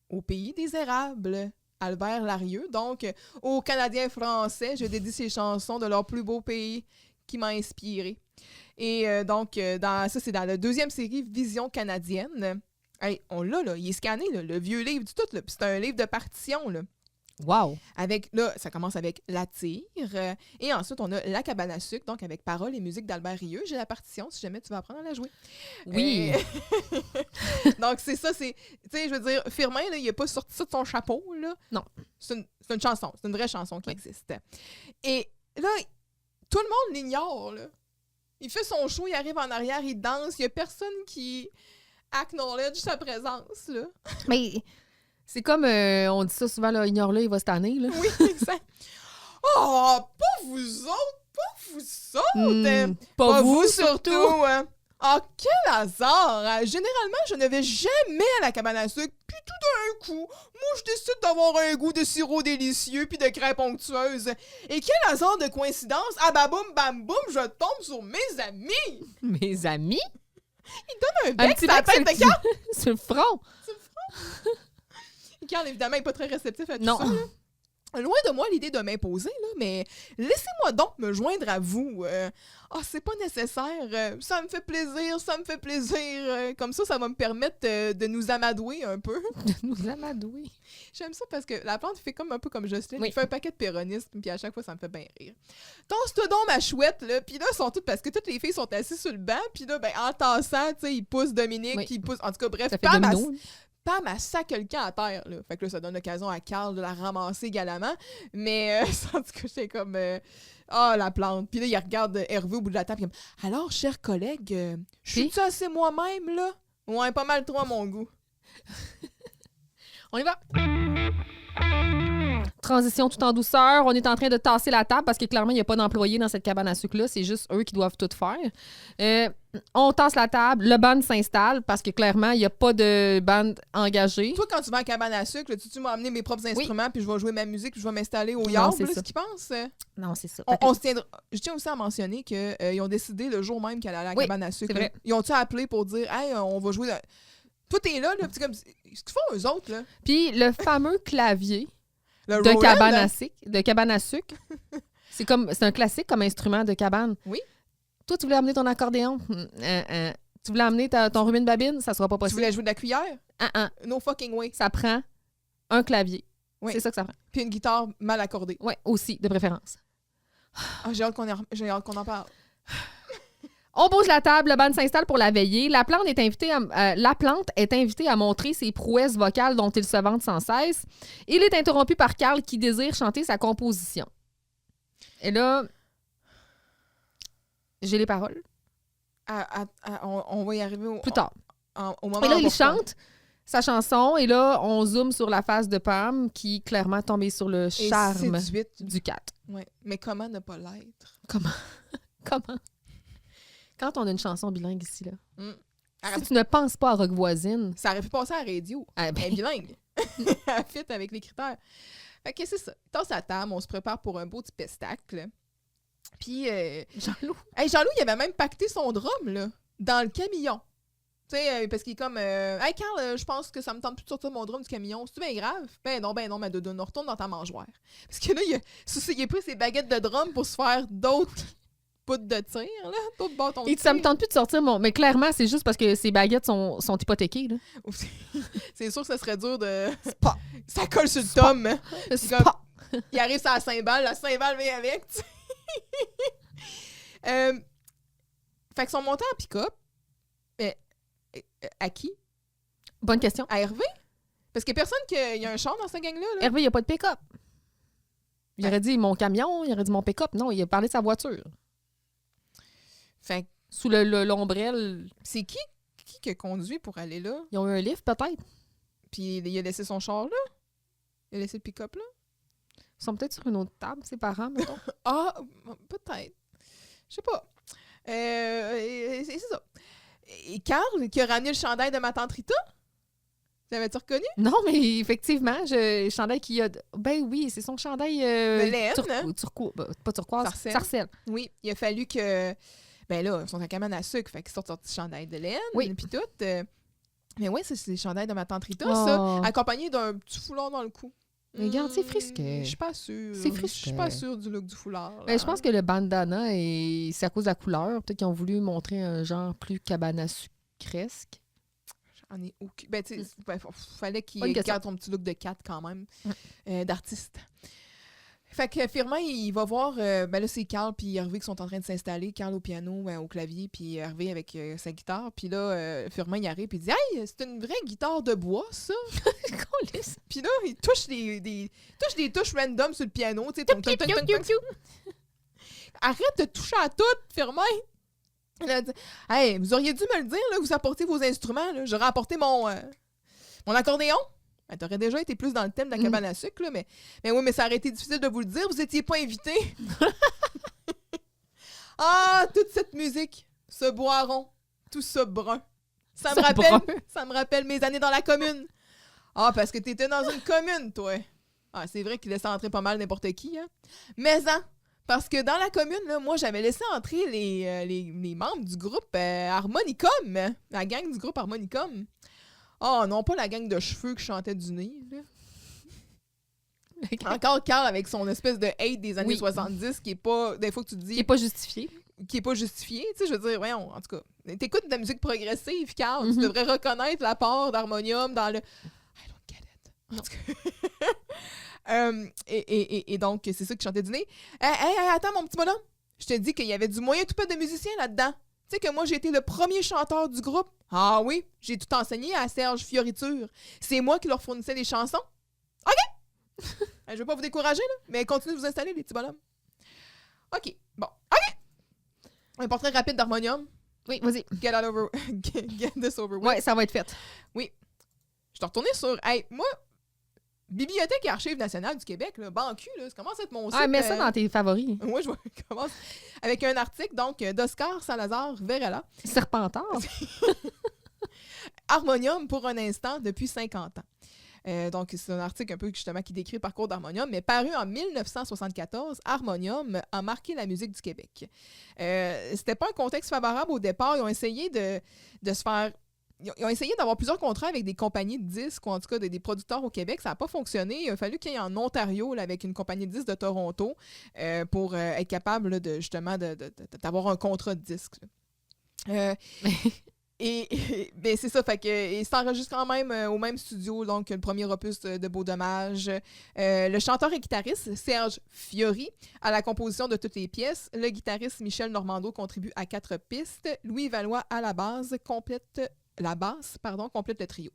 S1: Au pays des érables, Albert Larieux. Donc, aux Canadiens français, je dédie ces chansons de leur plus beau pays qui m'a inspiré. Et donc, ça, c'est dans la deuxième série Vision canadienne. Hey, on l'a, là. Il est scanné, là, le vieux livre du tout. Là. Puis c'est un livre de partition, là.
S2: Wow!
S1: Avec, là, ça commence avec La Tire. Et ensuite, on a La Cabane à sucre, donc avec paroles et musique d'Albert Rieu. J'ai la partition, si jamais tu veux apprendre à la jouer.
S2: Oui!
S1: Donc, c'est ça, c'est... Tu sais, je veux dire, Firmin, là, il n'a pas sorti ça de son chapeau, là.
S2: Non.
S1: C'est une chanson, c'est une vraie chanson qui
S2: Oui.
S1: existe. Et là, tout le monde l'ignore, là. Il fait son show, il arrive en arrière, il danse. Il n'y a personne qui acknowledge sa présence, là.
S2: Mais c'est comme, on dit ça souvent, là, ignore-le, il va cette année, là.
S1: Oui, exact. Oh, pas vous autres!
S2: Pas vous, surtout!
S1: hein. Ah, quel hasard! hein. Généralement, je ne vais jamais à la cabane à sucre, puis tout d'un coup, moi, je décide d'avoir un goût de sirop délicieux puis de crêpes onctueuses. Et quel hasard de coïncidence! Ah, baboum, bam, boum, je tombe sur mes amis!
S2: Mes amis?
S1: Un bec sur la tête de Carl!
S2: sur le front!
S1: Carl, évidemment, n'est pas très réceptif à tout
S2: Non.
S1: ça. Là. Loin de moi l'idée de m'imposer, là, mais laissez-moi donc me joindre à vous. C'est pas nécessaire. Ça me fait plaisir. Comme ça va me permettre de nous amadouer un peu.
S2: De nous amadouer.
S1: J'aime ça parce que la plante fait comme un peu comme Jocelyne.
S2: Oui.
S1: Il fait un paquet de péronisme, puis à chaque fois, ça me fait bien rire. Tasse-toi donc, ma chouette, là. Puis là, sont toutes, parce que toutes les filles sont assises sur le banc, puis là, ben, en tassant, tu sais, ils poussent Dominique,
S2: Oui.
S1: ils poussent. En tout cas, bref,
S2: Ça fait
S1: Pam,
S2: domino.
S1: Pam, elle sac le camp à terre, là. Fait que là, ça donne l'occasion à Carl de la ramasser galamment. Mais, en tout cas, j'étais comme... la plante. Puis là, il regarde Hervé au bout de la table. Il est comme, alors, cher collègue, je suis-tu assez moi-même, là? Ouais, pas mal trop à mon goût.
S2: On y va! Transition tout en douceur. On est en train de tasser la table parce que clairement, il n'y a pas d'employés dans cette cabane à sucre-là. C'est juste eux qui doivent tout faire. On tasse la table. Le band s'installe parce que clairement, il n'y a pas de band engagé.
S1: Toi, quand tu vas à cabane à sucre, là, tu m'as amené mes propres instruments, puis je vais jouer ma musique, puis je vais m'installer au yard,
S2: c'est
S1: là,
S2: ça.
S1: ce qu'ils pensent.
S2: Non, c'est ça.
S1: On se tiendra... Je tiens aussi à mentionner qu'ils ont décidé le jour même qu'elle allait à la
S2: Oui,
S1: cabane à sucre.
S2: c'est vrai.
S1: Ils ont-tu appelé pour dire, hey, on va jouer... Toi, t'es là, puis comme... Ce qu'ils font, eux autres, là?
S2: Puis le fameux clavier
S1: Le
S2: de
S1: Roland,
S2: cabane
S1: là.
S2: à sucre, c'est un classique comme instrument de cabane.
S1: Oui.
S2: Toi, tu voulais amener ton accordéon. Tu voulais amener ton rubine babine, ça sera pas
S1: Tu
S2: possible.
S1: voulais jouer de la cuillère? No fucking way.
S2: Ça prend un clavier.
S1: Oui.
S2: C'est ça que ça prend.
S1: Puis une guitare mal accordée.
S2: Oui, aussi, de préférence.
S1: J'ai hâte qu'on en parle.
S2: On pose la table, le band s'installe pour la veillée. La plante est invitée à montrer ses prouesses vocales dont il se vante sans cesse. Il est interrompu par Carl qui désire chanter sa composition. Et là, j'ai les paroles.
S1: On va y arriver
S2: Plus tard.
S1: au moment
S2: Et là, il
S1: important.
S2: chante sa chanson et là, on zoome sur la face de Pam qui clairement tombée sur le
S1: Et
S2: charme
S1: séduite.
S2: du 4.
S1: Ouais. Mais comment ne pas l'être?
S2: Comment? Quand on a une chanson bilingue ici, là. Si
S1: Mm.
S2: tu ne penses pas à Rock Voisine,
S1: Ça aurait pu passer à la radio.
S2: eh
S1: Elle
S2: ben,
S1: est bilingue. Elle fit avec les critères. Fait que c'est ça. Tasse à table, on se prépare pour un beau petit pestacle. Puis,
S2: Jean-Loup.
S1: hey, Jean-Loup, il avait même pacté son drum, là, dans le camion. Tu sais, parce qu'il est comme, hey, Carl, je pense que ça me tente plus de sortir mon drum du camion. C'est-tu bien grave? Ben non, ma doudou, retourne dans ta mangeoire. Parce que là, il a pris ses baguettes de drum pour se faire d'autres poutres de tir, là, d'autres bâtons de
S2: Et ça me
S1: tir.
S2: tente plus de sortir mon... Mais clairement, c'est juste parce que ces baguettes sont hypothéquées, là.
S1: C'est sûr que ça serait dur de... Ça colle sur le tome. Hein.
S2: C'est
S1: comme-
S2: pas-
S1: Il arrive sur la cymbale vient avec, tu sais. Fait qu'ils sont montés en pick-up. À qui?
S2: Bonne question.
S1: À Hervé? Parce qu'il y a personne qui y a un char dans cette gang-là. Là.
S2: Hervé, il n'y a pas de pick-up. Il aurait dit mon camion, il aurait dit mon pick-up. Non, il a parlé de sa voiture.
S1: Fait que
S2: Sous l'ombrelle,
S1: c'est qui a conduit pour aller là?
S2: ils ont eu un lift, peut-être.
S1: Puis il a laissé son char là? Il a laissé le pick-up là?
S2: Ils sont peut-être sur une autre table, ses parents, mettons.
S1: Ah, peut-être. Je sais pas. C'est ça. Et Carl, qui a ramené le chandail de ma tante Rita? T'avais-tu reconnu?
S2: Non, mais effectivement, chandail qui a... Ben oui, c'est son chandail...
S1: De laine, hein?
S2: pas turquoise,
S1: Sarcelle.
S2: sarcelle.
S1: Oui, il a fallu que... Ben là, ils sont à cabane à sucre, fait qu'ils sortent leur petit chandail de laine,
S2: Oui.
S1: puis tout. Mais oui, c'est le chandail de ma tante Rita,
S2: Oh.
S1: ça, accompagné d'un petit foulard dans le cou.
S2: Mais regarde, c'est frisquet.
S1: Je suis pas sûre.
S2: C'est
S1: Je suis
S2: frisquet.
S1: pas sûre du look du foulard. là.
S2: Ben, je pense que le bandana, c'est à cause de la couleur. Peut-être qu'ils ont voulu montrer un genre plus cabana sucresque.
S1: J'en ai aucune. Ben, tu sais, fallait qu'il
S2: Bonne question.
S1: garde son petit look de cat quand même, d'artiste. Fait que Firmin, il va voir. Ben là, c'est Carl puis Hervé qui sont en train de s'installer. Carl au piano, au clavier, puis Hervé avec sa guitare. Puis là, Firmin, il arrive puis il dit « Hey, c'est une vraie guitare de bois, ça! » Puis là, il touche des touches random sur le piano. Tu sais, tonk, tonk, tonk, tonk, tonk. Arrête de toucher à tout, Firmin! Il a dit « Hey, vous auriez dû me le dire, là, vous apportez vos instruments. Là. J'aurais apporté mon accordéon. » Ben, t'aurais déjà été plus dans le thème de la cabane à sucre, là, mais oui, mais ça aurait été difficile de vous le dire, vous étiez pas invité. Ah, toute cette musique, ce boiron, tout ce brun. Ça me rappelle mes années dans la commune. Ah, parce que t'étais dans une commune, toi. Ah, c'est vrai qu'il laissait entrer pas mal n'importe qui, hein. Mais parce que dans la commune, là, moi, j'avais laissé entrer les membres du groupe Harmonicum, la gang du groupe Harmonicum. Oh, non, pas la gang de cheveux qui chantait du nez, là. Encore Carl avec son espèce de hate des années 70 qui est pas, des fois que tu te dis...
S2: Qui est pas justifié.
S1: Qui est pas justifié, tu sais, je veux dire, voyons, en tout cas. T'écoutes de la musique progressive, Carl, tu devrais reconnaître la part d'harmonium dans le... I don't get it. En tout cas. Et donc, c'est ça qui chantait du nez. Hey, attends, mon petit bonhomme. Je te dis qu'il y avait du moyen tout peu de musiciens là-dedans. Tu sais que moi, j'ai été le premier chanteur du groupe. Ah oui, j'ai tout enseigné à Serge Fioriture. C'est moi qui leur fournissais les chansons. OK! Je veux pas vous décourager, là, mais continuez de vous installer, les petits bonhommes. OK, bon. OK! Un portrait rapide d'harmonium.
S2: Oui, vas-y.
S1: Get this over with.
S2: Ouais, ça va être fait.
S1: Oui. Je suis retournée sur... Hey, moi... Bibliothèque et Archives nationales du Québec, là, Bancu, là, ça commence à être mon site.
S2: Ah, mets ça dans tes favoris.
S1: Moi, je commence avec un article donc d'Oscar Salazar Verella.
S2: Serpentard.
S1: Harmonium pour un instant depuis 50 ans. Donc, c'est un article un peu justement qui décrit le parcours d'Harmonium, mais paru en 1974, Harmonium a marqué la musique du Québec. C'était pas un contexte favorable au départ. Ils ont essayé de se faire... Ils ont essayé d'avoir plusieurs contrats avec des compagnies de disques, ou en tout cas des producteurs au Québec. Ça n'a pas fonctionné. Il a fallu qu'il y ait en Ontario, là, avec une compagnie de disques de Toronto, pour être capable là, justement d'avoir un contrat de disques. Et ben, c'est ça, fait que il s'enregistre quand même au même studio, donc le premier opus de Beau Dommage. Le chanteur et guitariste Serge Fiori à la composition de toutes les pièces. Le guitariste Michel Normando contribue à 4 pistes. Louis Valois à la base complète le trio.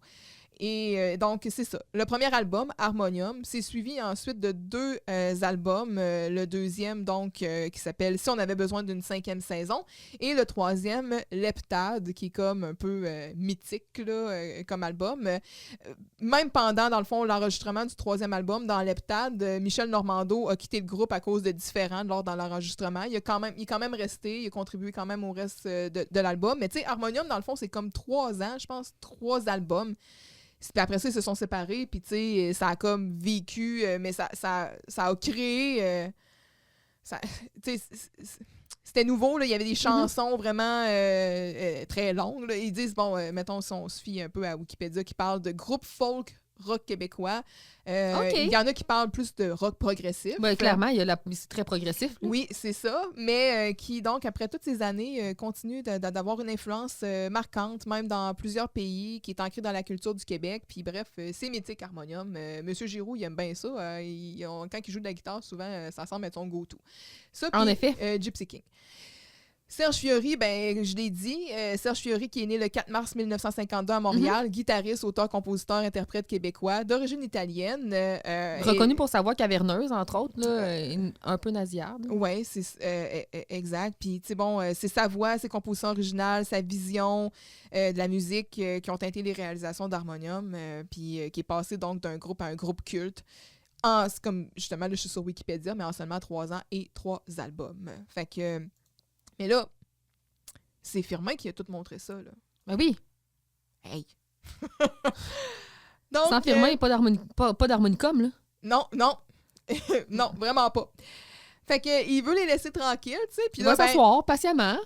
S1: Et donc, c'est ça. Le premier album, Harmonium, c'est suivi ensuite de 2 albums. Le deuxième, donc, qui s'appelle « Si on avait besoin d'une 5e saison ». Et le troisième, Leptade, qui est comme un peu mythique là, comme album. Même pendant, dans le fond, l'enregistrement du 3e album, dans Leptade, Michel Normando a quitté le groupe à cause de différends lors de l'enregistrement. Il est quand même resté, il a contribué quand même au reste de l'album. Mais tu sais, Harmonium, dans le fond, c'est comme 3 ans, je pense, 3 albums. Puis après ça, ils se sont séparés, puis tu sais, ça a comme vécu, mais ça a créé... tu sais, c'était nouveau, là, il y avait des chansons vraiment très longues. Là. Ils disent, bon, mettons, si on se fie un peu à Wikipédia, qui parle de groupe folk rock québécois. Il y en a qui parlent plus de rock progressif.
S2: Ben, clairement, c'est très progressif. Là.
S1: Oui, c'est ça, mais qui, donc, après toutes ces années, continue d'avoir une influence marquante, même dans plusieurs pays, qui est ancrée dans la culture du Québec. Puis bref, c'est mythique, Harmonium. Monsieur Giroux, il aime bien ça. Quand il joue de la guitare, souvent, ça semble être son go-to. Ça,
S2: en
S1: puis,
S2: effet.
S1: Gypsy King. Serge Fiori, ben je l'ai dit, Serge Fiori qui est né le 4 mars 1952 à Montréal, guitariste, auteur, compositeur, interprète québécois, d'origine italienne.
S2: Reconnu pour sa voix caverneuse, entre autres, là, un peu nasillarde.
S1: Oui, c'est exact. Puis, tu sais, bon, c'est sa voix, ses compositions originales, sa vision de la musique qui ont teinté les réalisations d'Harmonium, puis qui est passé donc d'un groupe à un groupe culte. Comme justement, là, je suis sur Wikipédia, mais en seulement 3 ans et 3 albums. Fait que... Mais là, c'est Firmin qui a tout montré ça, là.
S2: Ben oui.
S1: Hey! Donc,
S2: sans Firmin, pas d'harmonicum, là.
S1: Non. Non, vraiment pas. Fait que il veut les laisser tranquilles, tu sais.
S2: Il va s'asseoir patiemment.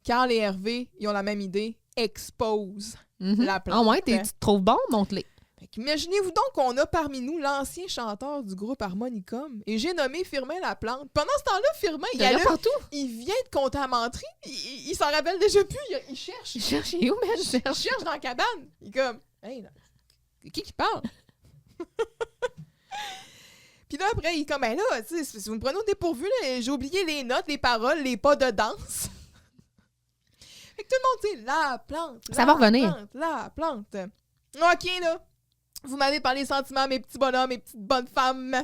S1: Carl et Hervé, ils ont la même idée. Expose la plante.
S2: Ah ouais, tu te trouves bon? Montre-les.
S1: Fait qu'imaginez-vous donc qu'on a parmi nous l'ancien chanteur du groupe Harmonicum, et j'ai nommé Firmin Laplante. Pendant ce temps-là, Firmin,
S2: Il y a partout.
S1: il vient de compter à menterie, il s'en rappelle déjà plus, il cherche.
S2: Il cherche où, man?
S1: Il cherche dans la cabane. Il est comme, hey, là, c'est qui parle? Puis là, après, il est comme, ben là, tu sais, si vous me prenez au dépourvu, là, j'ai oublié les notes, les paroles, les pas de danse. Fait que tout le monde dit, la plante.
S2: Ça va revenir.
S1: La plante. OK, là. Vous m'avez parlé sentiments, mes petits bonhommes, mes petites bonnes femmes.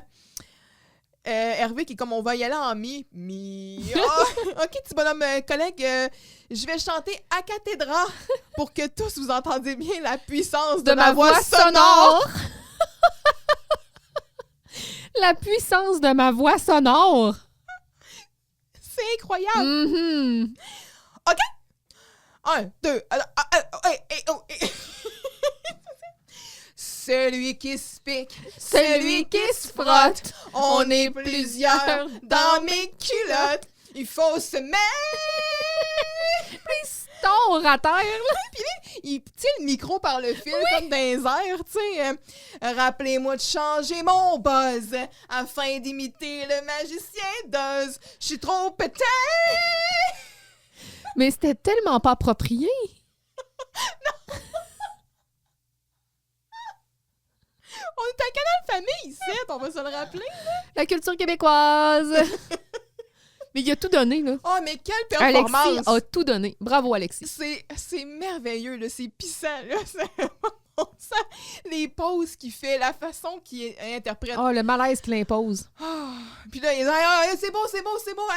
S1: Hervé qui est comme, on va y aller en mi. OK, petit bonhomme, collègue, je vais chanter à cathédra pour que tous vous entendiez bien la puissance de ma voix sonore.
S2: La puissance de ma voix sonore.
S1: C'est incroyable.
S2: Mm-hmm.
S1: 1, 2, Celui qui se pique,
S2: Celui qui se frotte.
S1: on est plusieurs dans mes culottes. Il faut se mettre.
S2: Tord à terre, là.
S1: Il tient le micro par le fil comme dans les airs, tu sais. Rappelez-moi de changer mon buzz afin d'imiter le magicien d'Oz. Je suis trop pété.
S2: Mais c'était tellement pas approprié.
S1: On est un canal famille ici, on va se le rappeler.
S2: La culture québécoise. Mais il a tout donné, là.
S1: Oh, mais quelle performance!
S2: Alexis a tout donné. Bravo, Alexis.
S1: C'est merveilleux, là. C'est pissant, là. On sent les pauses qu'il fait, la façon qu'il interprète.
S2: Oh, le malaise qu'il impose.
S1: Puis là, il dit c'est beau.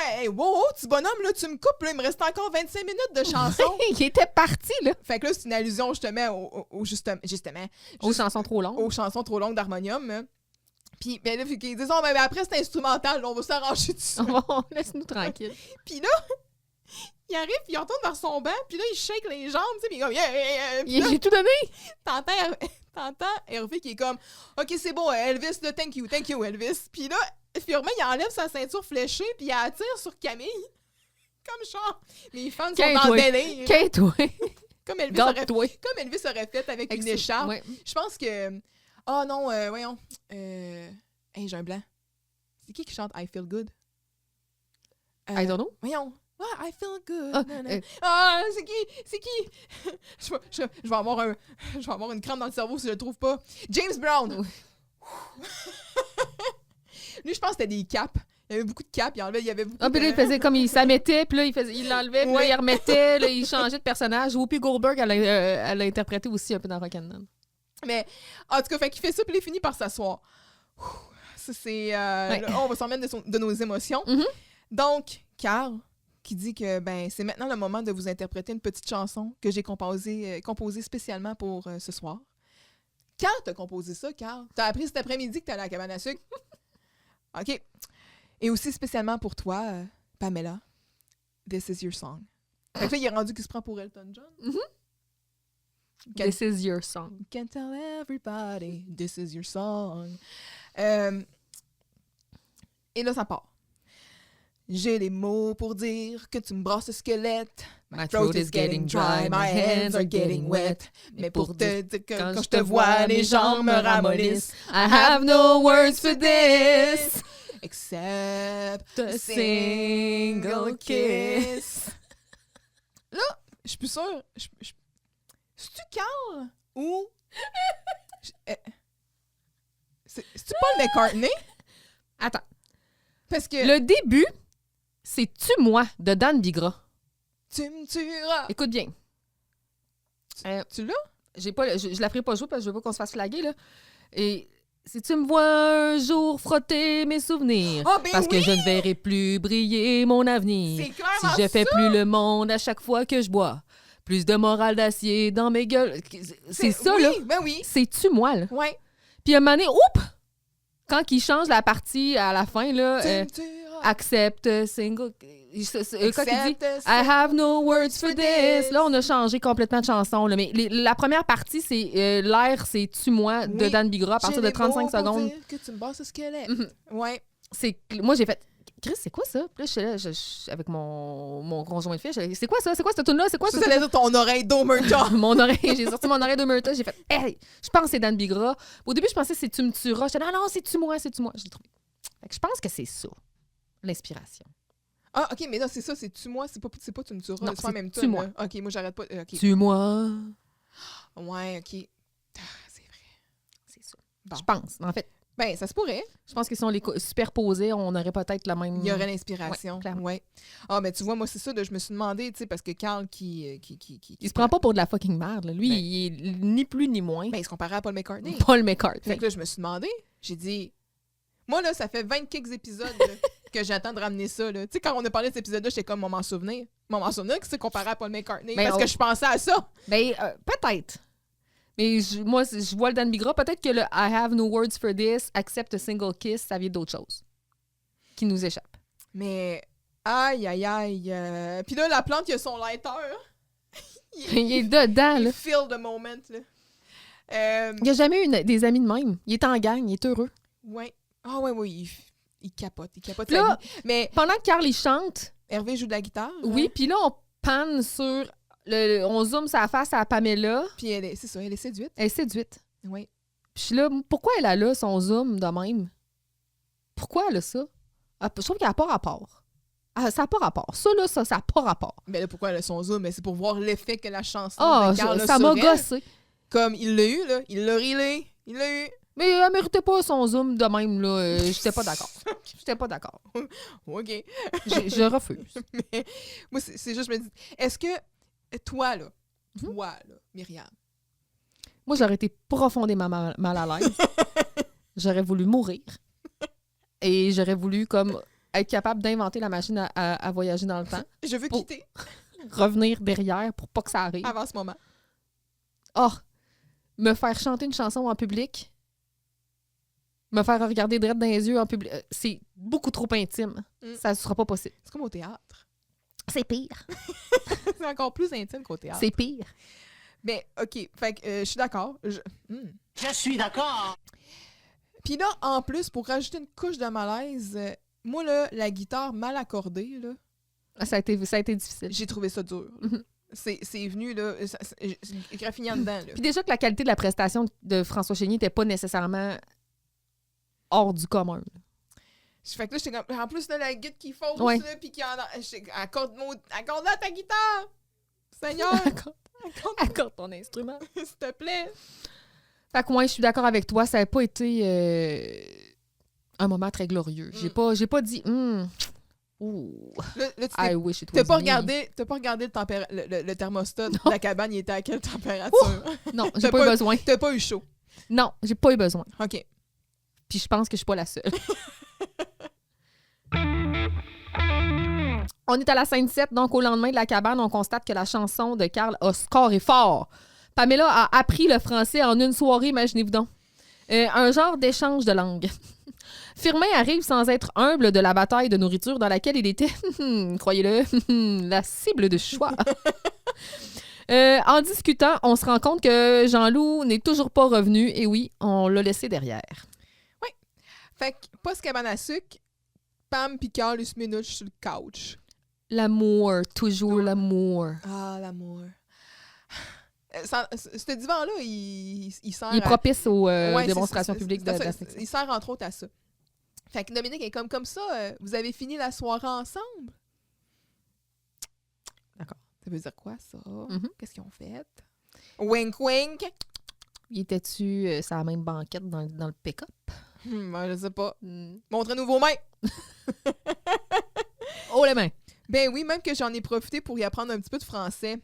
S1: Hey, wow, petit bonhomme, là, tu me coupes, là. Il me reste encore 25 minutes de chanson.
S2: Il était parti, là.
S1: Fait que là, c'est une allusion, justement,
S2: Aux chansons trop longues.
S1: aux chansons trop longues d'Harmonium. Hein. Puis, ben là, ils disent, oh, ben après, c'est instrumental, là, on va s'arranger dessus.
S2: Laisse-nous tranquille.
S1: Puis là, il arrive, puis il retourne vers son banc, puis là, il shake les jambes, tu sais, puis il est comme, Puis là,
S2: J'ai tout donné.
S1: t'entends Hervé qui est comme, OK, c'est bon, Elvis, là, thank you, Elvis. Puis là, Firmin, il enlève sa ceinture fléchée, puis il attire sur Camille. Comme genre, les fans sont en délire.
S2: Qu'est-toi?
S1: Comme Elvis aurait fait avec une écharpe.
S2: Ouais.
S1: Je pense que... Oh non, voyons. Hey, j'ai un blanc. C'est qui chante I Feel Good?
S2: I don't know.
S1: Voyons. I feel good.
S2: Ah,
S1: C'est qui? je vais avoir une crampe dans le cerveau si je le trouve pas. James Brown. Lui, je pense que c'était des caps. Il y avait beaucoup de caps. Il y avait beaucoup
S2: puis là, il faisait comme il s'amettait, puis là, il l'enlevait, puis là, il remettait, là, il changeait de personnage. Whoopi Goldberg, elle a interprété aussi un peu dans Rock'n'Roll.
S1: Mais, en tout cas, fait qu'il fait ça, puis il finit par s'asseoir. Ça, c'est... là, on va s'en mettre de nos émotions.
S2: Mm-hmm.
S1: Donc, Carl, qui dit que ben c'est maintenant le moment de vous interpréter une petite chanson que j'ai composée spécialement pour ce soir. Quand t'as composé ça, Carl? T'as appris cet après-midi que t'allais à la cabane à sucre? OK. Et aussi spécialement pour toi, Pamela, This is your song. Fait que là, il est rendu qu'il se prend pour Elton John.
S2: Mm-hmm. This is your song.
S1: You can tell everybody, this is your song. Et là, ça part. J'ai les mots pour dire que tu me brasses le squelette.
S2: My throat is getting dry, my hands are getting wet.
S1: Mais pour te dire que quand je te vois, les jambes me ramollissent.
S2: I have no words for this.
S1: Except
S2: A single kiss.
S1: Là, je suis plus sûre. C'est-tu Carl ou... C'est-tu Paul McCartney?
S2: Attends.
S1: Parce que...
S2: Le début, c'est « Tu moi » de Dan Bigra.
S1: Tu me tueras.
S2: Écoute bien.
S1: Tu l'as?
S2: Je la ferai pas jouer parce que je veux pas qu'on se fasse flaguer, là. Et si tu me vois un jour frotter mes souvenirs, parce que je ne verrai plus briller mon avenir.
S1: C'est clairement
S2: si je fais plus le monde à chaque fois que je bois, plus de morale d'acier dans mes gueules. C'est ça, là.
S1: Ben oui.
S2: C'est « Tu moi », là.
S1: Ouais.
S2: Puis à un moment donné, oups! Quand il change la partie à la fin, là,
S1: Tu me tueras.
S2: accept, single... Quand il dit
S1: Accept,
S2: « I have no words for this », là, on a changé complètement de chanson. Là, mais la première partie, c'est l'air, c'est « Tue-moi » de
S1: Oui.
S2: Dan Bigra à partir de 35 secondes.
S1: Dire que tu me brasses le squelette.
S2: Mhm.
S1: Ouais.
S2: Moi, j'ai fait Chris, c'est quoi ça? Puis là, j'étais là, avec mon conjoint de fille, j'étais là, c'est quoi ça? C'est quoi cette tune-là? C'est quoi
S1: Ça,
S2: ça?
S1: ça allait dire ton oreille d'Omerta.
S2: Mon oreille, j'ai sorti mon oreille d'Omerta, j'ai fait, hey, je pense que c'est Dan Bigra. Au début, je pensais que c'est Tu me tueras. J'étais là, non, c'est-tu moi? Je l'ai trouvé. Fait que je pense que c'est ça, l'inspiration.
S1: Ah, OK, mais non, c'est ça, c'est Tu-moi, c'est pas Tu me tueras.
S2: Non,
S1: c'est pas la même
S2: c'est
S1: tune,
S2: Tu-moi.
S1: là. OK, moi, j'arrête pas. OK.
S2: Tue-moi.
S1: Ouais, OK. Ah, c'est vrai.
S2: C'est ça.
S1: Bon.
S2: Je pense, en fait.
S1: Ben, ça se pourrait.
S2: Je pense que si on les superposait, on aurait peut-être la même...
S1: Il y aurait l'inspiration.
S2: Ouais, clairement.
S1: Ouais. Ah, mais tu vois, moi, c'est ça, je me suis demandé, tu sais, parce que Carl qui
S2: Il se prend pas pour de la fucking merde. Là. Lui,
S1: Ben-
S2: il est ni plus ni moins.
S1: Ben, il se comparait à Paul McCartney.
S2: Paul McCartney.
S1: Fait que là, je me suis demandé, j'ai dit, moi, là, ça fait 20 quelques épisodes là, que j'attends de ramener ça, là. Tu sais, quand on a parlé de cet épisode-là, j'étais comme, m'en souvenir que c'est comparé à Paul McCartney.
S2: Ben,
S1: parce que je pensais à ça.
S2: Ben, peut-être. Mais moi, je vois le Dan Bigra. Peut-être que le I have no words for this, accept a single kiss, ça vient d'autres choses qui nous échappent.
S1: Mais, aïe, aïe, aïe. Puis là, la plante, il a son lighter.
S2: Il est dedans, là.
S1: Il feel the moment, là.
S2: Il n'a jamais eu des amis de même. Il est en gang, il est heureux.
S1: Ouais. Ah, ouais, oui. Il capote. Il capote
S2: Là,
S1: sa vie. Mais
S2: pendant que Carl, il chante,
S1: Hervé joue de la guitare.
S2: oui,
S1: hein?
S2: puis là, on panne sur... on zoome sa face à Pamela.
S1: Puis c'est ça, elle est séduite.
S2: Elle est séduite.
S1: Oui.
S2: Puis là, pourquoi elle a là son zoom de même? Pourquoi elle a ça? Ah, je trouve qu'elle n'a pas rapport. Ah, ça n'a pas rapport. Ça n'a pas rapport.
S1: Mais là, pourquoi elle a son zoom? Mais c'est pour voir l'effet que la chanson
S2: Ah,
S1: de Carl a
S2: ça
S1: sur
S2: m'a
S1: elle.
S2: gossé.
S1: Comme il l'a eu, là. Il l'a rilé. Il l'a eu.
S2: Mais elle méritait pas son zoom de même, là. J'étais pas d'accord. J'étais pas d'accord.
S1: OK.
S2: Je refuse.
S1: Mais moi, c'est juste, je me dis, est-ce que toi, là,
S2: Mhm.
S1: Myriam,
S2: Moi, j'aurais été profondément mal à l'aise. J'aurais voulu mourir. Et j'aurais voulu, comme, être capable d'inventer la machine à voyager dans le temps.
S1: je veux
S2: Pour-
S1: quitter
S2: Revenir derrière pour pas que ça arrive.
S1: avant ce moment.
S2: Oh! Me faire chanter une chanson en public. Me faire regarder droit dans les yeux en public. C'est beaucoup trop intime.
S1: Mm.
S2: Ça ne sera pas possible.
S1: C'est comme au théâtre.
S2: C'est pire.
S1: C'est encore plus intime qu'au théâtre.
S2: C'est pire.
S1: Mais, OK, fait que je suis d'accord.
S3: Je suis d'accord.
S1: Puis là, en plus, pour rajouter une couche de malaise, moi, là, la guitare mal accordée, là,
S2: Ça a été difficile.
S1: j'ai trouvé ça dur.
S2: Mhm.
S1: C'est venu, là, graffignant dedans, là.
S2: Puis déjà que la qualité de la prestation de François Chénier n'était pas nécessairement hors du commun.
S1: Fait que là, j'étais comme, en plus, là, la guitare qui fausse,
S2: Ouais.
S1: là, puis qui en a... Accorde-la ta guitare! Seigneur!
S2: Accorde ton instrument.
S1: S'il te plaît!
S2: Fait que moi, je suis d'accord avec toi. Ça n'a pas été un moment très glorieux. J'ai pas dit ouh,
S1: Là, tu
S2: I
S1: t'es-
S2: wish it
S1: t'as
S2: was
S1: pas
S2: me.
S1: regardé le thermostat de
S2: Non.
S1: la cabane, il était à quelle température?
S2: Non, j'ai
S1: T'as
S2: pas eu
S1: pas-
S2: besoin.
S1: T'as pas eu chaud.
S2: Non, j'ai pas eu besoin.
S1: OK.
S2: Puis je pense que je suis pas la seule. On est à la scène 7, donc au lendemain de la cabane, on constate que la chanson de Carl a scoré fort. Pamela a appris le français en une soirée, imaginez-vous donc. Un genre d'échange de langue. Firmin arrive sans être humble de la bataille de nourriture dans laquelle il était, croyez-le, la cible de choix. En discutant, on se rend compte que Jean-Loup n'est toujours pas revenu. Et oui, on l'a laissé derrière.
S1: Fait que, post cabane à sucre, Pam pis Carl, ils se ménagent sur le couch.
S2: L'amour, toujours l'amour.
S1: Ah, l'amour. Ce divan-là, il sert
S2: Il est
S1: à...
S2: propice aux
S1: Ouais,
S2: démonstrations
S1: c'est-
S2: publiques
S1: c'est
S2: de
S1: ça,
S2: la section.
S1: il sert entre autres à ça. Fait que Dominique est comme ça, vous avez fini la soirée ensemble?
S2: D'accord.
S1: Ça veut dire quoi, ça?
S2: Mhm.
S1: Qu'est-ce qu'ils ont fait? Wink, wink!
S2: Il était-tu sur la même banquette dans le pick-up?
S1: Ben, je sais pas. Montrez-nous vos mains!
S2: Oh, les mains!
S1: Ben oui, même que j'en ai profité pour y apprendre un petit peu de français.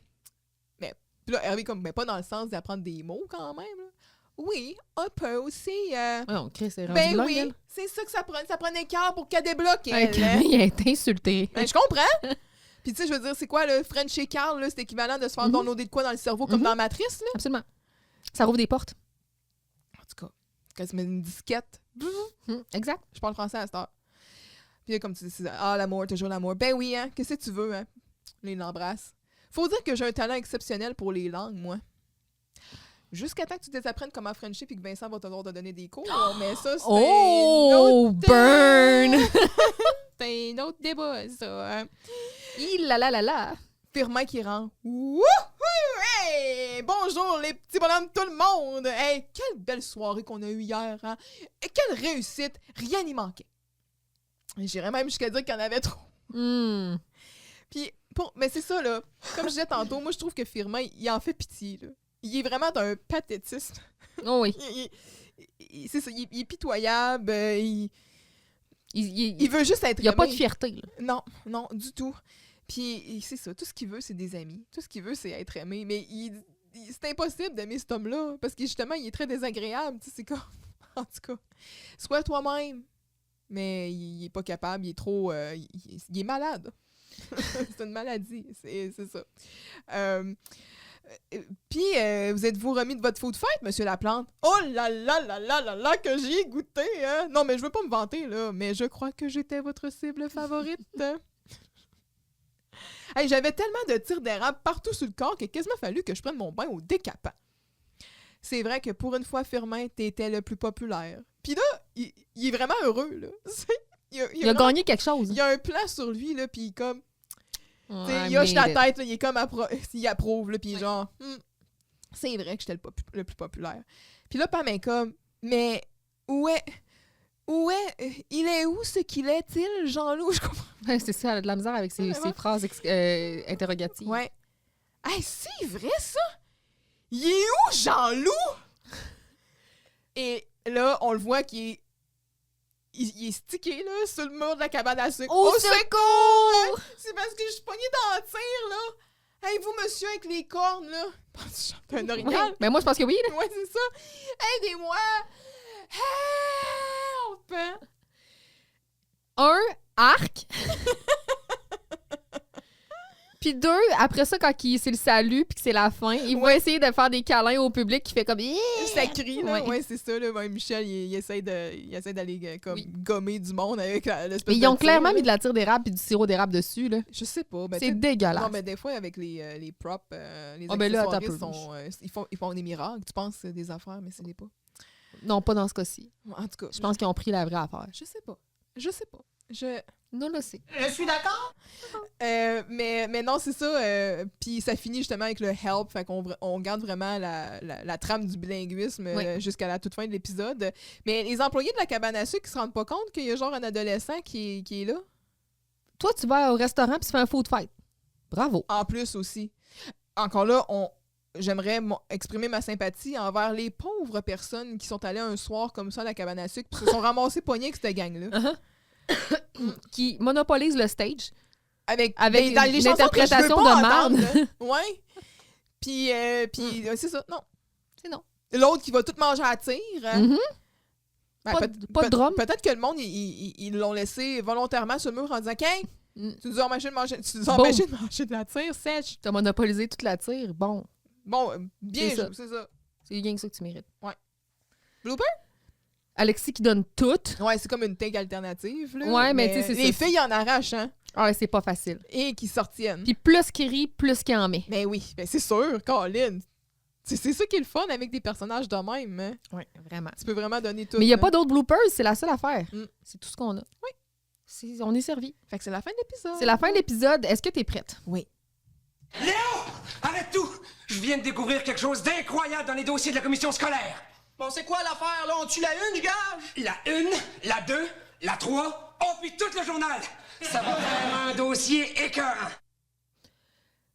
S1: Mais puis là, Hervé, comme, mais pas dans le sens d'apprendre des mots quand même. Là. Oui, un peu aussi.
S2: Oh, Chris, c'est rendu
S1: Ben
S2: là,
S1: oui,
S2: elle.
S1: c'est ça que ça prenait Carl pour qu'elle débloque.
S2: Hey,
S1: Elle, hein.
S2: Camille a été insultée.
S1: Ben, je comprends. Puis tu sais, je veux dire, c'est quoi le French et Carl, là? C'est équivalent de se faire
S2: Mhm.
S1: downloader de quoi dans le cerveau comme
S2: Mhm.
S1: dans Matrice, là?
S2: Absolument. Ça rouvre des portes.
S1: En tout cas, quand tu mets une disquette,
S2: Exact.
S1: je parle français à cette heure. Puis là, comme tu dis, c'est, ah, l'amour, toujours l'amour. Ben oui, hein, qu'est-ce que tu veux, hein? Là, il l'embrasse. Faut dire que j'ai un talent exceptionnel pour les langues, moi. Jusqu'à temps que tu désapprennes comment Frencher puis que Vincent va te donner des cours. Mais ça, c'est
S2: Oh,
S1: une autre-
S2: burn!
S1: c'est un autre débat, ça. Hein.
S2: Il la la la la.
S1: Firmin qui rentre. Wouhou! Hey! Bonjour les petits bonhommes, tout le monde! Hey, quelle belle soirée qu'on a eue hier, hein? Et quelle réussite! Rien n'y manquait. J'irais même jusqu'à dire qu'il y en avait trop. Puis, mais c'est ça, là. Comme je disais tantôt, moi, je trouve que Firmin, il en fait pitié, là. Il est vraiment d'un pathétisme.
S2: Oh oui.
S1: C'est ça, il est pitoyable, il
S2: Il
S1: veut juste être
S2: n'y a
S1: aimé.
S2: pas de fierté, là.
S1: Non, non, du tout. Puis c'est ça, tout ce qu'il veut, c'est des amis. Tout ce qu'il veut, c'est être aimé. Mais c'est impossible d'aimer cet homme-là, parce que justement, il est très désagréable. Tu sais, c'est comme... En tout cas, sois toi-même. Mais il est pas capable, il est trop... il est malade. C'est une maladie, c'est ça. Puis, vous êtes-vous remis de votre food fight, Monsieur Laplante? Oh là là là là là là, que j'y ai goûté, hein? Non, mais je veux pas me vanter, là, mais je crois que j'étais votre cible favorite. Hey, j'avais tellement de tirs d'érable partout sur le corps qu'il a quasiment fallu que je prenne mon bain au décapant. C'est vrai que pour une fois, Firmin, t'étais le plus populaire. Puis là, il est vraiment heureux, là. Il a
S2: Il a gagné quelque chose.
S1: Il y a un plan sur lui, là, puis comme...
S2: Ouais,
S1: il hoche la
S2: mais-
S1: tête, là, il est comme il approuve, là, puis genre, c'est vrai que j'étais le plus populaire. Puis là, Pam est comme, mais où est, il est où ce qu'il est-il, Jean-Loup? Je comprends.
S2: Ouais, c'est ça, elle a de la misère avec ses
S1: Ouais.
S2: phrases interrogatives.
S1: Ouais. Hey, c'est vrai, ça? Il est où, Jean-Loup? Et là, on le voit qu'il est... Il est stické, là, sur le mur de la cabane à sucre.
S2: Au secours!
S1: C'est parce que je suis pognée dans le tir, là. Hey, vous, monsieur, avec les cornes, là. T'as un orignal?
S2: Ouais. Ben moi, je pense que oui. Là.
S1: Ouais, c'est ça. Aidez-moi! Help!
S2: Un, arc. Puis deux, après ça, quand c'est le salut puis que c'est la fin, il va essayer de faire des câlins au public qui fait comme...
S1: Ça crie, là.
S2: Ouais.
S1: Ouais, c'est ça, là. Ouais, Michel, il essaie d'aller comme gommer du monde avec l'espèce
S2: Mais
S1: de
S2: ils ont
S1: tir,
S2: clairement
S1: là.
S2: mis de la tire d'érable puis du sirop d'érable dessus, là.
S1: Je sais pas. Ben,
S2: C'est
S1: peut-être-
S2: dégueulasse.
S1: Non, mais des fois, avec les props, les
S2: Ah, ben là, attends un
S1: accessoiristes
S2: peu.
S1: sont, ils font des miracles. Tu penses des affaires, mais ce n'est pas.
S2: Non, pas dans ce cas-ci.
S1: En tout cas,
S2: Je pense qu'ils ont pris la vraie affaire.
S1: je sais pas. Je sais pas.
S2: Non, là, c'est...
S3: Je suis d'accord.
S1: Mais non, c'est ça. Puis ça finit justement avec le help. Fait qu'on on garde vraiment la trame du bilinguisme
S2: Oui.
S1: jusqu'à la toute fin de l'épisode. Mais les employés de la cabane à sucre, ils se rendent pas compte qu'il y a genre un adolescent qui est là.
S2: Toi, tu vas au restaurant puis tu fais un food fight. Bravo.
S1: En plus aussi. Encore là, j'aimerais exprimer ma sympathie envers les pauvres personnes qui sont allées un soir comme ça à la cabane à sucre puis se sont ramassés poignés avec cette gang-là.
S2: Qui monopolise le stage.
S1: Avec
S2: Une
S1: les chansons que je veux
S2: interprétation
S1: pas
S2: de marde.
S1: entendre, là. Ouais. Puis c'est ça. Non.
S2: C'est non.
S1: L'autre qui va tout manger à tir. Hein.
S2: Mhm.
S1: Ben,
S2: Pas de drum.
S1: Peut-être que le monde, ils l'ont laissé volontairement sur le mur en disant Qu'un,
S2: Mm.
S1: tu nous as empêché de manger,
S2: Bon.
S1: de la tire sèche.
S2: T'as monopolisé toute la tire. Bon,
S1: Bon, bien
S2: C'est ça.
S1: joué, c'est ça.
S2: c'est rien que ça que tu mérites.
S1: Blooper?
S2: Alexis qui donne tout.
S1: Ouais, c'est comme une take alternative. Là,
S2: Ouais, mais tu sais, c'est
S1: les
S2: ça.
S1: filles en arrachent, hein,
S2: Ah, ouais, c'est pas facile.
S1: et qui sortiennent.
S2: Puis plus qu'il rit, plus qu'il en met.
S1: Mais oui, ben c'est sûr, Colin. C'est ça qui est le fun avec des personnages de même. Hein.
S2: Oui, vraiment.
S1: Tu peux vraiment donner tout.
S2: Mais il n'y a
S1: hein.
S2: pas d'autres bloopers, c'est la seule affaire.
S1: Mm.
S2: C'est tout ce qu'on a.
S1: Oui.
S2: On est servi.
S1: Fait que c'est la fin de l'épisode.
S2: C'est la fin de l'épisode. Est-ce que t'es prête?
S1: Oui.
S5: Léo! Arrête tout! Je viens de découvrir quelque chose d'incroyable dans les dossiers de la commission scolaire.
S3: Bon, c'est quoi l'affaire, là? On tue la une, du gage?
S5: La 1, la 2, la 3, oh, puis tout le journal! Ça va faire un dossier écœurant.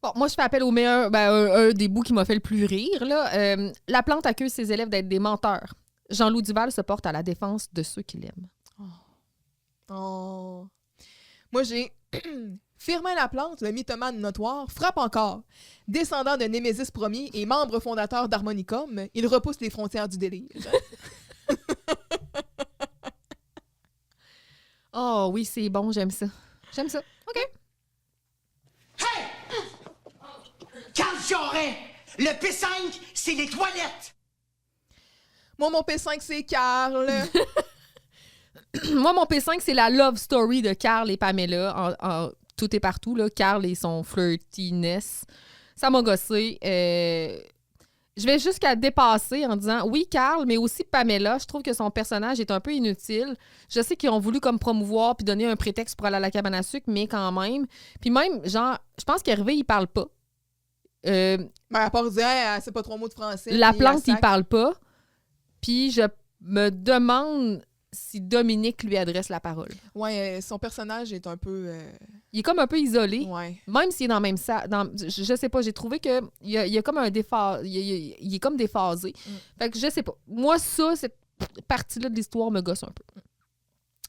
S2: Bon, moi, je fais appel au meilleur, un des bouts qui m'a fait le plus rire. Là. La plante accuse ses élèves d'être des menteurs. Jean-Loup Duval se porte à la défense de ceux qui l'aiment.
S1: Oh. Moi, j'ai Firmin Laplante, le mythomane notoire, frappe encore. Descendant de Némésis Ier et membre fondateur d'Harmonicum, il repousse les frontières du délire.
S2: Oh oui, c'est bon, j'aime ça. J'aime ça. OK.
S3: Hey! Carl Charret! Le P5, c'est les toilettes!
S1: Moi, mon P5, c'est Carl.
S2: Moi, mon P5, c'est la love story de Carl et Pamela. Tout est partout, là. Carl et son flirtiness. Ça m'a gossé. je vais jusqu'à dépasser en disant oui, Carl, mais aussi Pamela. Je trouve que son personnage est un peu inutile. Je sais qu'ils ont voulu comme promouvoir puis donner un prétexte pour aller à la cabane à sucre, mais quand même. Puis même, genre, je pense qu'Hervé, il parle pas.
S1: Ben, à part dire, hey, c'est pas 3 mots de français.
S2: La
S1: puis
S2: plante,
S1: elle
S2: il
S1: sac.
S2: parle pas. Puis je me demande si Dominique lui adresse la parole.
S1: Ouais, son personnage est un peu.
S2: Il est comme un peu isolé.
S1: Ouais.
S2: Même s'il est dans le même sac. Je sais pas, j'ai trouvé que il y a comme un déphasé. Il est comme déphasé. Fait que je sais pas. Moi, ça, cette partie-là de l'histoire me gosse un peu.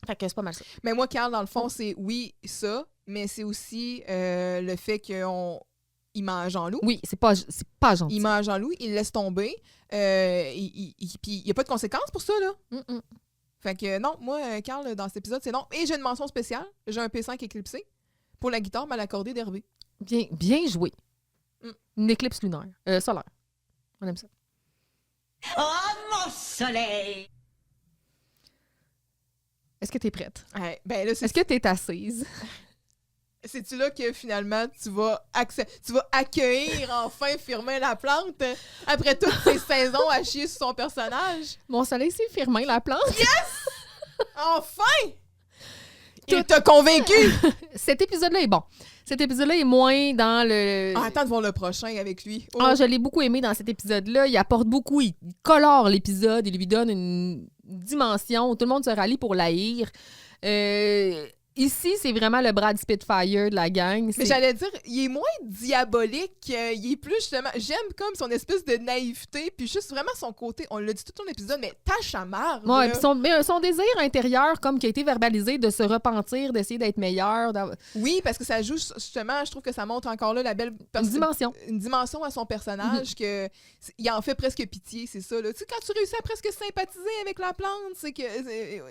S2: Fait que c'est pas mal ça.
S1: Mais moi, Carl, dans le fond, c'est oui, ça, mais c'est aussi le fait qu'il mange Jean-Loup.
S2: Oui, c'est pas gentil.
S1: Il mange Jean-Loup, il le laisse tomber. Puis il n'y a pas de conséquences pour ça, là.
S2: Mm-mm.
S1: Fait que non, moi, Carl, dans cet épisode, c'est non. Et j'ai une mention spéciale. J'ai un P5 éclipsé pour la guitare mal accordée d'Hervé.
S2: Bien joué. Une éclipse lunaire. Solaire. On aime ça.
S3: Oh, mon soleil!
S2: Est-ce que t'es prête?
S1: Ouais, ben là,
S2: Est-ce que t'es assise?
S1: c'est-tu là que finalement tu vas accueillir enfin Firmin Laplante après toutes ces saisons à chier sur son personnage?
S2: Mon soleil, c'est Firmin Laplante.
S1: Enfin! Il t'a convaincu!
S2: Cet épisode-là est bon. Cet épisode-là est moins dans le...
S1: Ah, attends de voir le prochain avec lui. Oh.
S2: Ah, je l'ai beaucoup aimé dans cet épisode-là. Il apporte beaucoup, il colore l'épisode, il lui donne une dimension. Tout le monde se rallie pour l'haïr. Ici, c'est vraiment le Brad Spitfire de la gang.
S1: Mais j'allais dire, il est moins diabolique, il est plus justement... J'aime comme son espèce de naïveté, puis juste vraiment son côté, on l'a dit tout l'épisode, mais tâche à marre.
S2: Ouais, puis son désir intérieur, comme qui a été verbalisé, de se repentir, d'essayer d'être meilleur.
S1: Oui, parce que ça joue justement, je trouve que ça montre encore là la belle... Une dimension à son personnage que il en fait presque pitié, c'est ça. Là. Tu sais, quand tu réussis à presque sympathiser avec la plante, c'est que...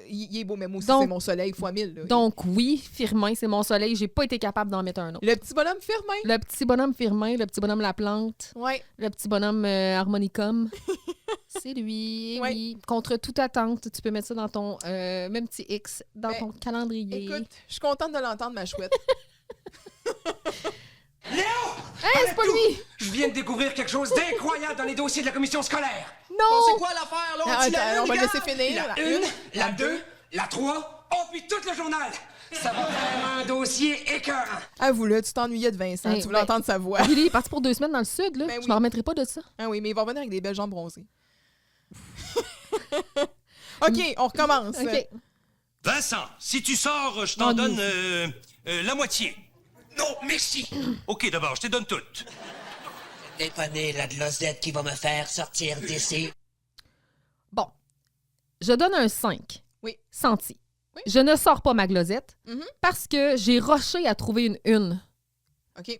S1: il est beau, mais moi aussi, c'est mon soleil fois 1000. Là.
S2: Donc, oui, Firmin, c'est mon soleil. J'ai pas été capable d'en mettre un autre.
S1: Le petit bonhomme Firmin.
S2: Le petit bonhomme Firmin, le petit bonhomme Laplante.
S1: Ouais.
S2: Le petit bonhomme Harmonicum. C'est lui,
S1: Ouais.
S2: oui. Contre toute attente, tu peux mettre ça dans ton même petit X, dans ton calendrier.
S1: Écoute, je suis contente de l'entendre, ma chouette.
S5: Léo!
S2: Hey, c'est pas lui!
S5: Je viens de découvrir quelque chose d'incroyable dans les dossiers de la commission scolaire.
S3: Bon,
S2: Non!
S3: c'est quoi l'affaire, là?
S1: Ah,
S3: On dit la
S1: attends,
S3: une,
S1: on va le
S3: regarde.
S1: laisser finir.
S5: La une, la deux, la 3, oh, puis tout le journal. Ça va faire un dossier écœurant.
S1: Avoue-le, tu t'ennuyais de Vincent,
S2: Hey,
S1: tu voulais
S2: ben-
S1: entendre sa voix.
S2: Il est parti pour 2 semaines dans le sud, là.
S1: Ben
S2: Je
S1: oui.
S2: m'en remettrai pas de ça.
S1: Ah oui, mais il va revenir avec des belles jambes bronzées. OK, on recommence.
S2: OK.
S6: Vincent, si tu sors, je t'en
S2: Oh,
S6: donne la moitié.
S5: Non, merci.
S6: OK, d'abord, je te donne toute.
S3: Dépanner la glosette qui va me faire sortir d'ici.
S2: Bon. Je donne un 5.
S1: Oui.
S2: Senti.
S1: Oui.
S2: Je ne sors pas ma glosette
S1: Mhm.
S2: parce que j'ai rushé à trouver une une.
S1: OK.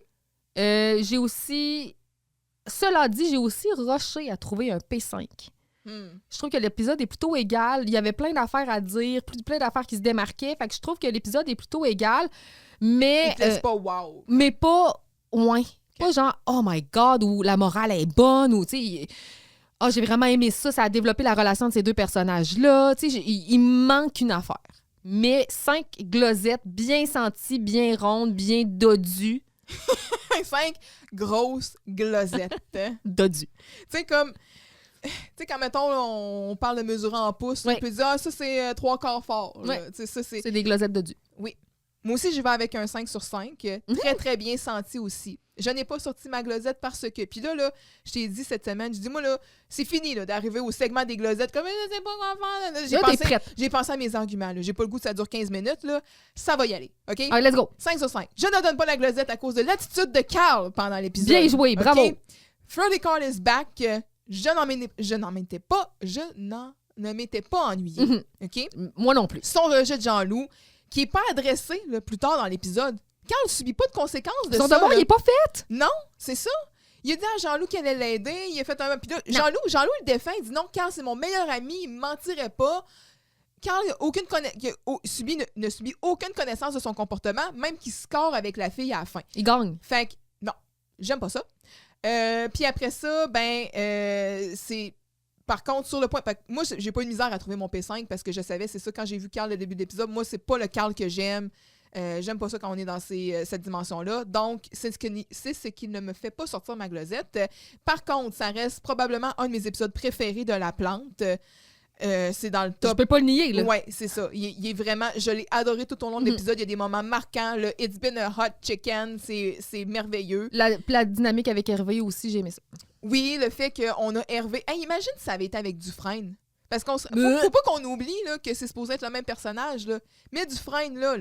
S2: J'ai aussi... Cela dit, j'ai aussi rushé à trouver un P5. Je trouve que l'épisode est plutôt égal. Il y avait plein d'affaires à dire, plein d'affaires qui se démarquaient. Fait que je trouve que l'épisode est plutôt égal, mais...
S1: Il te laisse pas wow.
S2: mais pas... Ouais. Pas genre, oh my God, ou la morale est bonne, ou, tu sais... Ah, j'ai vraiment aimé ça. Ça a développé la relation de ces deux personnages-là. Tu sais, il me manque une affaire. Mais 5 glosettes bien senties, bien rondes, bien dodues.
S1: 5 grosses glosettes. Tu
S2: Dodues.
S1: sais, comme... Tu sais, quand, mettons, là, on parle de mesurer en pouces,
S2: Ouais.
S1: on peut dire, ah, ça, c'est 3 quarts fort. là.
S2: Ouais.
S1: Tu sais, ça, c'est...
S2: C'est des glosettes dodues.
S1: Oui. Moi aussi, je vais avec un 5 sur 5. Très, très bien senti aussi. Je n'ai pas sorti ma glosette parce que... Puis là, je t'ai dit cette semaine, je dis, moi, là, c'est fini là, d'arriver au segment des glosettes. Comme, je sais pas quoi faire. Là.
S2: Là, t'es prête.
S1: J'ai pensé à mes arguments. Là. J'ai pas le goût que ça dure 15 minutes. Là. Ça va y aller. OK?
S2: Allez, let's go.
S1: 5 sur 5. Je ne donne pas la glosette à cause de l'attitude de Carl pendant l'épisode.
S2: Bien joué, bravo.
S1: OK? Freddy Carl is back. Je n'en m'étais pas ennuyé.
S2: Mhm.
S1: OK?
S2: Moi non plus.
S1: Son rejet de Jean-Loup, qui n'est pas adressé là, plus tard dans l'épisode. Carl ne subit pas de conséquences de
S2: Son
S1: ça.
S2: devoir,
S1: là.
S2: il est pas fait.
S1: Non, c'est ça. Il a dit à Jean-Loup qu'il allait l'aider. Il a fait un... Puis là, Jean-Loup le défend. Il dit non, Carl, c'est mon meilleur ami. Il ne mentirait pas. Carl ne subit aucune connaissance de son comportement, même qu'il score avec la fille à la fin.
S2: Il gagne.
S1: Fait que, non, j'aime pas ça. Puis après ça, c'est... Par contre, sur le point... Moi, j'ai pas eu de misère à trouver mon P5 parce que je savais, c'est ça, quand j'ai vu Carl le début de l'épisode, moi, c'est pas le Carl que j'aime. J'aime pas ça quand on est dans cette dimension-là. Donc, c'est ce qui ne me fait pas sortir ma glosette. Par contre, ça reste probablement un de mes épisodes préférés de La Plante. C'est dans le top.
S2: Je peux pas le nier, là.
S1: Ouais, c'est ça. Il est vraiment... Je l'ai adoré tout au long de l'épisode. Il y a des moments marquants. Le « It's been a hot chicken », c'est merveilleux.
S2: La dynamique avec Hervé aussi, j'ai aimé ça.
S1: Oui, le fait qu'on a Hervé... Hey, imagine si ça avait été avec Dufresne. Parce qu'on faut pas qu'on oublie là, que c'est supposé être le même personnage. Là. Mais Dufresne, là...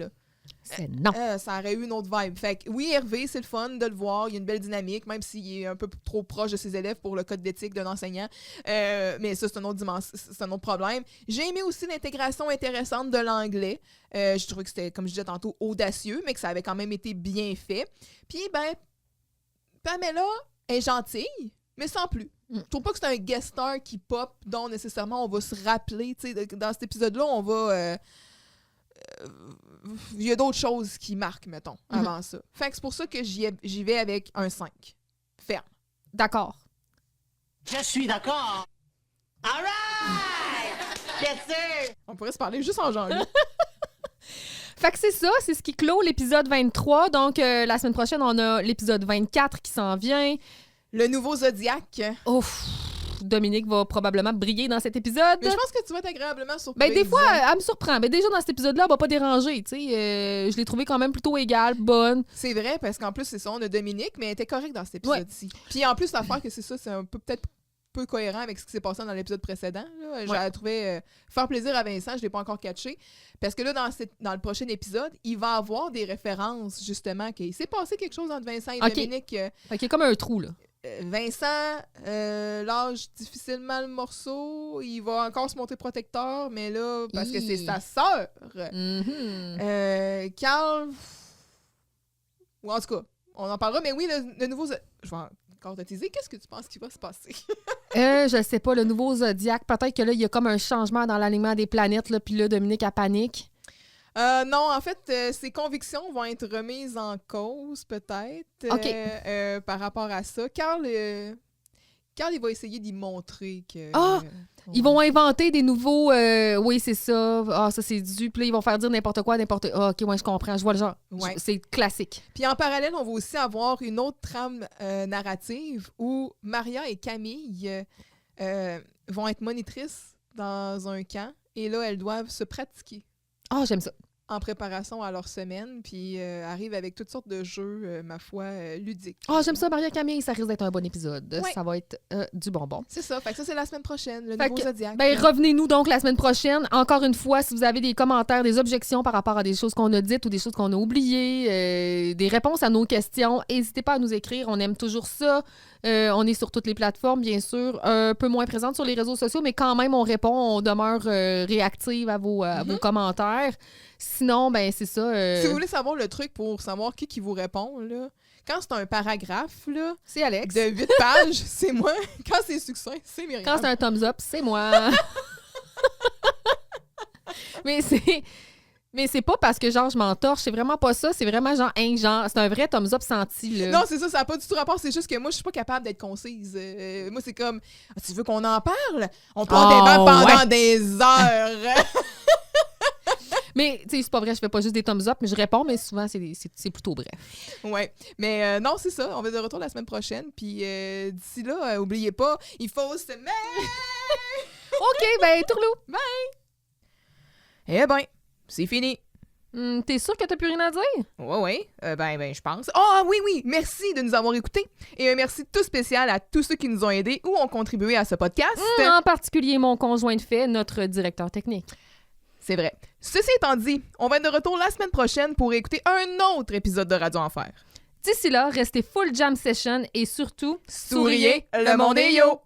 S2: C'est non.
S1: Ça aurait eu une autre vibe. Fait que oui, Hervé, c'est le fun de le voir. Il y a une belle dynamique, même s'il est un peu trop proche de ses élèves pour le code d'éthique d'un enseignant. Mais ça, c'est un autre problème. J'ai aimé aussi l'intégration intéressante de l'anglais. Je trouvais que c'était, comme je disais tantôt, audacieux, mais que ça avait quand même été bien fait. Puis, ben, Pamela est gentille, mais sans plus. Je trouve pas que c'est un guest star qui pop, dont nécessairement on va se rappeler. Dans cet épisode-là, on va... il y a d'autres choses qui marquent, mettons, avant ça. Fait que c'est pour ça que j'y vais avec un 5. Ferme.
S2: D'accord.
S3: Je suis d'accord. All right! Yes, sir!
S1: On pourrait se parler juste en genre.
S2: Fait que c'est ça, c'est ce qui clôt l'épisode 23. Donc, la semaine prochaine, on a l'épisode 24 qui s'en vient.
S1: Le nouveau Zodiac.
S2: Ouf! Dominique va probablement briller dans cet épisode.
S1: Mais je pense que tu vas être agréablement surprise.
S2: Ben, des fois, elle me surprend. Ben, déjà, dans cet épisode-là, elle va pas déranger. Tu sais, je l'ai trouvée quand même plutôt égale, bonne.
S1: C'est vrai, parce qu'en plus, c'est ça, on a Dominique, mais elle était correcte dans cet épisode-ci. Puis en plus, l'affaire que c'est ça, c'est un peu peut-être peu cohérent avec ce qui s'est passé dans l'épisode précédent. Là. J'ai trouvé faire plaisir à Vincent, je l'ai pas encore catché. Parce que là, dans le prochain épisode, il va avoir des références, justement, qu'il s'est passé quelque chose entre Vincent et Dominique.
S2: Fait qu'il y a comme un trou, là.
S1: Vincent lâche difficilement le morceau. Il va encore se montrer protecteur, mais là, parce que c'est sa sœur. Carl... Ou en tout cas, on en parlera. Mais oui, le nouveau... Je vais encore te teaser. Qu'est-ce que tu penses qu'il va se passer?
S2: Je sais pas. Le nouveau Zodiac, peut-être que là, il y a comme un changement dans l'alignement des planètes. Là, puis là, Dominique, a panique.
S1: Non, en fait, ses convictions vont être remises en cause, peut-être, par rapport à ça. Carl, il va essayer d'y montrer que...
S2: Ils vont inventer des nouveaux... oui, c'est ça. Ça, c'est dû. Puis là, ils vont faire dire n'importe quoi, n'importe... OK, je comprends. Je vois le genre.
S1: Ouais.
S2: C'est classique.
S1: Puis en parallèle, on va aussi avoir une autre trame narrative où Maria et Camille vont être monitrices dans un camp. Et là, elles doivent se pratiquer.
S2: J'aime ça.
S1: En préparation à leur semaine, puis arrive avec toutes sortes de jeux, ma foi, ludiques.
S2: J'aime ça, Maria Camille, ça risque d'être un bon épisode.
S1: Ouais.
S2: Ça va être du bonbon.
S1: C'est ça, fait que ça, c'est la semaine prochaine, le nouveau Zodiac.
S2: Ben, revenez-nous donc la semaine prochaine. Encore une fois, si vous avez des commentaires, des objections par rapport à des choses qu'on a dites ou des choses qu'on a oubliées, des réponses à nos questions, n'hésitez pas à nous écrire, on aime toujours ça. On est sur toutes les plateformes, bien sûr, un peu moins présente sur les réseaux sociaux, mais quand même, on répond, on demeure réactive à vos commentaires. Sinon, ben c'est ça.
S1: Si vous voulez savoir le truc pour savoir qui vous répond, là, quand c'est un paragraphe, là,
S2: c'est Alex.
S1: De 8 pages, c'est moi. Quand c'est succinct, c'est Myriam.
S2: Quand c'est un thumbs up, c'est moi. Mais c'est pas parce que genre je m'entorche, c'est vraiment pas ça, c'est vraiment genre c'est un vrai thumbs up senti là.
S1: Non, c'est ça, ça n'a pas du tout rapport, c'est juste que moi je suis pas capable d'être concise. Moi c'est comme tu veux qu'on en parle? On prend des débats pendant des heures.
S2: Mais tu sais, c'est pas vrai, je fais pas juste des thumbs up, mais je réponds, mais souvent c'est plutôt bref.
S1: Ouais, mais non, c'est ça, on va être de retour la semaine prochaine, puis d'ici là, oubliez pas, il faut se mettre.
S2: OK, ben tourlou.
S1: Bye. Eh ben, c'est fini.
S2: T'es sûr que t'as plus rien à dire?
S1: Oui. Ben, je pense. Oui. Merci de nous avoir écoutés. Et un merci tout spécial à tous ceux qui nous ont aidés ou ont contribué à ce podcast.
S2: En particulier mon conjoint de fait, notre directeur technique.
S1: C'est vrai. Ceci étant dit, on va être de retour la semaine prochaine pour écouter un autre épisode de Radio Enfer.
S2: D'ici là, restez full jam session et surtout,
S1: souriez, le monde est yo!